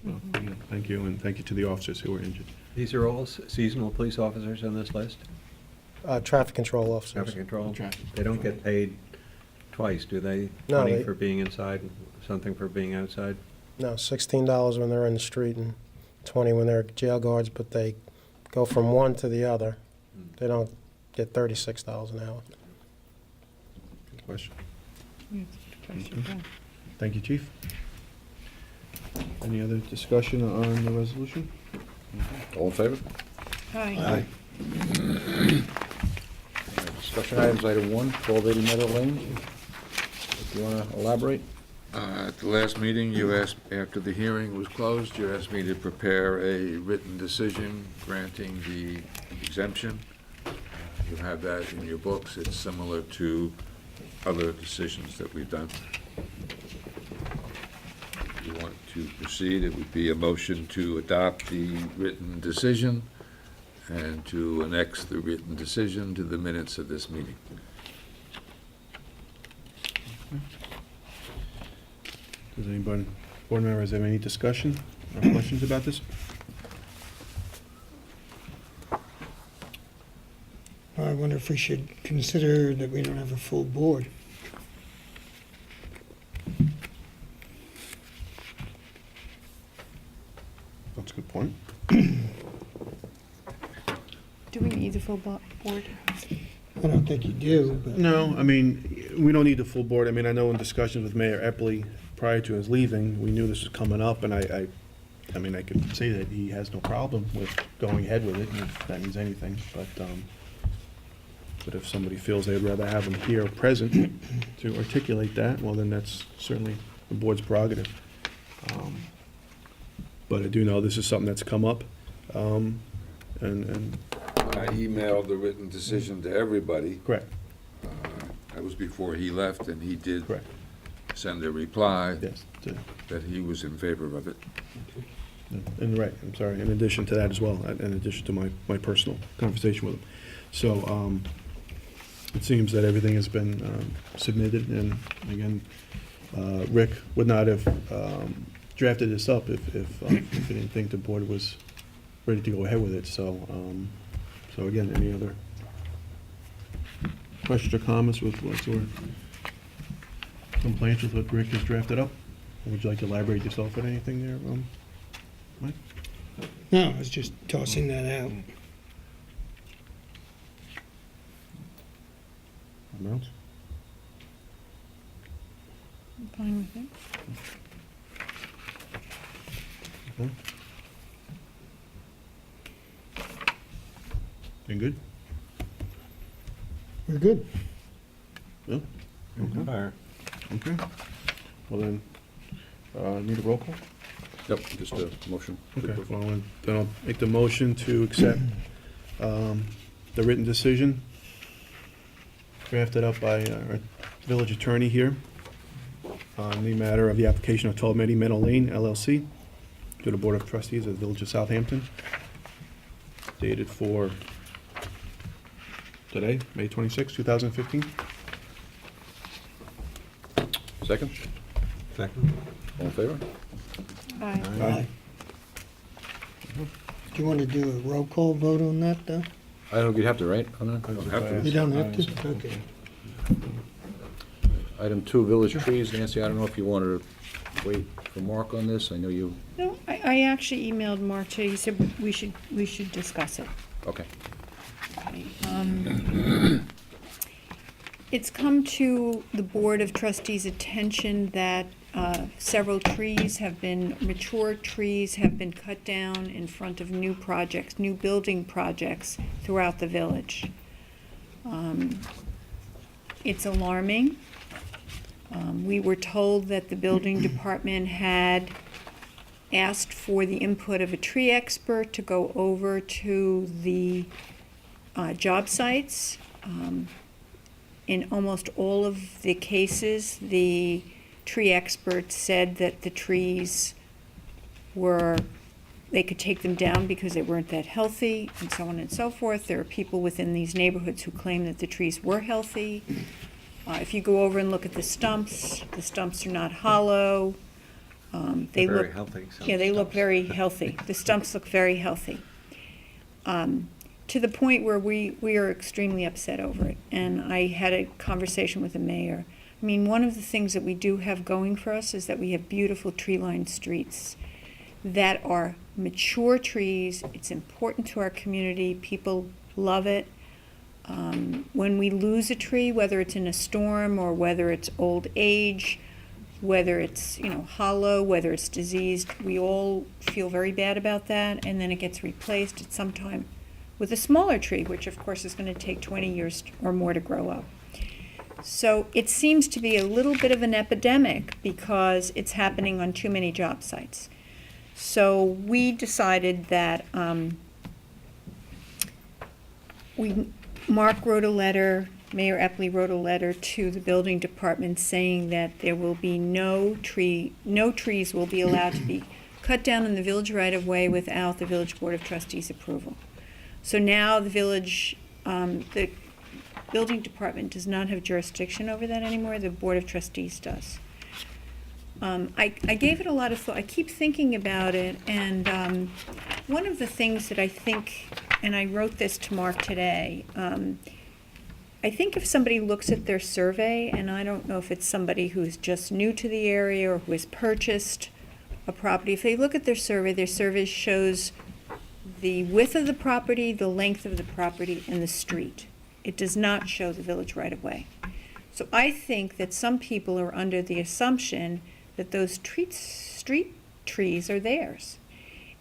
Well, again, thank you, and thank you to the officers who were injured. These are all seasonal police officers on this list? Traffic control officers. Traffic control? They don't get paid twice, do they? No, 20 they- for being inside, something for being outside? No, $16 when they're in the street and 20 when they're jail guards, but they go from one to the other. They don't get $36 an hour. Good question. Thank you, Chief. Any other discussion on the resolution? All in favor? Hi. Discussion items, item 1, 1280 Meadow Lane. Do you want to elaborate? At the last meeting, you asked, after the hearing was closed, you asked me to prepare a written decision granting the exemption. You have that in your books. It's similar to other decisions that we've done. If you want to proceed, it would be a motion to adopt the written decision and to annex the written decision to the minutes of this meeting. Does anybody, board members, have any discussion or questions about this? I wonder if we should consider that we don't have a full board. That's a good point. Do we need the full board? I don't think you do, but. No, I mean, we don't need the full board. I mean, I know in discussions with Mayor Epley prior to his leaving, we knew this was coming up, and I mean, I could say that he has no problem with going ahead with it, if that means anything, but if somebody feels they'd rather have him here present to articulate that, well, then that's certainly the board's prerogative. But I do know this is something that's come up, and I emailed the written decision to everybody. correct, That was before he left, and he did correct, send a reply yes. that he was in favor of it. And right, I'm sorry, in addition to that as well, in addition to my personal conversation with him. So, it seems that everything has been submitted, and again, Rick would not have drafted this up if he didn't think the board was ready to go ahead with it, so, so again, any other questions or comments with what sort of complaints with what Rick has drafted up? Would you like to elaborate yourself on anything there, Mike? No, I was just tossing that out. Anyone else? I'm fine with it. Okay. Been good? We're good. Yeah? Okay. Fire. Okay. Well then, need a roll call? Yep, just a motion. Okay, well, then I'll make the motion to accept the written decision drafted up by our village attorney here on the matter of the application of 12 Meadow Lane LLC to the Board of Trustees of the Village of Southampton, dated for today, May 26, 2015. Second? Second. All in favor? Aye. Aye. Do you want to do a roll call vote on that, though? I don't know, you'd have to, right? On that? Don't have to. You don't have to? Okay. Item 2, village trees. Nancy, I don't know if you wanted to wait for Mark on this. I know you, No, I actually emailed Mark today. He said we should discuss it. okay. Okay, it's come to the Board of Trustees' attention that several mature trees have been cut down in front of new building projects throughout the village. It's alarming. We were told that the building department had asked for the input of a tree expert to go over to the job sites. In almost all of the cases, the tree experts said that the trees they could take them down because they weren't that healthy, and so on and so forth. There are people within these neighborhoods who claim that the trees were healthy. If you go over and look at the stumps are not hollow. They Very look healthy, some Yeah, they look stumps. very healthy. The stumps look very healthy. To the point where we are extremely upset over it. And I had a conversation with the mayor. I mean, one of the things that we do have going for us is that we have beautiful tree-lined streets that are mature trees. It's important to our community. People love it. When we lose a tree, whether it's in a storm or whether it's old age, whether it's, hollow, whether it's diseased, we all feel very bad about that, and then it gets replaced at some time with a smaller tree, which of course is going to take 20 years or more to grow up. So it seems to be a little bit of an epidemic because it's happening on too many job sites. So we decided that Mark wrote a letter, Mayor Epley wrote a letter to the building department saying that there will be no trees will be allowed to be cut down in the village right-of-way without the Village Board of Trustees approval. So now the building department does not have jurisdiction over that anymore, the Board of Trustees does. I gave it a lot of thought. I keep thinking about it, and one of the things that I think, and I wrote this to Mark today, I think if somebody looks at their survey, and I don't know if it's somebody who's just new to the area or who has purchased a property, if they look at their survey shows the width of the property, the length of the property, and the street. It does not show the village right-of-way. So I think that some people are under the assumption that those street trees are theirs.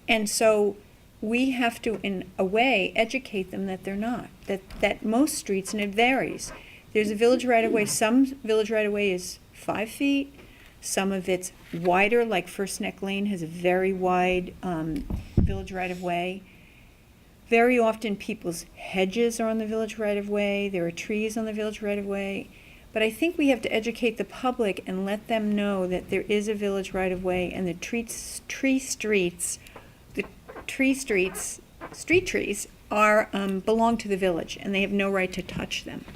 And so we have to, in a way, educate them that they're not, that most streets, and it varies. There's a village right-of-way, some village right-of-way is 5 feet, some of it's wider, like First Neck Lane has a very wide village right-of-way. Very often people's hedges are on the village right-of-way, there are trees on the village right-of-way. But I think we have to educate the public and let them know that there is a village right-of-way and the street trees are, belong to the village and they have no right to touch them.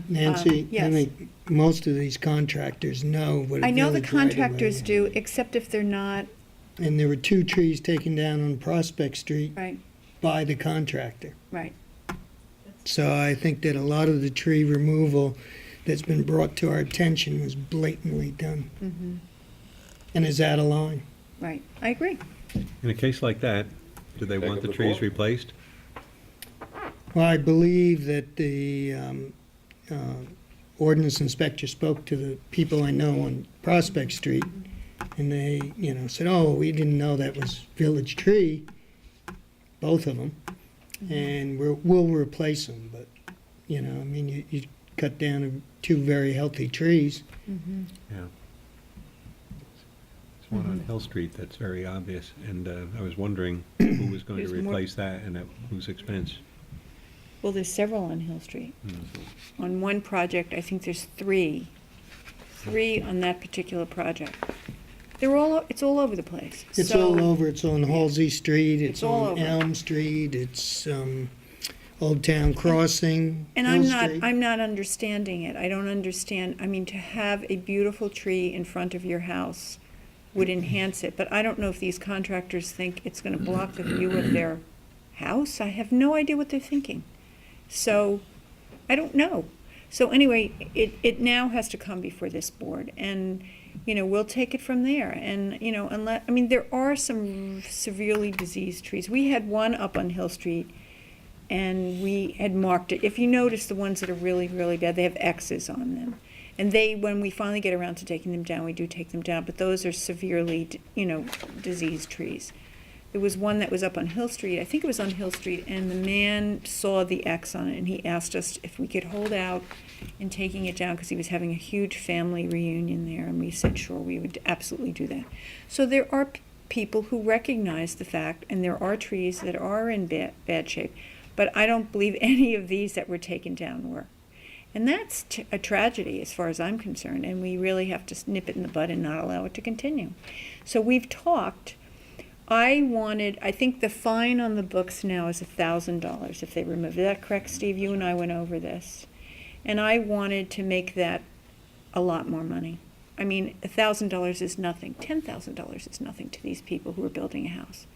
Nancy, yes. I think most of these contractors know what a I know the village right-of-way contractors is. do, except if they're not, And there were 2 trees taken down on Prospect Street right, by the contractor. right. So I think that a lot of the tree removal that's been brought to our attention was blatantly done Mhm. and is out of line. Right, I agree. In a case like that, do they want the trees replaced? Well, I believe that the ordinance inspector spoke to the people I know on Prospect Street, and they, said, oh, we didn't know that was village tree, both of them, and we'll replace them, but, you cut down 2 very healthy trees. Mm-hmm. Yeah. There's one on Hill Street that's very obvious, and I was wondering who was going to There's more- replace that and at whose expense. Well, there's several on Hill Street. On one project, I think there's 3 on that particular project. It's all over the place. It's So- all over. It's on Halsey Street. It's all on over. Elm Street. It's Old Town Crossing. And Hill I'm Street. not understanding it. I don't understand, to have a beautiful tree in front of your house would enhance it, but I don't know if these contractors think it's gonna block the view of their house. I have no idea what they're thinking. So, I don't know. So anyway, it now has to come before this board, and, we'll take it from there. And, there are some severely diseased trees. We had one up on Hill Street, and we had marked it. If you notice, the ones that are really, really bad, they have X's on them. And when we finally get around to taking them down, we do take them down, but those are severely, diseased trees. There was one that was up on Hill Street, I think it was on Hill Street, and the man saw the X on it, and he asked us if we could hold out in taking it down, because he was having a huge family reunion there, and we said, sure, we would absolutely do that. So there are people who recognize the fact, and there are trees that are in bad shape, but I don't believe any of these that were taken down were. And that's a tragedy as far as I'm concerned, and we really have to nip it in the bud and not allow it to continue. So we've talked. I think the fine on the books now is $1,000 if they remove it. Is that correct, Steve? You and I went over this. And I wanted to make that a lot more money. $1,000 is nothing. $10,000 is nothing to these people who are building a house.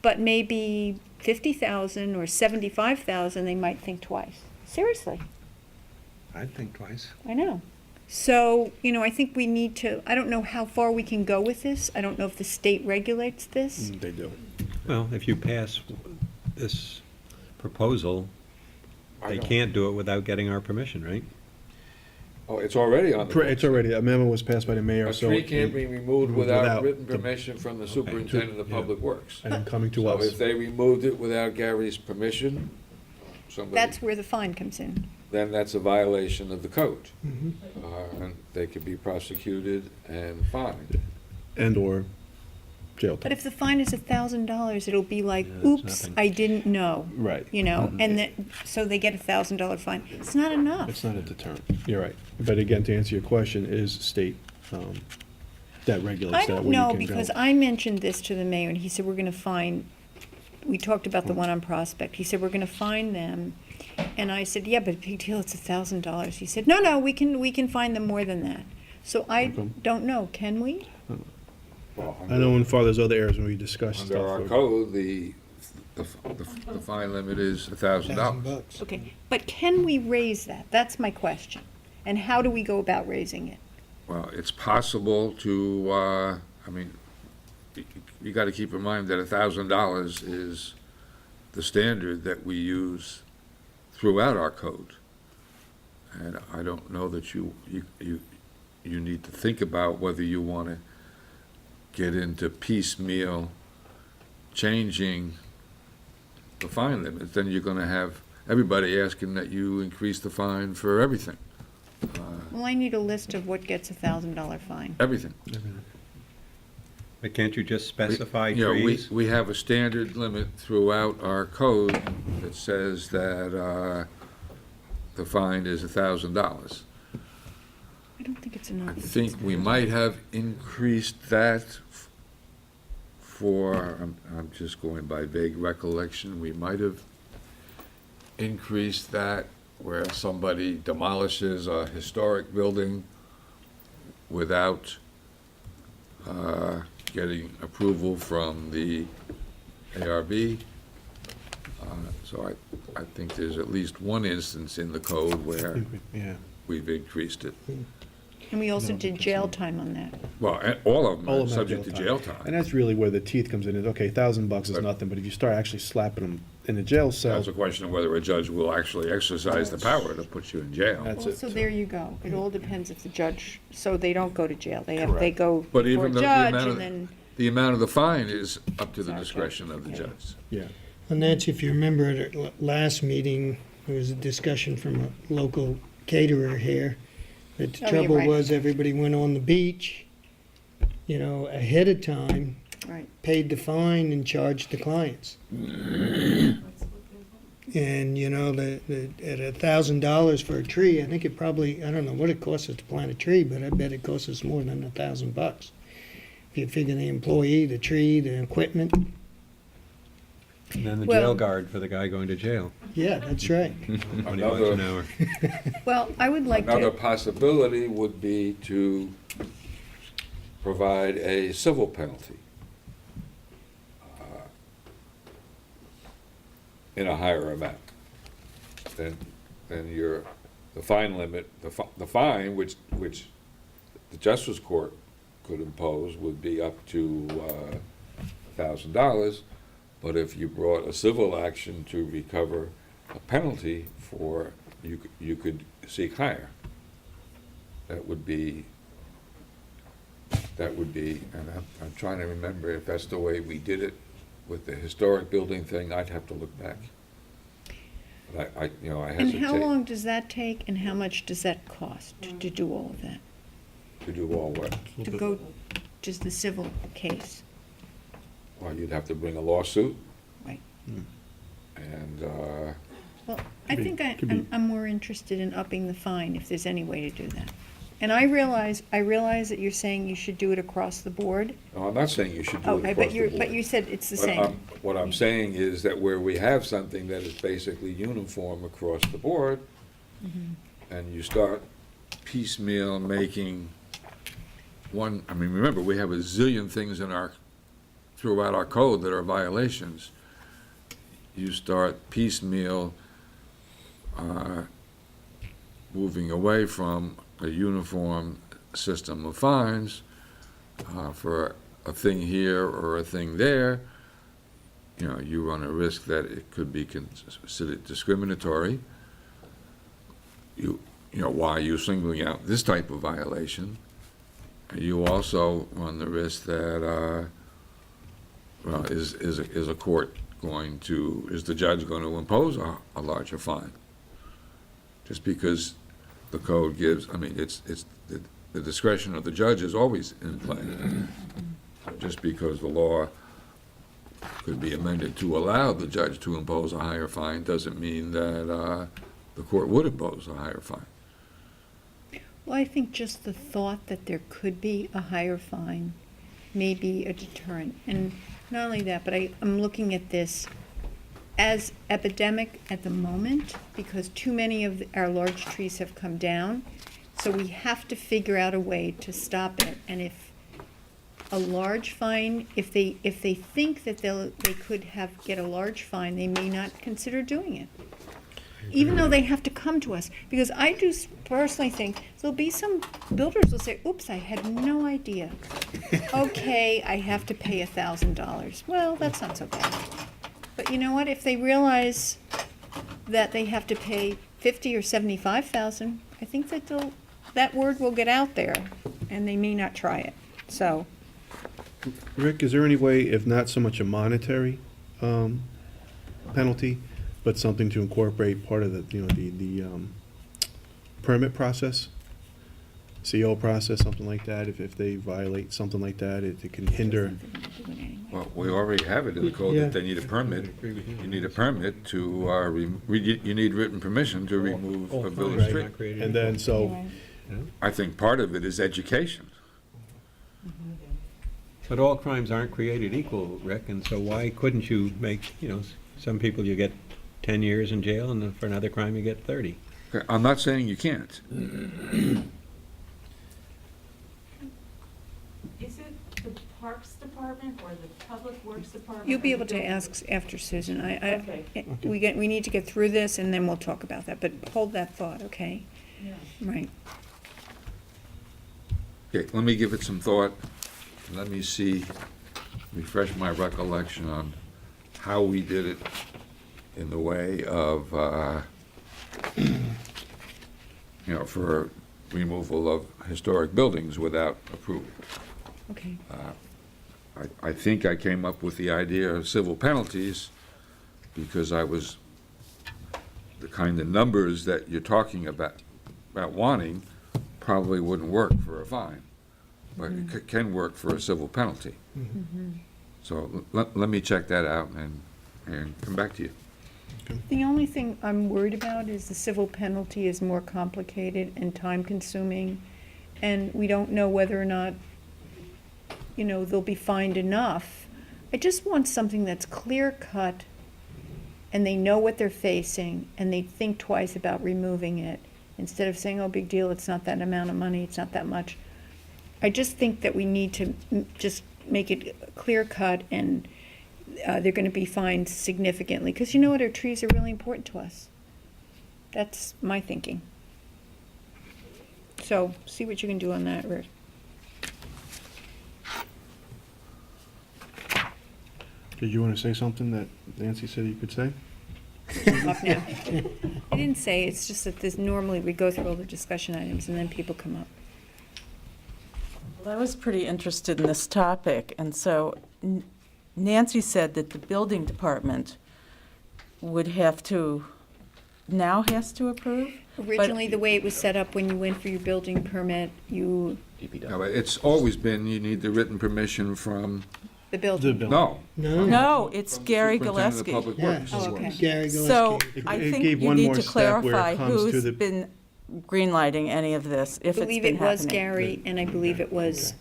But maybe $50,000 or $75,000, they might think twice. Seriously. I'd think twice. I know. So, I think we need to, I don't know how far we can go with this. I don't know if the state regulates this. They do. Well, if you pass this proposal, they can't do it without getting our permission, right? Oh, it's already on the books. It's already, a memo was passed by the mayor, A so. tree can't be removed without written the- permission from the superintendent of yeah. public works. And then coming to So us. if they removed it without Gary's permission, somebody, That's where the fine comes in. then that's a violation of the code. Mhm. And they could be prosecuted and fined. And/or jail But time. if the fine is $1,000, it'll be like, Yeah, that's oops, nothing. I didn't know. Right. And so they get a $1,000 fine. It's not enough. It's not a deterrent. You're right. But again, to answer your question, is state that regulates I that don't where you know, can because go. I mentioned this to the mayor, and he said, we're gonna fine, we talked about the one on Prospect. He said, we're gonna fine them. And I said, yeah, but big deal, it's $1,000. He said, no, we can fine them more than that. So I don't know, can we? Well, I know in Father's other areas when we discussed stuff. Under our code, the fine limit is $1,000. Okay, but can we raise that? That's my question. And how do we go about raising it? Well, it's possible to, you gotta keep in mind that $1,000 is the standard that we use throughout our code. And I don't know that you need to think about whether you want to get into piecemeal changing the fine limits. Then you're going to have everybody asking that you increase the fine for everything. Well, I need a list of what gets a $1,000 fine. Everything. But can't you just specify You know, trees? we have a standard limit throughout our code that says that the fine is $1,000. I don't think it's I enough. think we might have increased that for, I'm just going by vague recollection, we might have increased that where somebody demolishes a historic building without getting approval from the ARB. So I think there's at least one instance in the code where Yeah. we've increased it. And we also did jail time on that. Well, all of them All are of them have subject to jail time. And that's really where the teeth comes in, is, okay, $1,000 is But- nothing, but if you start actually slapping them in the jail cell, That's a question of whether a judge will actually exercise the power to put you in jail. that's Well, it. so there you go. It all depends if the judge, so they don't go to jail. They Correct. go But before a even the judge amount and of, then, the amount of the fine is up to the discretion of the judge. Yeah. And that's, if you remember at our last meeting, there was a discussion from a local caterer here, that the Oh, yeah, trouble right. was everybody went on the beach, you know, ahead of time, right. paid the fine and charged the clients. And, you know, at $1,000 for a tree, I think it probably, I don't know what it costs us to plant a tree, but I bet it costs us more than $1,000. If you figure the employee, the tree, the equipment, And then the Well- jail guard for the guy going to jail. yeah, that's right. $20 an hour. Well, I would like Another to, possibility would be to provide a civil penalty in a higher amount than the fine limit. The fine, which the Justice Court could impose, would be up to $1,000. But if you brought a civil action to recover a penalty for, you could seek higher. That would be, and I'm trying to remember if that's the way we did it with the historic building thing. I'd have to look back. But I and hesitate how long does that take and how much does that cost to do all of that? to do all what. To go, just the civil case? Well, you'd have to bring a lawsuit. Right. And, Well, I think could be- I'm more interested in upping the fine if there's any way to do that. And I realize that you're saying you should do it across the board. no, I'm not saying you should do it Okay, across but the you're, board. but you said it's the But same. what I'm saying is that where we have something that is basically uniform across the board, Mm-hmm. and you start piecemeal making one, I mean, remember, we have a zillion things throughout our code that are violations. You start piecemeal moving away from a uniform system of fines for a thing here or a thing there, you run a risk that it could be considered discriminatory. Why are you singling out this type of violation? You also run the risk that, is the judge going to impose a larger fine? Just because the code gives, it's the discretion of the judge is always in play. Just because the law could be amended to allow the judge to impose a higher fine doesn't mean that the court would impose a higher fine. Well, I think just the thought that there could be a higher fine may be a deterrent. And not only that, but I'm looking at this as epidemic at the moment because too many of our large trees have come down. So we have to figure out a way to stop it. And if a large fine, if they think that they could get a large fine, they may not consider doing it. Even though they have to come to us, because I do personally think there'll be some builders will say, oops, I had no idea. Okay, I have to pay $1,000. Well, that's not so bad. But you know what, if they realize that they have to pay 50 or 75,000, I think that that word will get out there, and they may not try it. So, Rick, is there any way, if not so much a monetary penalty, but something to incorporate part of the permit process, CO process, something like that? If they violate something like that, it can hinder. Well, we already have it in the code that they need a permit. You need a permit to, you need written permission to remove a village tree. And then, so, I think part of it is education. But all crimes aren't created equal, Rick, and so why couldn't you make, some people you get 10 years in jail, and then for another crime you get 30? Okay, I'm not saying you can't. Is it the Parks Department or the Public Works Department? you'll be able to ask after Susan. Okay. We need to get through this, and then we'll talk about that, but hold that thought, okay? Yeah. Right. Okay, let me give it some thought. Let me refresh my recollection on how we did it in the way of, for removal of historic buildings without approval. Okay. I think I came up with the idea of civil penalties because the kind of numbers that you're talking about wanting probably wouldn't work for a fine, but it can work for a civil penalty. So let me check that out and come back to you. The only thing I'm worried about is the civil penalty is more complicated and time-consuming, and we don't know whether or not, they'll be fined enough. I just want something that's clear-cut, and they know what they're facing, and they think twice about removing it, instead of saying, oh, big deal, it's not that amount of money, it's not that much. I just think that we need to just make it clear-cut, and they're going to be fined significantly, because you know what, our trees are really important to us. That's my thinking. So, see what you can do on that, Rick. Did you want to say something that Nancy said you could say? Up now. I didn't say, it's just that normally we go through all the discussion items and then people come up. Well, I was pretty interested in this topic, and so Nancy said that the building department would have to, now has to approve? Originally, the way it was set up when you went for your building permit, No, but it's always been, you need the written permission from, the building. no. No, it's Gary Superintendent of Gillespie. Public Yeah. Works. Oh, okay. Gary So Gillespie. I It think gave you one need more to step where it clarify comes to who's the- been greenlighting any of this, I if it's believe been it was happening. Gary, and I believe it was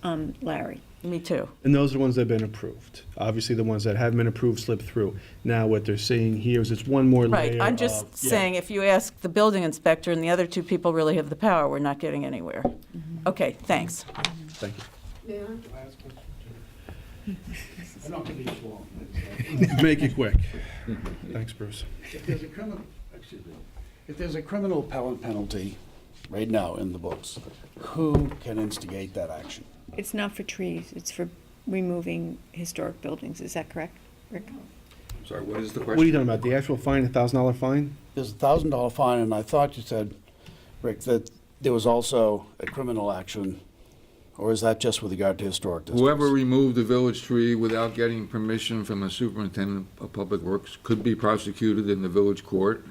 Larry. Me too. And those are the ones that have been approved. Obviously, the ones that haven't been approved slip through. Now, what they're saying here is it's one more layer Right, I'm just of- saying, if you ask the building inspector and the other two people really have the power, we're not getting anywhere. Okay, thanks. Thank you. I'm not going to be long. Make it quick. Thanks, Bruce. If there's a criminal, if there's a criminal penalty right now in the books, who can instigate that action? It's not for trees, it's for removing historic buildings. Is that correct, Rick? Sorry, what is the What are you question? talking about? The actual fine, $1,000 fine? There's a $1,000 fine, and I thought you said, Rick, that there was also a criminal action, or is that just with regard to historic districts? Whoever removed the village tree without getting permission from the superintendent of public works could be prosecuted in the village court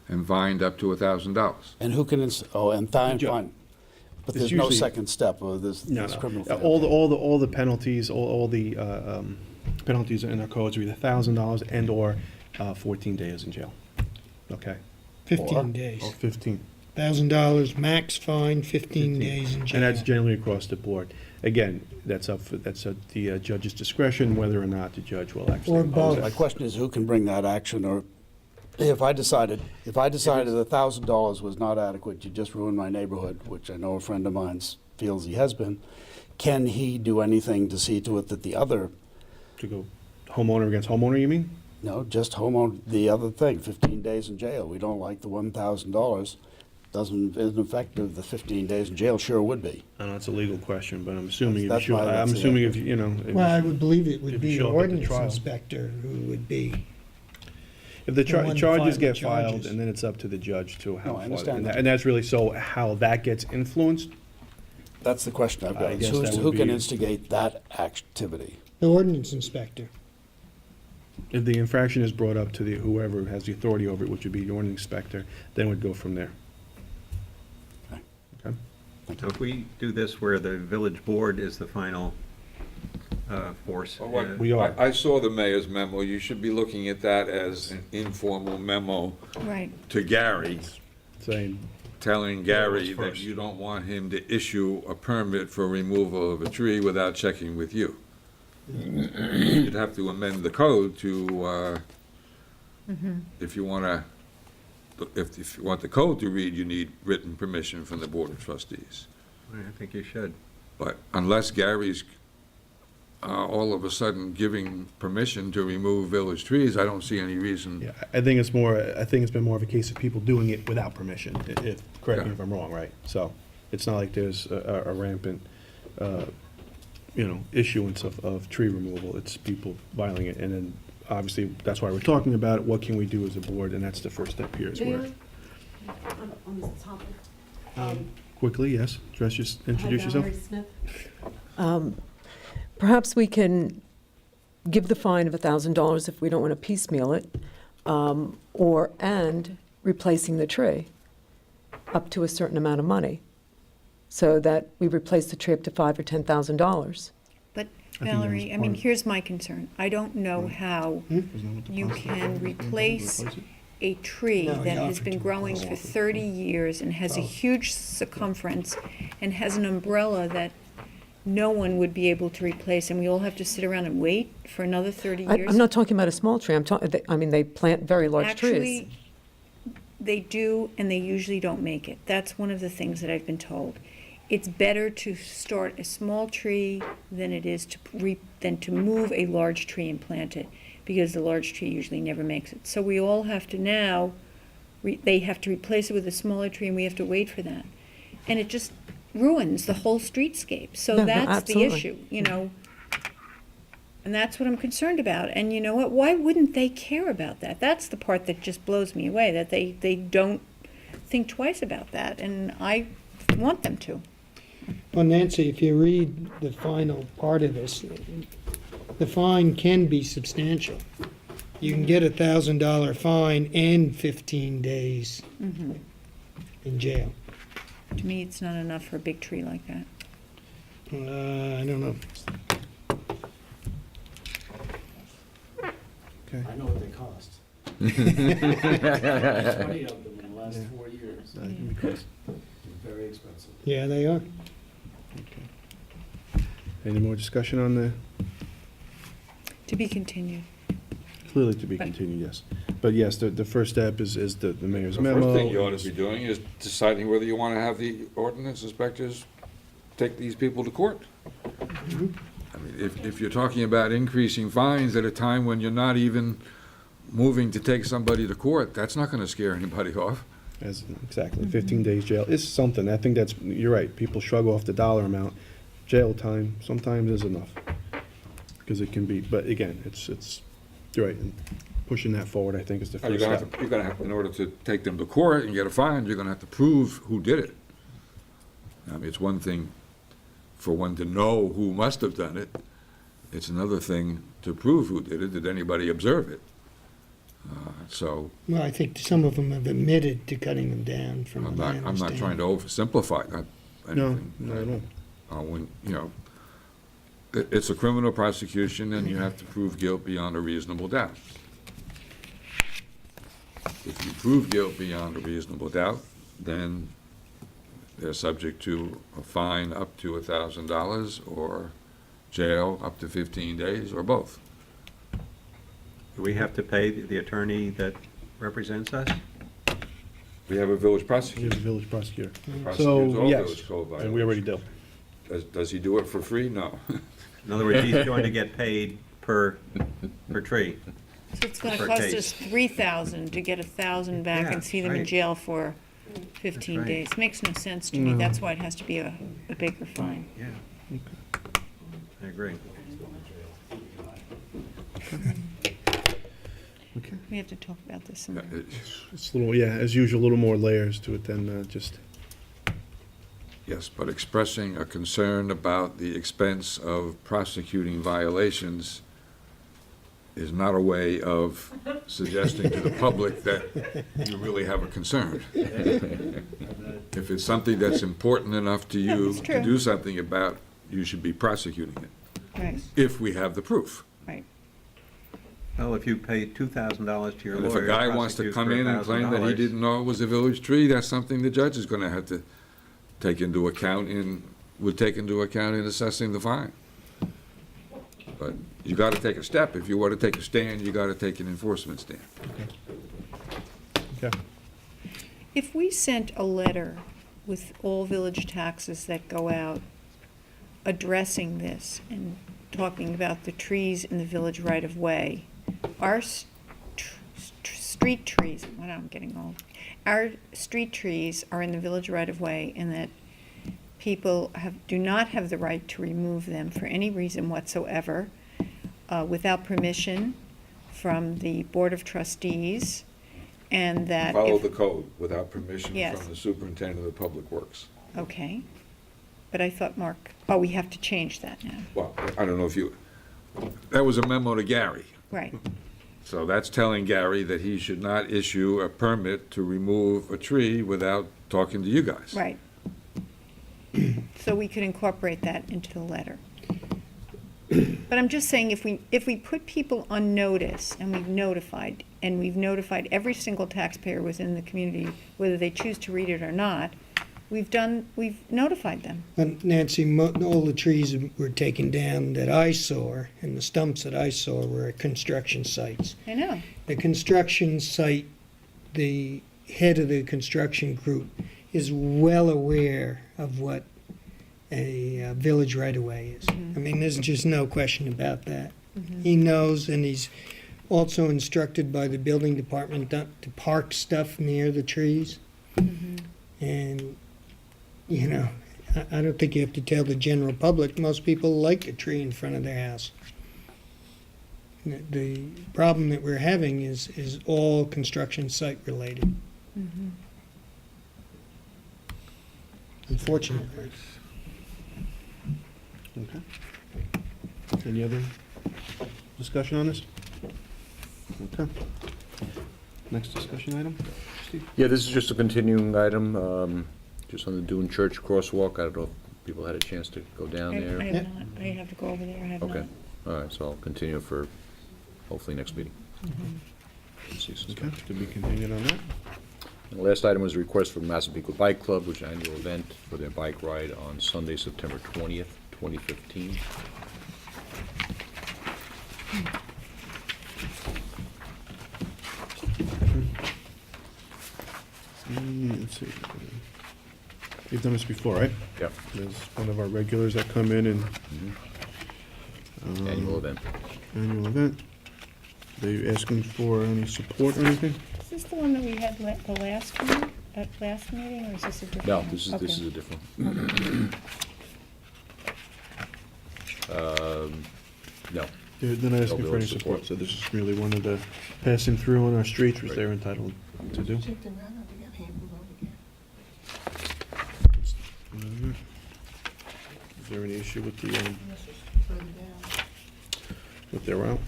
and fined up to $1,000. And who can, and fine. But It's there's no usually- second step of this No, criminal no. thing. All the penalties, all the penalties in our codes are either $1,000 and/or 14 days in jail. Okay? 15 days. Or 15. $1,000 max fine, 15 days in jail. And that's generally across the board. Again, that's at the judge's discretion whether or not the judge will actually Or impose both. My it. question is, who can bring that action, or if I decided $1,000 was not adequate, you just ruined my neighborhood, which I know a friend of mine feels he has been, can he do anything to see to it that the other, To go homeowner against homeowner, you mean? no, just homeowner, the other thing, 15 days in jail, we don't like the $1,000, isn't effective, the 15 days in jail sure would be. I know it's a legal question, but I'm assuming That's if you, why I'm that's assuming the- if, if Well, I would believe it would if you be show an up at the ordinance trial. inspector who would be. If the one to charges file get the filed, charges. and then it's up to the judge to how. No, I understand that. And that's really so how that gets influenced. That's the question I've I got. guess Is that who would can be- instigate that activity? The ordinance inspector. If the infraction is brought up to the whoever has the authority over it, which would be the ordinance inspector, then we'd go from there. Okay. So if we do this where the village board is the final force. Well, what- We are. I saw the mayor's memo. You should be looking at that as an informal memo Right. to Gary, Saying, telling Gary that first. you don't want him to issue a permit for removal of a tree without checking with you. You'd have to amend the code to, if you want the code to read, you need written permission from the Board of Trustees. I think you should. But unless Gary's all of a sudden giving permission to remove village trees, I don't see any reason. yeah, I think it's been more of a case of people doing it without permission, correct me if I'm wrong, right? So, it's not like there's a rampant, issuance of tree removal, it's people violating it, and then, obviously, that's why we're talking about it, what can we do as a board, and that's the first step here, is where. On this topic. Quickly, yes, introduce yourself. Valerie Smith. Perhaps we can give the fine of $1,000 if we don't want to piecemeal it, and replacing the tree up to a certain amount of money, so that we replace the tree up to $5,000 or $10,000. But that Valerie, was I mean, part of- here's my concern. I don't know how Isn't that what the you process can is? replace a tree No, that you has offered been to growing replace for it. 30 years and has a huge circumference and has an umbrella that no one would be able to replace, and we all have to sit around and wait for another 30 years? I'm not talking about a small tree, they plant very large trees. Actually, they do, and they usually don't make it. That's one of the things that I've been told. It's better to start a small tree than it is to move a large tree and plant it, because the large tree usually never makes it. So we all have to now, they have to replace it with a smaller tree, and we have to wait for that. And it just ruins the whole streetscape. So No, no, that's the absolutely. issue, And that's what I'm concerned about. And you know what? Why wouldn't they care about that? That's the part that just blows me away, that they don't think twice about that. And I want them to. Well, Nancy, if you read the final part of this, the fine can be substantial. You can get $1,000 fine and 15 days in jail. To me, it's not enough for a big tree like that. I don't know. Okay. I know what they cost. 20 of them in the last 4 years. Very expensive. Yeah, they are. Any more discussion on the, To be continued. clearly to be continued, yes. But yes, the first step is the mayor's The memo. first thing you ought to be doing is deciding whether you want to have the ordinance inspectors take these people to court. I mean, if you're talking about increasing fines at a time when you're not even moving to take somebody to court, that's not going to scare anybody off. Exactly, 15 days jail is something. I think you're right, people shrug off the dollar amount. Jail time sometimes is enough, because it can be, but again, you're right, and pushing that forward, I think, is the first step. You're gonna have, in order to take them to court and get a fine, you're gonna have to prove who did it. I mean, it's one thing for one to know who must have done it. It's another thing to prove who did it. Did anybody observe it? So, Well, I think some of them have admitted to cutting them down from what I I'm understand. not trying to oversimplify that. No, not at all. When, it's a criminal prosecution and you have to prove guilt beyond a reasonable doubt. If you prove guilt beyond a reasonable doubt, then they're subject to a fine up to $1,000 or jail up to 15 days or both. Do we have to pay the attorney that represents us? We have a village He's prosecutor. a village prosecutor. Prosecutes So, all yes, village code and we already do. Does he do it for free? No. In other words, he's going to get paid per tree. So it's gonna Per cost case. us $3,000 to get $1,000 back Yeah, and see them in right. jail for 15 That's right. days. Makes no sense to me. No. That's why it has to be a bigger fine. Yeah. I agree. Okay, Okay. We have to talk about this some Yeah, more. It's a little, yeah, as usual, a little more layers to it than just, Yes, but expressing a concern about the expense of prosecuting violations is not a way of suggesting to the public that you really have a concern. If it's something that's important enough to you That's to true. do something about, you should be prosecuting it, Right, if we have the proof. right. Well, if you pay $2,000 to your And if lawyer a guy wants to prosecute come for in and claim that he $1,000, didn't know it was a village tree, that's something the judge is gonna have to take into account would take into account in assessing the fine. But you gotta take a step. If you want to take a stand, you gotta take an enforcement stand. okay. If we sent a letter with all village taxes that go out addressing this and talking about the trees in the village right-of-way, our street trees, what I'm getting old, our street trees are in the village right-of-way, and that people do not have the right to remove them for any reason whatsoever, without permission from the Board of Trustees, and that Follow if- the code without permission Yes. from the superintendent of public works. Okay, but I thought, Mark, oh, we have to change that now. Well, I don't know if that was a memo to Gary. Right, So that's telling Gary that he should not issue a permit to remove a tree without talking to you guys. right. So we could incorporate that into the letter. But I'm just saying, if we put people on notice, and we've notified every single taxpayer within the community, whether they choose to read it or not, we've notified them. And Nancy, all the trees were taken down that I saw, and the stumps that I saw were at construction sites. I know. The construction site, the head of the construction group is well aware of what a village right-of-way is. I mean, there's just no question about that. He knows, and he's also instructed by the building department to park stuff near the trees. And, you know, I don't think you have to tell the general public, most people like a tree in front of their house. The problem that we're having is all construction site related, unfortunately. Okay. Any other discussion on this? Okay. Next discussion item, Steve? Yeah, this is just a continuing item, just on the Dune Church crosswalk. I don't know if people had a chance to go down I there. have not, I have to go over there, I have not. Okay, all right, so I'll continue for hopefully next meeting. See some Okay, stuff. to be continued on that. And the last item was a request from Massapequa Bike Club, which is an annual event for their bike ride on Sunday, September 20th, 2015. Let's see. You've done this before, right? Yep. There's one of our regulars that come in and. Annual event. Annual event. They asking for any support or anything? Is this the one that we had the last one, at last meeting, or is this a different No, one? this is Okay. a different one. No. They're not asking No for any village support, so this is really one of the passing through on our streets, which they're entitled to do. Check the route out to get handled over again. Mhm. Is there any issue with the, Unless it's further down. with their route?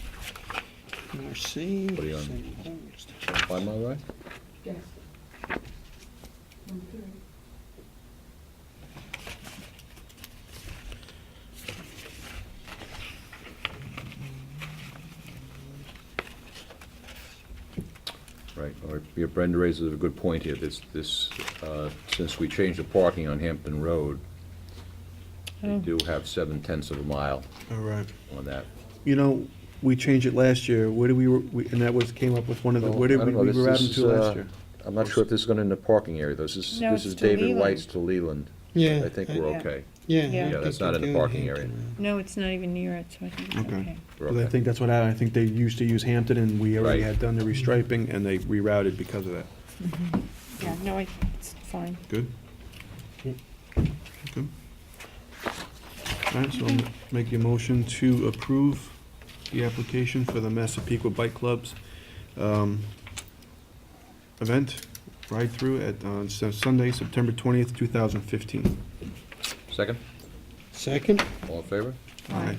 Mercy. What are you on? 5 Mile Ride? Yes. Number 3. Right, or, yeah, Brenda raises a good point here. Since we changed the parking on Hampton Road, we do have 7/10 of a mile All right. on that. You know, we changed it last year. Where did and that came up with one of the, where did I don't know, we this- were this out is, to last year? I'm not sure if this is going in the parking area, though. This is No, this it's is to David Leland. White's to Leland. Yeah. I think we're Yeah. okay. Yeah. Yeah. Yeah, that's not in the parking area. No, it's not even near it, so I think it's Okay. okay. We're Because I okay. think that's what happened. I think they used to use Hampton, and we already Right. had done the restriping, and they rerouted because of that. Yeah, no, it's fine. Good? Okay. All right, so I'll make a motion to approve the application for the Massapequa Bike Club's event, ride-through on Sunday, September 20th, 2015. Second? Second? All in favor? Aye.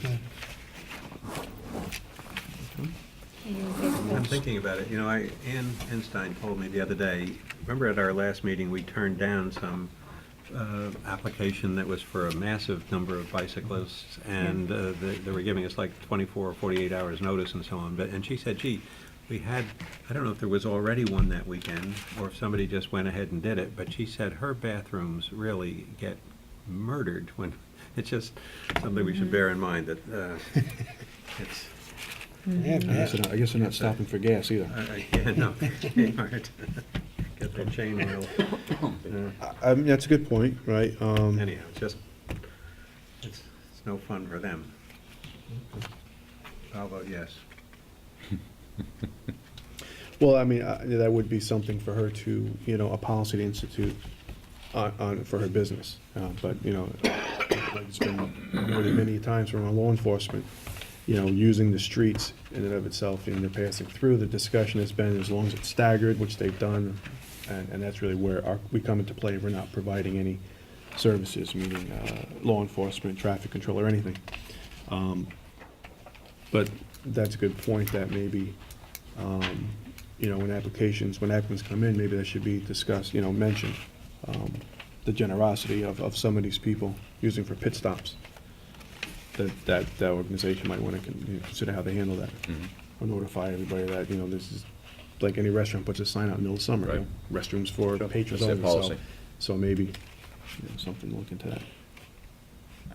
I'm thinking about it. You know, Ann Enstein told me the other day, remember at our last meeting, we turned down some application that was for a massive number of bicyclists, and they were giving us like 24 or 48 hours notice and so on. And she said, gee, we had, I don't know if there was already one that weekend, or if somebody just went ahead and did it, but she said her bathrooms really get murdered when, it's just something we should bear in mind, that it's... I guess they're not stopping for gas either. Yeah, no, they aren't. Get that chain oil. I mean, that's a good point, right? Anyhow, it's no fun for them. I'll vote yes. Well, I mean, that would be something for her to, a policy to institute for her business. But, like it's been noted many times from our law enforcement, using the streets in and of itself, they're passing through. The discussion has been as long as it's staggered, which they've done, and that's really where we come into play. We're not providing any services, meaning law enforcement, traffic control, or anything. But that's a good point that maybe, when applicants come in, maybe that should be discussed, mentioned, the generosity of some of these people using for pit stops. That organization might want to consider how they handle that. Or notify everybody that, this is like any restaurant puts a sign out in the middle of summer, Right. Restrooms for patrons That's their only. policy. So maybe, something to look into that.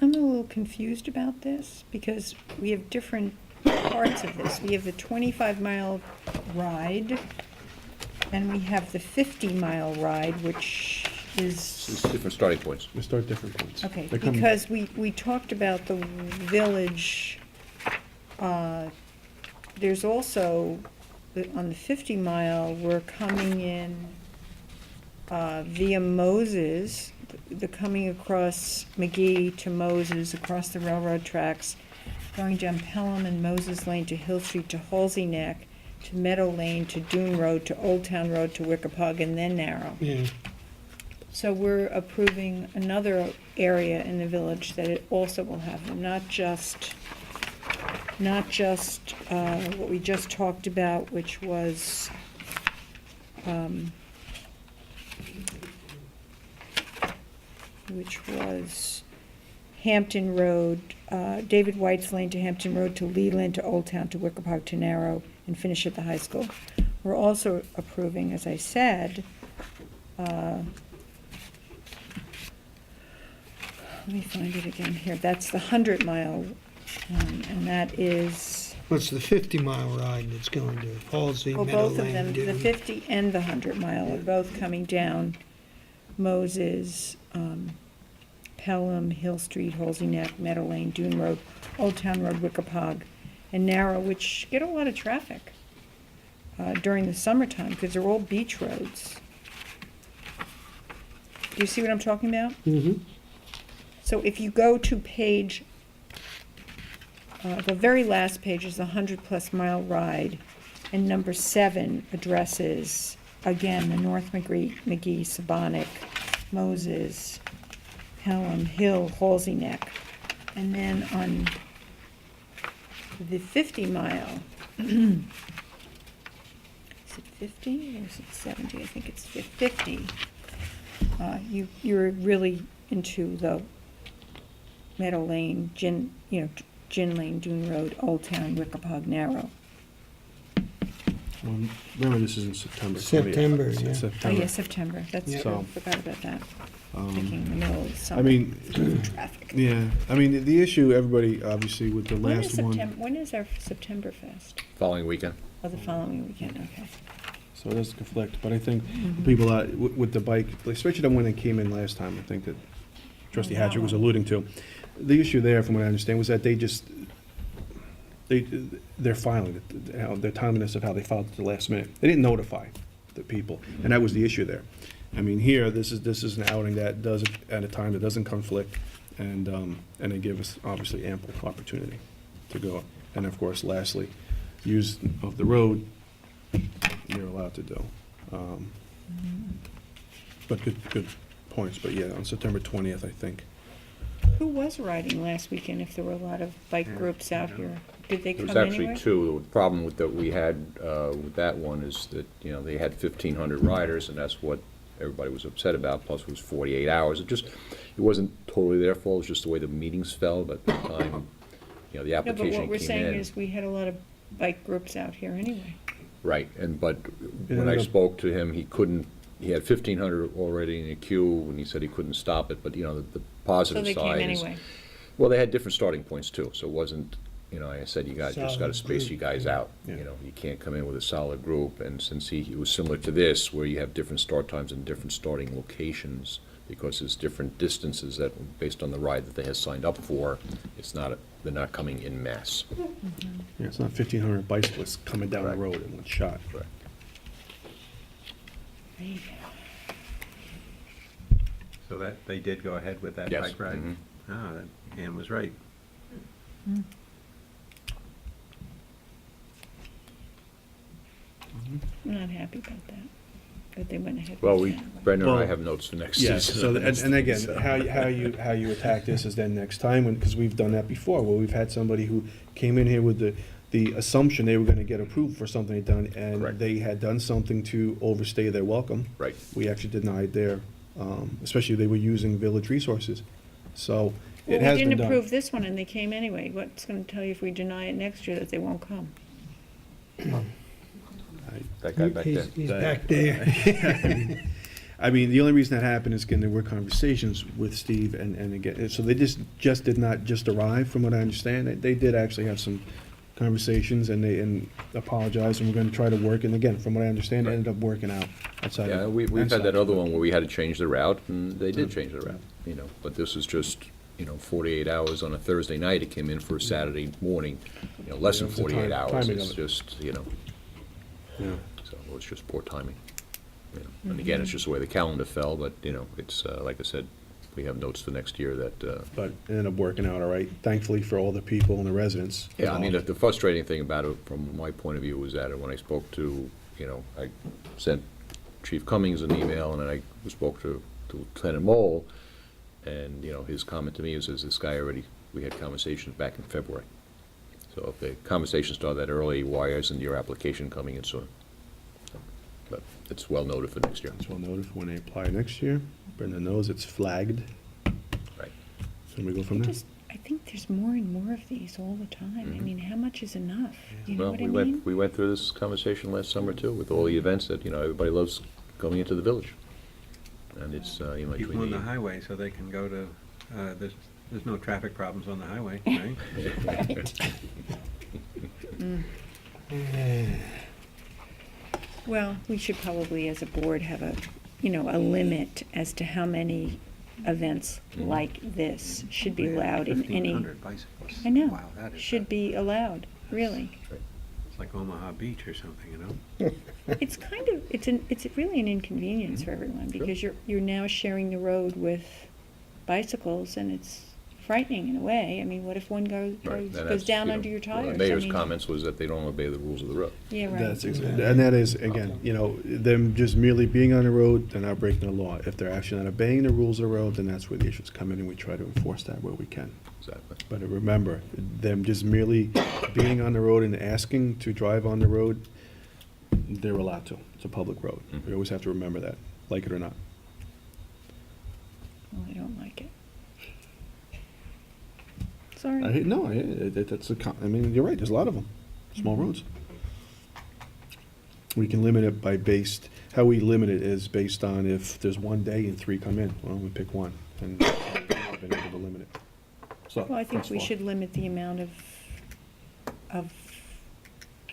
I'm a little confused about this because we have different parts of this. We have the 25-mile ride, and we have the 50-mile ride, which is... It's different starting points. We start different points. Okay, They come- because we talked about the village, there's also, on the 50-mile, we're coming in via Moses, the coming across McGee to Moses, across the railroad tracks, going down Pelham and Moses Lane to Hill Street to Halsey Neck, to Meadow Lane, to Dune Road, to Old Town Road, to Wickapog, and then Narrow. Yeah. So we're approving another area in the village that it also will have them, not just what we just talked about, which was Hampton Road, David White's Lane to Hampton Road, to Leland, to Old Town, to Wickapog, to Narrow, and finish at the high school. We're also approving, as I said, let me find it again here. That's the 100-mile one, and that is, What's the 50-mile ride that's going to Halsey, well, Meadow both of them, Lane, the Dune? 50 and the 100-mile are both coming down Moses, Pelham, Hill Street, Halsey Neck, Meadow Lane, Dune Road, Old Town Road, Wickapog, and Narrow, which get a lot of traffic during the summertime, because they're all beach roads. Do you see what I'm talking about? Mm-hmm. So if you go to page, the very last page is the 100-plus mile ride, and number 7 addresses, again, the North McGee, Sabonic, Moses, Pelham, Hill, Halsey Neck. And then on the 50-mile, is it 50 or is it 70? I think it's 50. You're really into the Meadow Lane, Gin Lane, Dune Road, Old Town, Wickapog, Narrow. Remember, this is in September 20th. September, It's yeah. September. Oh, yeah, September, that's Yeah. true, So, forgot about that. Thinking in the middle of the summer. I mean, Traffic. yeah, I mean, the issue, everybody, obviously, with the When is last one. September, when is our September Fest? Following weekend. Oh, the following weekend, okay. So it does conflict, but I think people with the bike, especially when they came in last time, I think that Trustee Hatcher was alluding to. The issue there, from what I understand, was that they're filing, the timeliness of how they filed at the last minute. They didn't notify the people, and that was the issue there. I mean, here, this is an outing that does it at a time that doesn't conflict, and they give us obviously ample opportunity to go. And of course, lastly, use of the road you're allowed to do. But good points, but yeah, on September 20th, I think. Who was riding last weekend if there were a lot of bike groups out here? Did they There come was anyway? actually two. The problem with that we had with that one is that, you know, they had 1,500 riders, and that's what everybody was upset about, plus it was 48 hours. It wasn't totally their fault, it was just the way the meetings fell, but at the time, you know, the No, application but came what we're saying in. is we had a lot of bike groups out here anyway. Right, but when I spoke to him, he had 1,500 already in the queue, and he said he couldn't stop it, but, you know, the positive So they side came is. anyway. Well, they had different starting points too, so it wasn't, you know, I said, you guys just gotta Solid space group. you guys out. You know, you can't come in with a solid group, and since it was similar to this, where you have different start times and different starting locations, because there's different distances that, based on the ride that they had signed up for, they're not coming in mass. Yeah, it's not 1,500 bicyclists coming down the road in one shot. Correct. So that, they did go ahead with that Yes. bike ride? Mhm. Ah, Ann was right. I'm not happy about that, that they went ahead Well, with that. Brendan and I Well, have notes for next Yes, season. so, and again, how you attack this is then next time, because we've done that before, where we've had somebody who came in here with the assumption they were gonna get approved for something they'd done, and Correct. they had done something to overstay their welcome. Right. We actually denied their, especially they were using village resources, so Well, it has we been didn't done. approve this one and they came anyway. What's gonna tell you if we deny it next year that they won't come? That guy back there. He's back there. I mean, the only reason that happened is, again, there were conversations with Steve, and again, so they just did not just arrive, from what I understand. They did actually have some conversations, and apologized, and we're gonna try to work, and again, from what I understand, it ended up working out outside of. Yeah, we've had inside. that other one where we had to change the route, and they did change the route, you know, but this is just, you know, 48 hours on a Thursday night, it came in for a Saturday morning, you know, less Yeah, than it was the 48 hours, timing it's of it. just, you know, Yeah. so it was just poor timing. You know. And again, it's just the way the calendar fell, but, you know, it's, like I said, we have notes for next year that, But it ended up working out all right, thankfully for all the people and the residents. yeah, I mean, the frustrating thing about it, from my point of view, was that when I spoke to, you know, I sent Chief Cummings an email, and then I spoke to Lieutenant Mole, and, you know, his comment to me is this guy already, we had conversations back in February. So if the conversation started that early, why isn't your application coming in sooner? But it's well noted for next year. It's well noted for when they apply next year. Brenda knows it's flagged. Right. So we go from there. I think there's more and more of these all the time. I mean, how much is enough? You know Well, what I mean? we went through this conversation last summer too, with all the events that, you know, everybody loves going into the village. And it's, you know, Keep them on the highway so they can go to, there's no traffic problems on the highway, right? Well, we should probably, as a board, have a limit as to how many events like this should be allowed in any. 1,500 bicyclists. I know, Wow, that is should be allowed, really. It's like Omaha Beach or something, you know? It's kind of, it's really an inconvenience for everyone, because you're now sharing the road with bicycles, and it's frightening in a way. I mean, what if one Right, and goes that's, down you know, under your well, tires? The mayor's I mean, comments was that they don't obey the rules of the road. Yeah, right. That's and that is, again, you know, them just merely being on the road, they're not breaking the law. If they're actually not obeying the rules of the road, then that's where the issues come in, and we try to enforce that where we can. Exactly. But remember, them just merely being on the road and asking to drive on the road, they're allowed to. It's a public road. We always have to remember that, like it or not. Well, I don't like it. Sorry. That's I mean, you're right, there's a lot of them, small roads. We can limit it how we limit it is based on if there's one day and 3 come in, well, we pick one, and we've been able to limit it. So, Well, I think thus we far. should limit the amount of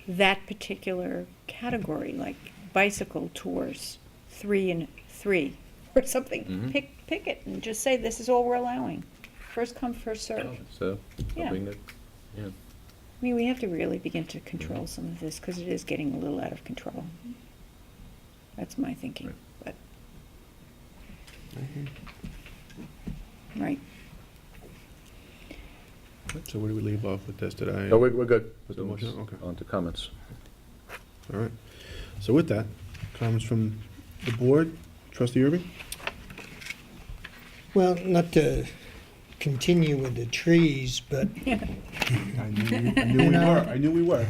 that particular category, like bicycle tours, 3 and 3, or something. Mhm. Pick it and just say, this is all we're allowing. First come, first serve. So, Yeah. something that, yeah. I mean, we have to really begin to control some of this, because it is getting a little out of control. That's my thinking, but. Right. So where do we leave off with this? Did I? No, we're good. Was the motion? Okay. On to comments. All right. So with that, comments from the board, Trustee Irving? Well, not to continue with the trees, but I knew we were.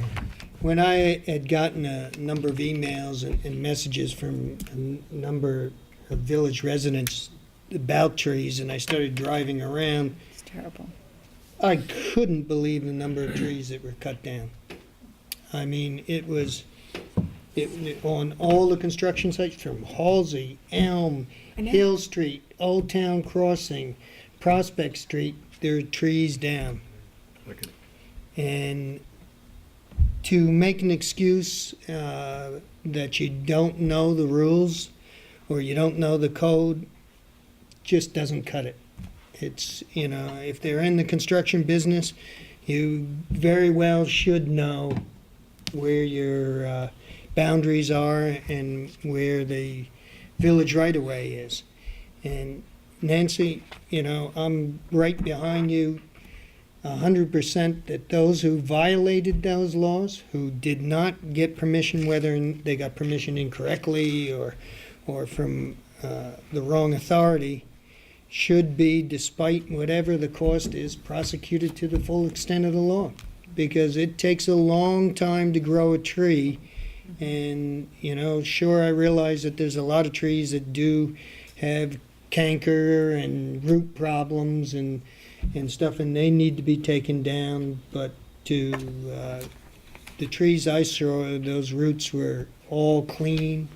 when I had gotten a number of emails and messages from a number of village residents about trees, and I started driving around, It's terrible. I couldn't believe the number of trees that were cut down. I mean, it on all the construction sites from Halsey, Elm, I know. Hill Street, Old Town Crossing, Prospect Street, there are trees down. And to make an excuse that you don't know the rules or you don't know the code just doesn't cut it. It's, if they're in the construction business, you very well should know where your boundaries are and where the village right-of-way is. And Nancy, I'm right behind you 100% that those who violated those laws, who did not get permission, whether they got permission incorrectly or from the wrong authority, should be, despite whatever the cost is, prosecuted to the full extent of the law. Because it takes a long time to grow a tree. And, sure, I realize that there's a lot of trees that do have canker and root problems and stuff, and they need to be taken down. But the trees I saw, those roots were all clean.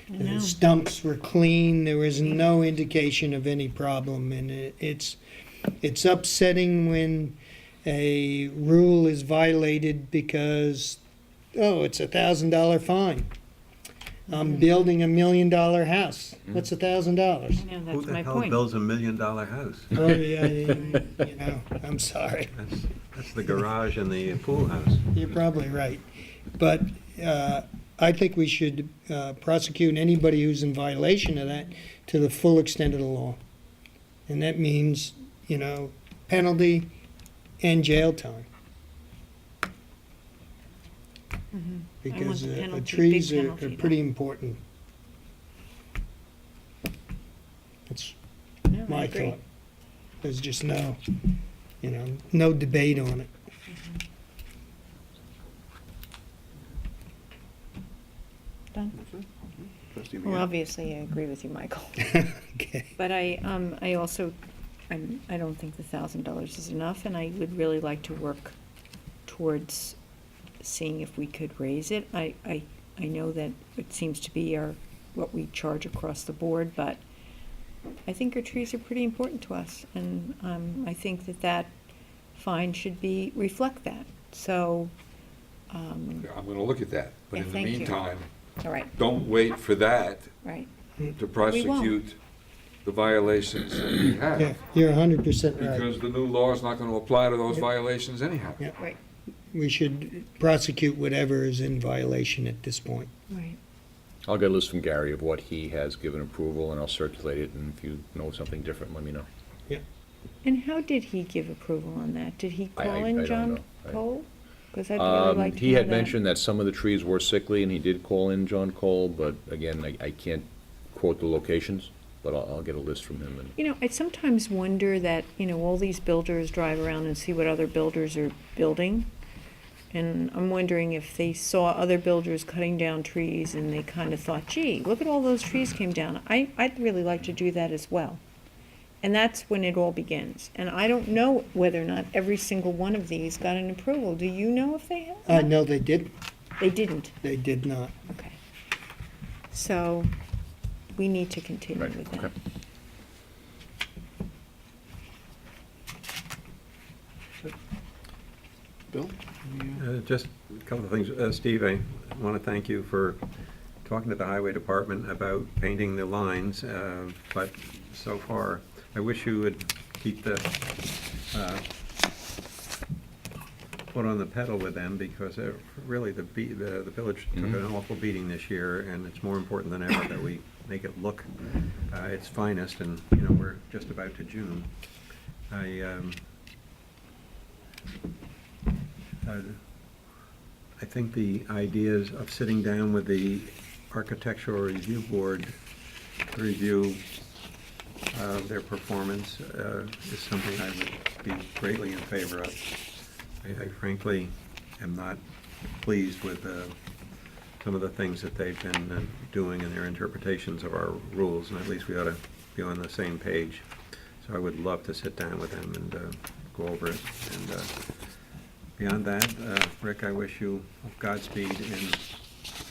The stumps were clean. There was no indication of any problem, and it's upsetting when a rule is violated because, it's $1,000 fine. I'm building $1 million house. What's $1,000? I know, Who that's the my hell point. builds $1 million house? Oh, yeah, I'm sorry. That's the garage and the pool house. You're probably right. But I think we should prosecute anybody who's in violation of that to the full extent of the law. And that means, penalty and jail time. Because trees are pretty important. That's No, I my agree. thought. There's just no debate on it. Done? Trustee Well, McGann? obviously, I agree with you, Michael. Okay. But I also, I don't think the $1,000 is enough, and I would really like to work towards seeing if we could raise it. I know that it seems to be what we charge across the board, but I think our trees are pretty important to us, and I think that fine should reflect that. So, I'm going to look at that. But Yeah, in the thank you. meantime, all right, don't wait for that right. to prosecute the violations that we Yeah, have. you're 100% right. Because the new law is not going to apply to those violations anyhow. Yeah. Right. We should prosecute whatever is in violation at this point. Right. I'll get a list from Gary of what he has given approval, and I'll circulate it, and if you know something different, let me know. And how did he give approval on that? Did he I call in don't John know. Cole? Because I'd really like to He know had that. mentioned that some of the trees were sickly, and he did call in John Cole, but again, I can't quote the locations, but I'll get a list from him. And I sometimes wonder that, all these builders drive around and see what other builders are building. And I'm wondering if they saw other builders cutting down trees and they kind of thought, gee, look at all those trees came down. I'd really like to do that as well. And that's when it all begins. And I don't know whether or not every single one of these got an approval. Do you know if they have? No, they didn't. They didn't. They did not. Okay. So we need to continue with that. okay. Bill? Just a couple of things. Steve, I want to thank you for talking to the Highway Department about painting the lines, but so far, I wish you would keep the foot on the pedal with them, because really the village took an awful beating this year, and it's more important than ever that we make it look its finest, and, we're just about to June. I think the ideas of sitting down with the Architectural Review Board review their performance is something I would be greatly in favor of. I frankly am not pleased with some of the things that they've been doing in their interpretations of our rules, and at least we ought to be on the same page. So I would love to sit down with them and go over it. And beyond that, Rick, I wish you Godspeed in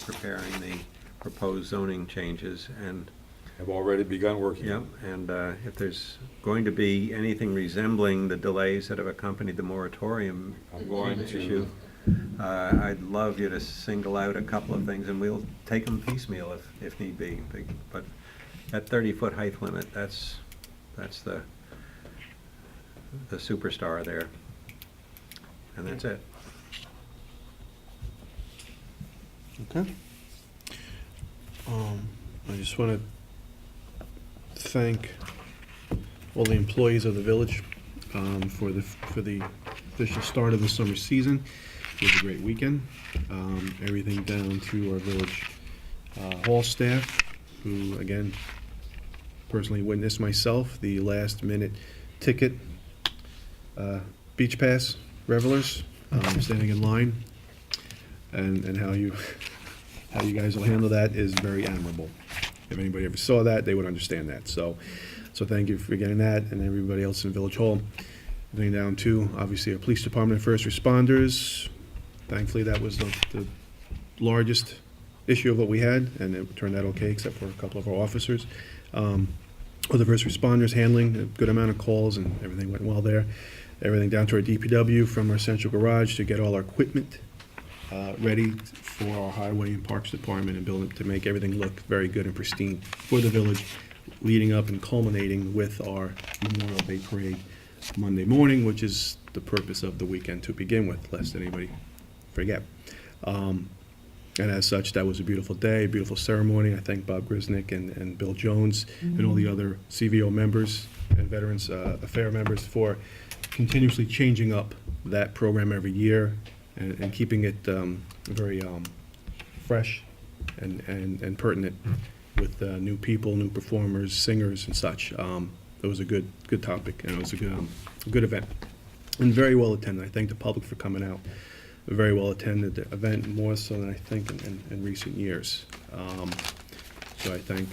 preparing the proposed zoning changes, and Have already begun working. yep, and if there's going to be anything resembling the delays that have accompanied the moratorium I'm going to- issue, I'd love you to single out a couple of things, and we'll take them piecemeal if need be. But that 30-foot height limit, that's the superstar there, and that's it. Okay. I just want to thank all the employees of the village for the official start of the summer season. It was a great weekend. Everything down to our village hall staff, who, again, personally witnessed myself, the last-minute ticket beach pass revelers standing in line, and how you guys will handle that is very admirable. If anybody ever saw that, they would understand that. So thank you for getting that, and everybody else in Village Hall. Going down to, obviously, our police department and first responders. Thankfully, that was the largest issue of what we had, and it turned out okay, except for a couple of our officers. With the first responders handling a good amount of calls, and everything went well there. Everything down to our DPW, from our central garage to get all our equipment ready for our highway and parks department, and building to make everything look very good and pristine for the village, leading up and culminating with our Memorial Day Parade Monday morning, which is the purpose of the weekend to begin with, lest anybody forget. And as such, that was a beautiful day, beautiful ceremony. I thank Bob Grisnick and Bill Jones and all the other CVO members and Veterans Affair members for continuously changing up that program every year and keeping it very fresh and pertinent with new people, new performers, singers, and such. It was a good topic, and it was a good event, and very well attended. I thank the public for coming out. A very well attended event, more so than I think in recent years. So I thank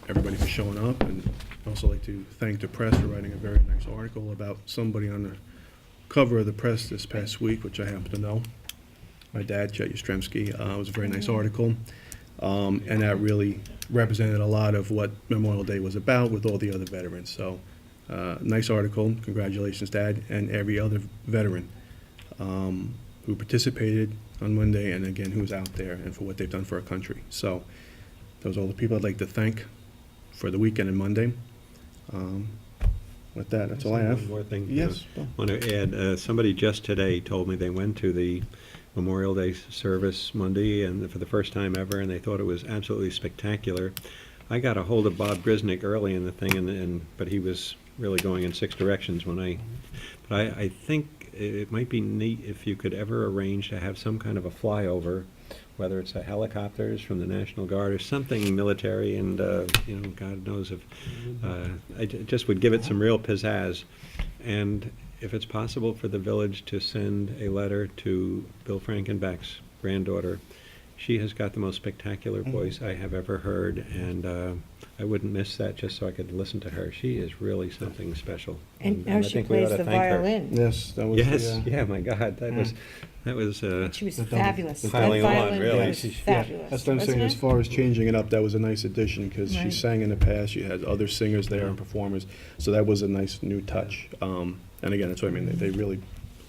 everybody for showing up, and I'd also like to thank the press for writing a very nice article about somebody on the cover of the press this past week, which I happen to know. My dad, Chet Yastrzemski. It was a very nice article, and that really represented a lot of what Memorial Day was about with all the other veterans. So, nice article. Congratulations, Dad, and every other veteran who participated on Monday, and again, who's out there, and for what they've done for our country. So, those are all the people I'd like to thank for the weekend and Monday. With that, that's all I have. One more thing. Yes. I want to add, somebody just today told me they went to the Memorial Day service Monday, and for the first time ever, and they thought it was absolutely spectacular. I got a hold of Bob Grisnick early in the thing, but he was really going in 6 directions when I think it might be neat if you could ever arrange to have some kind of a flyover, whether it's a helicopters from the National Guard or something military, and God knows if I just would give it some real pizzazz. And if it's possible for the village to send a letter to Bill Frankenbeck's granddaughter, she has got the most spectacular voice I have ever heard, and I wouldn't miss that just so I could listen to her. She is really something special. And how I she think we ought plays to the thank her. violin. Yes, that was. Yes, yeah, my God, that was. She was fabulous. That Piling on, violin really. was fabulous. That's what I'm saying. wasn't As it? far as changing it up, that was a nice addition, because she Right. sang in the past. She had other singers there and performers, so that was a nice new touch. And again, that's what I mean. They really,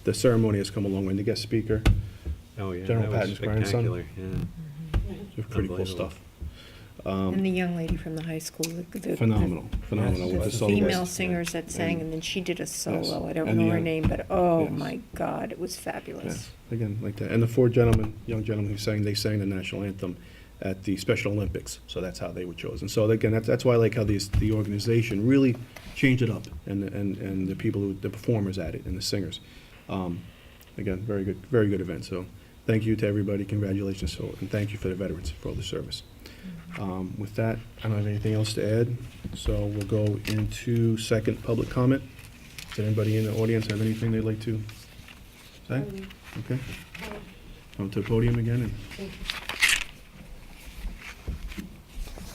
the ceremony has come along. And the guest speaker, Oh yeah, General that was Patton's grandson. spectacular. Yeah. It's pretty cool Unbelievable. stuff. And the young lady from the high school, Phenomenal with the solo. female singers that sang, and then she did a solo. I don't And know the, her name, but oh yes. my God, it was fabulous. Yes, again, like that. And the 4 gentlemen, young gentlemen who sang, they sang the national anthem at the Special Olympics, so that's how they were chosen. So again, that's why I like how the organization really changed it up, and the people the performers at it, and the singers. Again, very good event. So thank you to everybody. Congratulations, and thank you for the veterans for all the service. With that, I don't have anything else to add, so we'll go into second public comment. Does anybody in the audience have anything they'd like to say? Okay. Come to the podium again.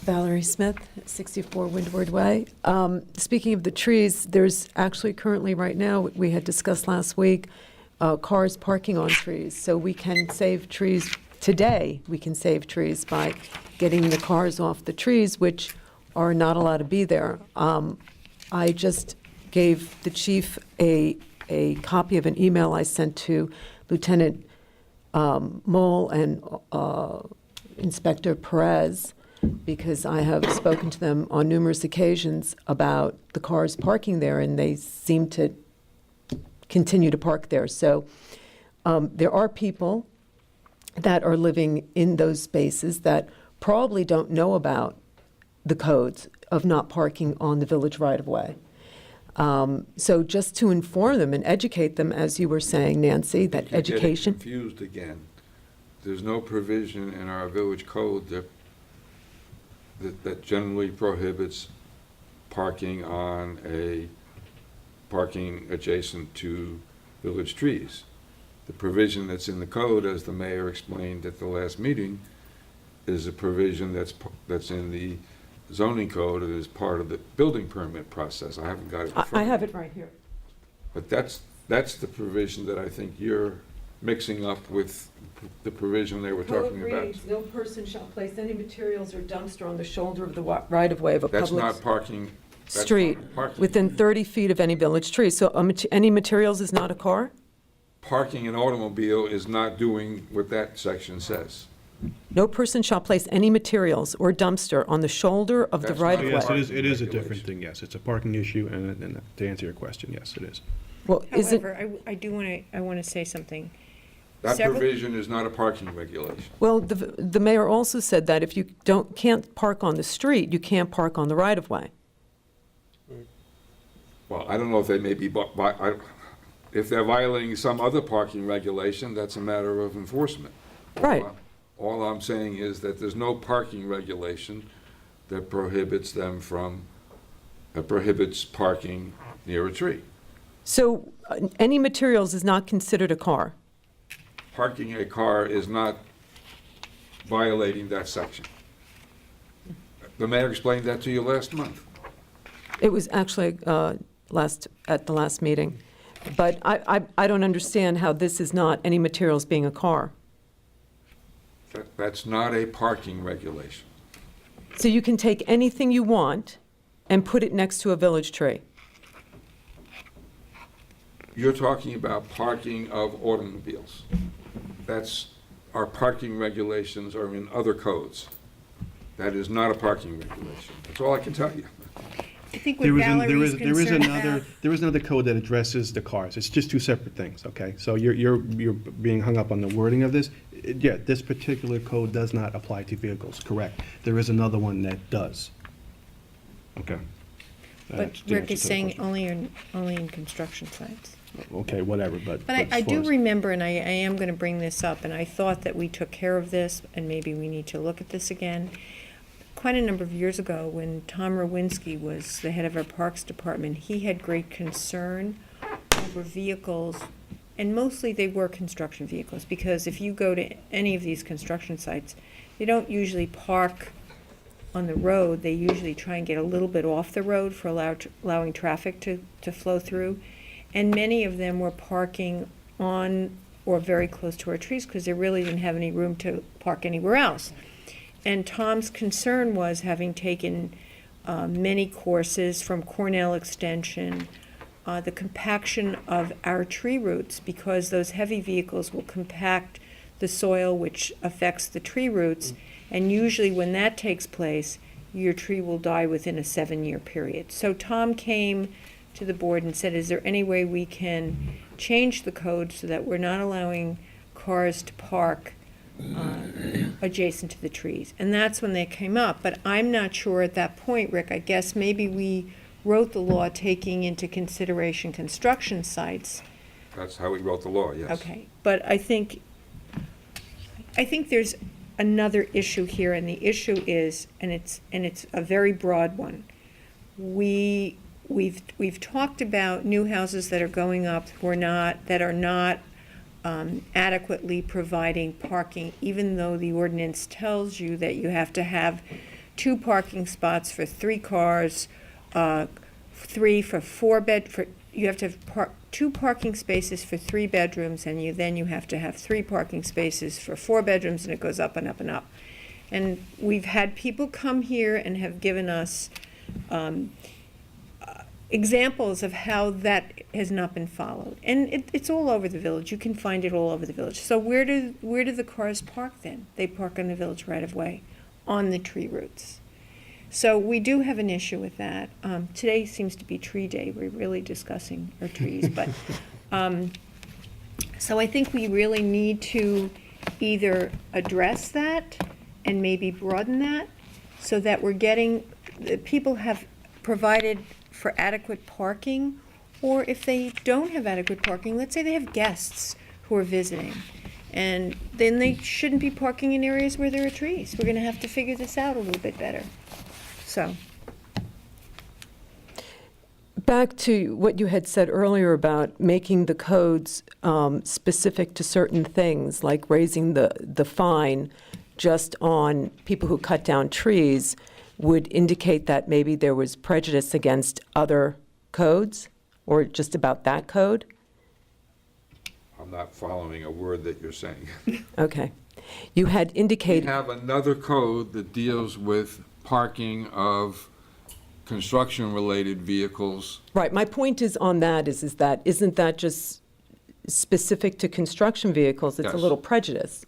Valerie Smith, 64 Windward Way. Speaking of the trees, there's actually currently, right now, we had discussed last week, cars parking on trees. So we can save trees today. We can save trees by getting the cars off the trees, which are not allowed to be there. I just gave the chief a copy of an email I sent to Lieutenant Mole and Inspector Perez, because I have spoken to them on numerous occasions about the cars parking there, and they seem to continue to park there. So there are people that are living in those spaces that probably don't know about the codes of not parking on the village right-of-way. So just to inform them and educate them, as you were saying, Nancy, that You're getting education. confused again. There's no provision in our village code that generally prohibits parking parking adjacent to village trees. The provision that's in the code, as the mayor explained at the last meeting, is a provision that's in the zoning code and is part of the building permit process. I haven't got it in front of me. I have it right here. But that's the provision that I think you're mixing up with the provision they were talking about. No person shall place any materials or dumpster on the shoulder of the right-of-way of a That's public not parking. That's street not parking. within 30 feet of any village tree. So any materials is not a car? Parking an automobile is not doing what that section says. No person shall place any materials or dumpster on the shoulder of the That's not right-of-way. Yes, parking it is a different regulation. thing, yes. It's a parking issue, and to answer your question, yes, it is. Well, is it, However, I want to say something. That Several- provision is not a parking regulation. well, the mayor also said that if you can't park on the street, you can't park on the right-of-way. Well, I don't know if they may be, if they're violating some other parking regulation, that's a matter of enforcement. Right. All I'm saying is that there's no parking regulation that prohibits parking near a tree. So any materials is not considered a car? Parking a car is not violating that section. The mayor explained that to you last month. It was actually at the last meeting. But I don't understand how this is not any materials being a car. That's not a parking regulation. So you can take anything you want and put it next to a village tree? You're talking about parking of automobiles. Our parking regulations are in other codes. That is not a parking regulation. That's all I can tell you. I think what Valerie's concerned about. There is another code that addresses the cars. It's just two separate things, okay? So you're being hung up on the wording of this. Yeah, this particular code does not apply to vehicles, correct. There is another one that does. Okay. But That's the Rick answer is to the saying question. only in construction sites. Okay, whatever, but. But I do remember, and I am going to bring this up, and I thought that we took care of this, and maybe we need to look at this again. Quite a number of years ago, when Tom Rowinski was the head of our Parks Department, he had great concern over vehicles, and mostly they were construction vehicles, because if you go to any of these construction sites, they don't usually park on the road. They usually try and get a little bit off the road for allowing traffic to flow through. And many of them were parking on or very close to our trees because they really didn't have any room to park anywhere else. And Tom's concern was, having taken many courses from Cornell Extension, the compaction of our tree roots, because those heavy vehicles will compact the soil, which affects the tree roots. And usually when that takes place, your tree will die within a 7-year period. So Tom came to the board and said, is there any way we can change the code so that we're not allowing cars to park adjacent to the trees? And that's when they came up. But I'm not sure at that point, Rick, I guess maybe we wrote the law taking into consideration construction sites. That's how we wrote the law, yes. Okay, but I think there's another issue here, and the issue is, and it's a very broad one. We've talked about new houses that are going up that are not adequately providing parking, even though the ordinance tells you that you have to have 2 parking spots for 3 cars, 3 for 4 you have to have 2 parking spaces for 3 bedrooms, and you have to have 3 parking spaces for 4 bedrooms, and it goes up and up and up. And we've had people come here and have given us examples of how that has not been followed. And it's all over the village. You can find it all over the village. So where do the cars park then? They park on the village right-of-way, on the tree roots. So we do have an issue with that. Today seems to be tree day. We're really discussing our trees. But so I think we really need to either address that and maybe broaden that so that people have provided for adequate parking, or if they don't have adequate parking, let's say they have guests who are visiting, and then they shouldn't be parking in areas where there are trees. We're going to have to figure this out a little bit better. So, back to what you had said earlier about making the codes specific to certain things, like raising the fine just on people who cut down trees, would indicate that maybe there was prejudice against other codes, or just about that code? I'm not following a word that you're saying. Okay. You had indicated... We have another code that deals with parking of construction-related vehicles. Right. My point is on that is that isn't that just specific to construction vehicles? It's Yes. a little prejudice.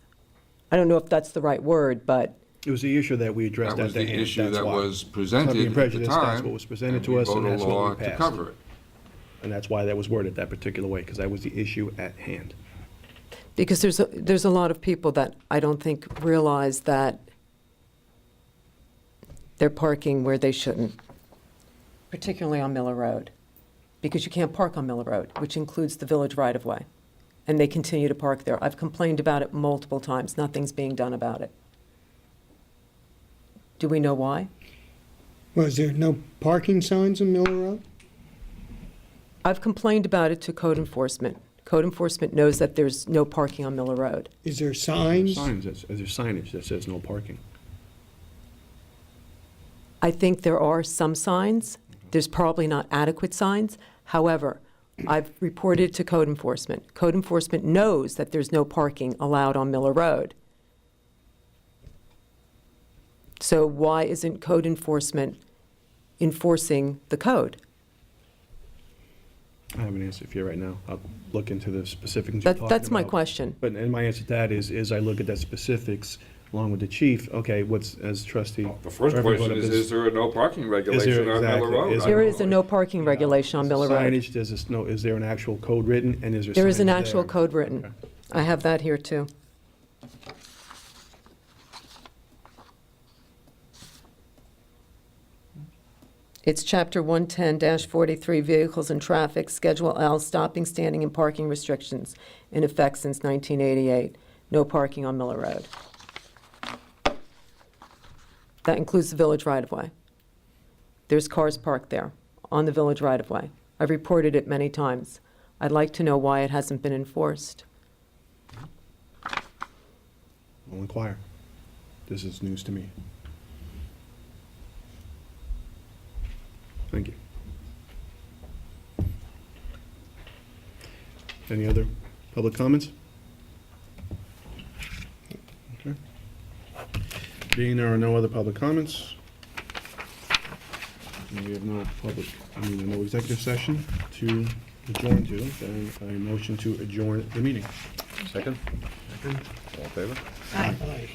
I don't know if that's the right word, but... It was the issue that we addressed That at was the the hand. issue That's that why. was It's not presented being at the prejudiced. time. That's what was presented and to we us, and wrote a that's law what we to passed. cover it. And that's why that was worded that particular way, because that was the issue at hand. Because there's a lot of people that I don't think realize that they're parking where they shouldn't, particularly on Miller Road, because you can't park on Miller Road, which includes the village right-of-way, and they continue to park there. I've complained about it multiple times. Nothing's being done about it. Do we know why? Was there no parking signs on Miller Road? I've complained about it to code enforcement. Code enforcement knows that there's no parking on Miller Road. Is there signs? There's signage that says no parking. I think there are some signs. There's probably not adequate signs. However, I've reported to code enforcement. Code enforcement knows that there's no parking allowed on Miller Road. So why isn't code enforcement enforcing the code? I have an answer for you right now. I'll look into the specifics you're talking about. That's my question. But, and my answer to that is I look at that specifics along with the chief. Okay, what's, as trustee? The first Murphy question brought up is there a no parking regulation on Miller Road? exactly- There is a no parking regulation on Miller Road. Signage, is there an actual code written, and is there signage There is an actual there? code written. Okay. I have that here, too. It's Chapter 110-43, Vehicles and Traffic, Schedule L, Stopping, Standing, and Parking Restrictions, in effect since 1988. No parking on Miller Road. That includes the village right-of-way. There's cars parked there, on the village right-of-way. I've reported it many times. I'd like to know why it hasn't been enforced. I'll inquire. This is news to me. Thank you. Any other public comments? Okay. Being there are no other public comments, and we have no no executive session to adjourn to, then I motion to adjourn the meeting. Second? All in favor? Aye.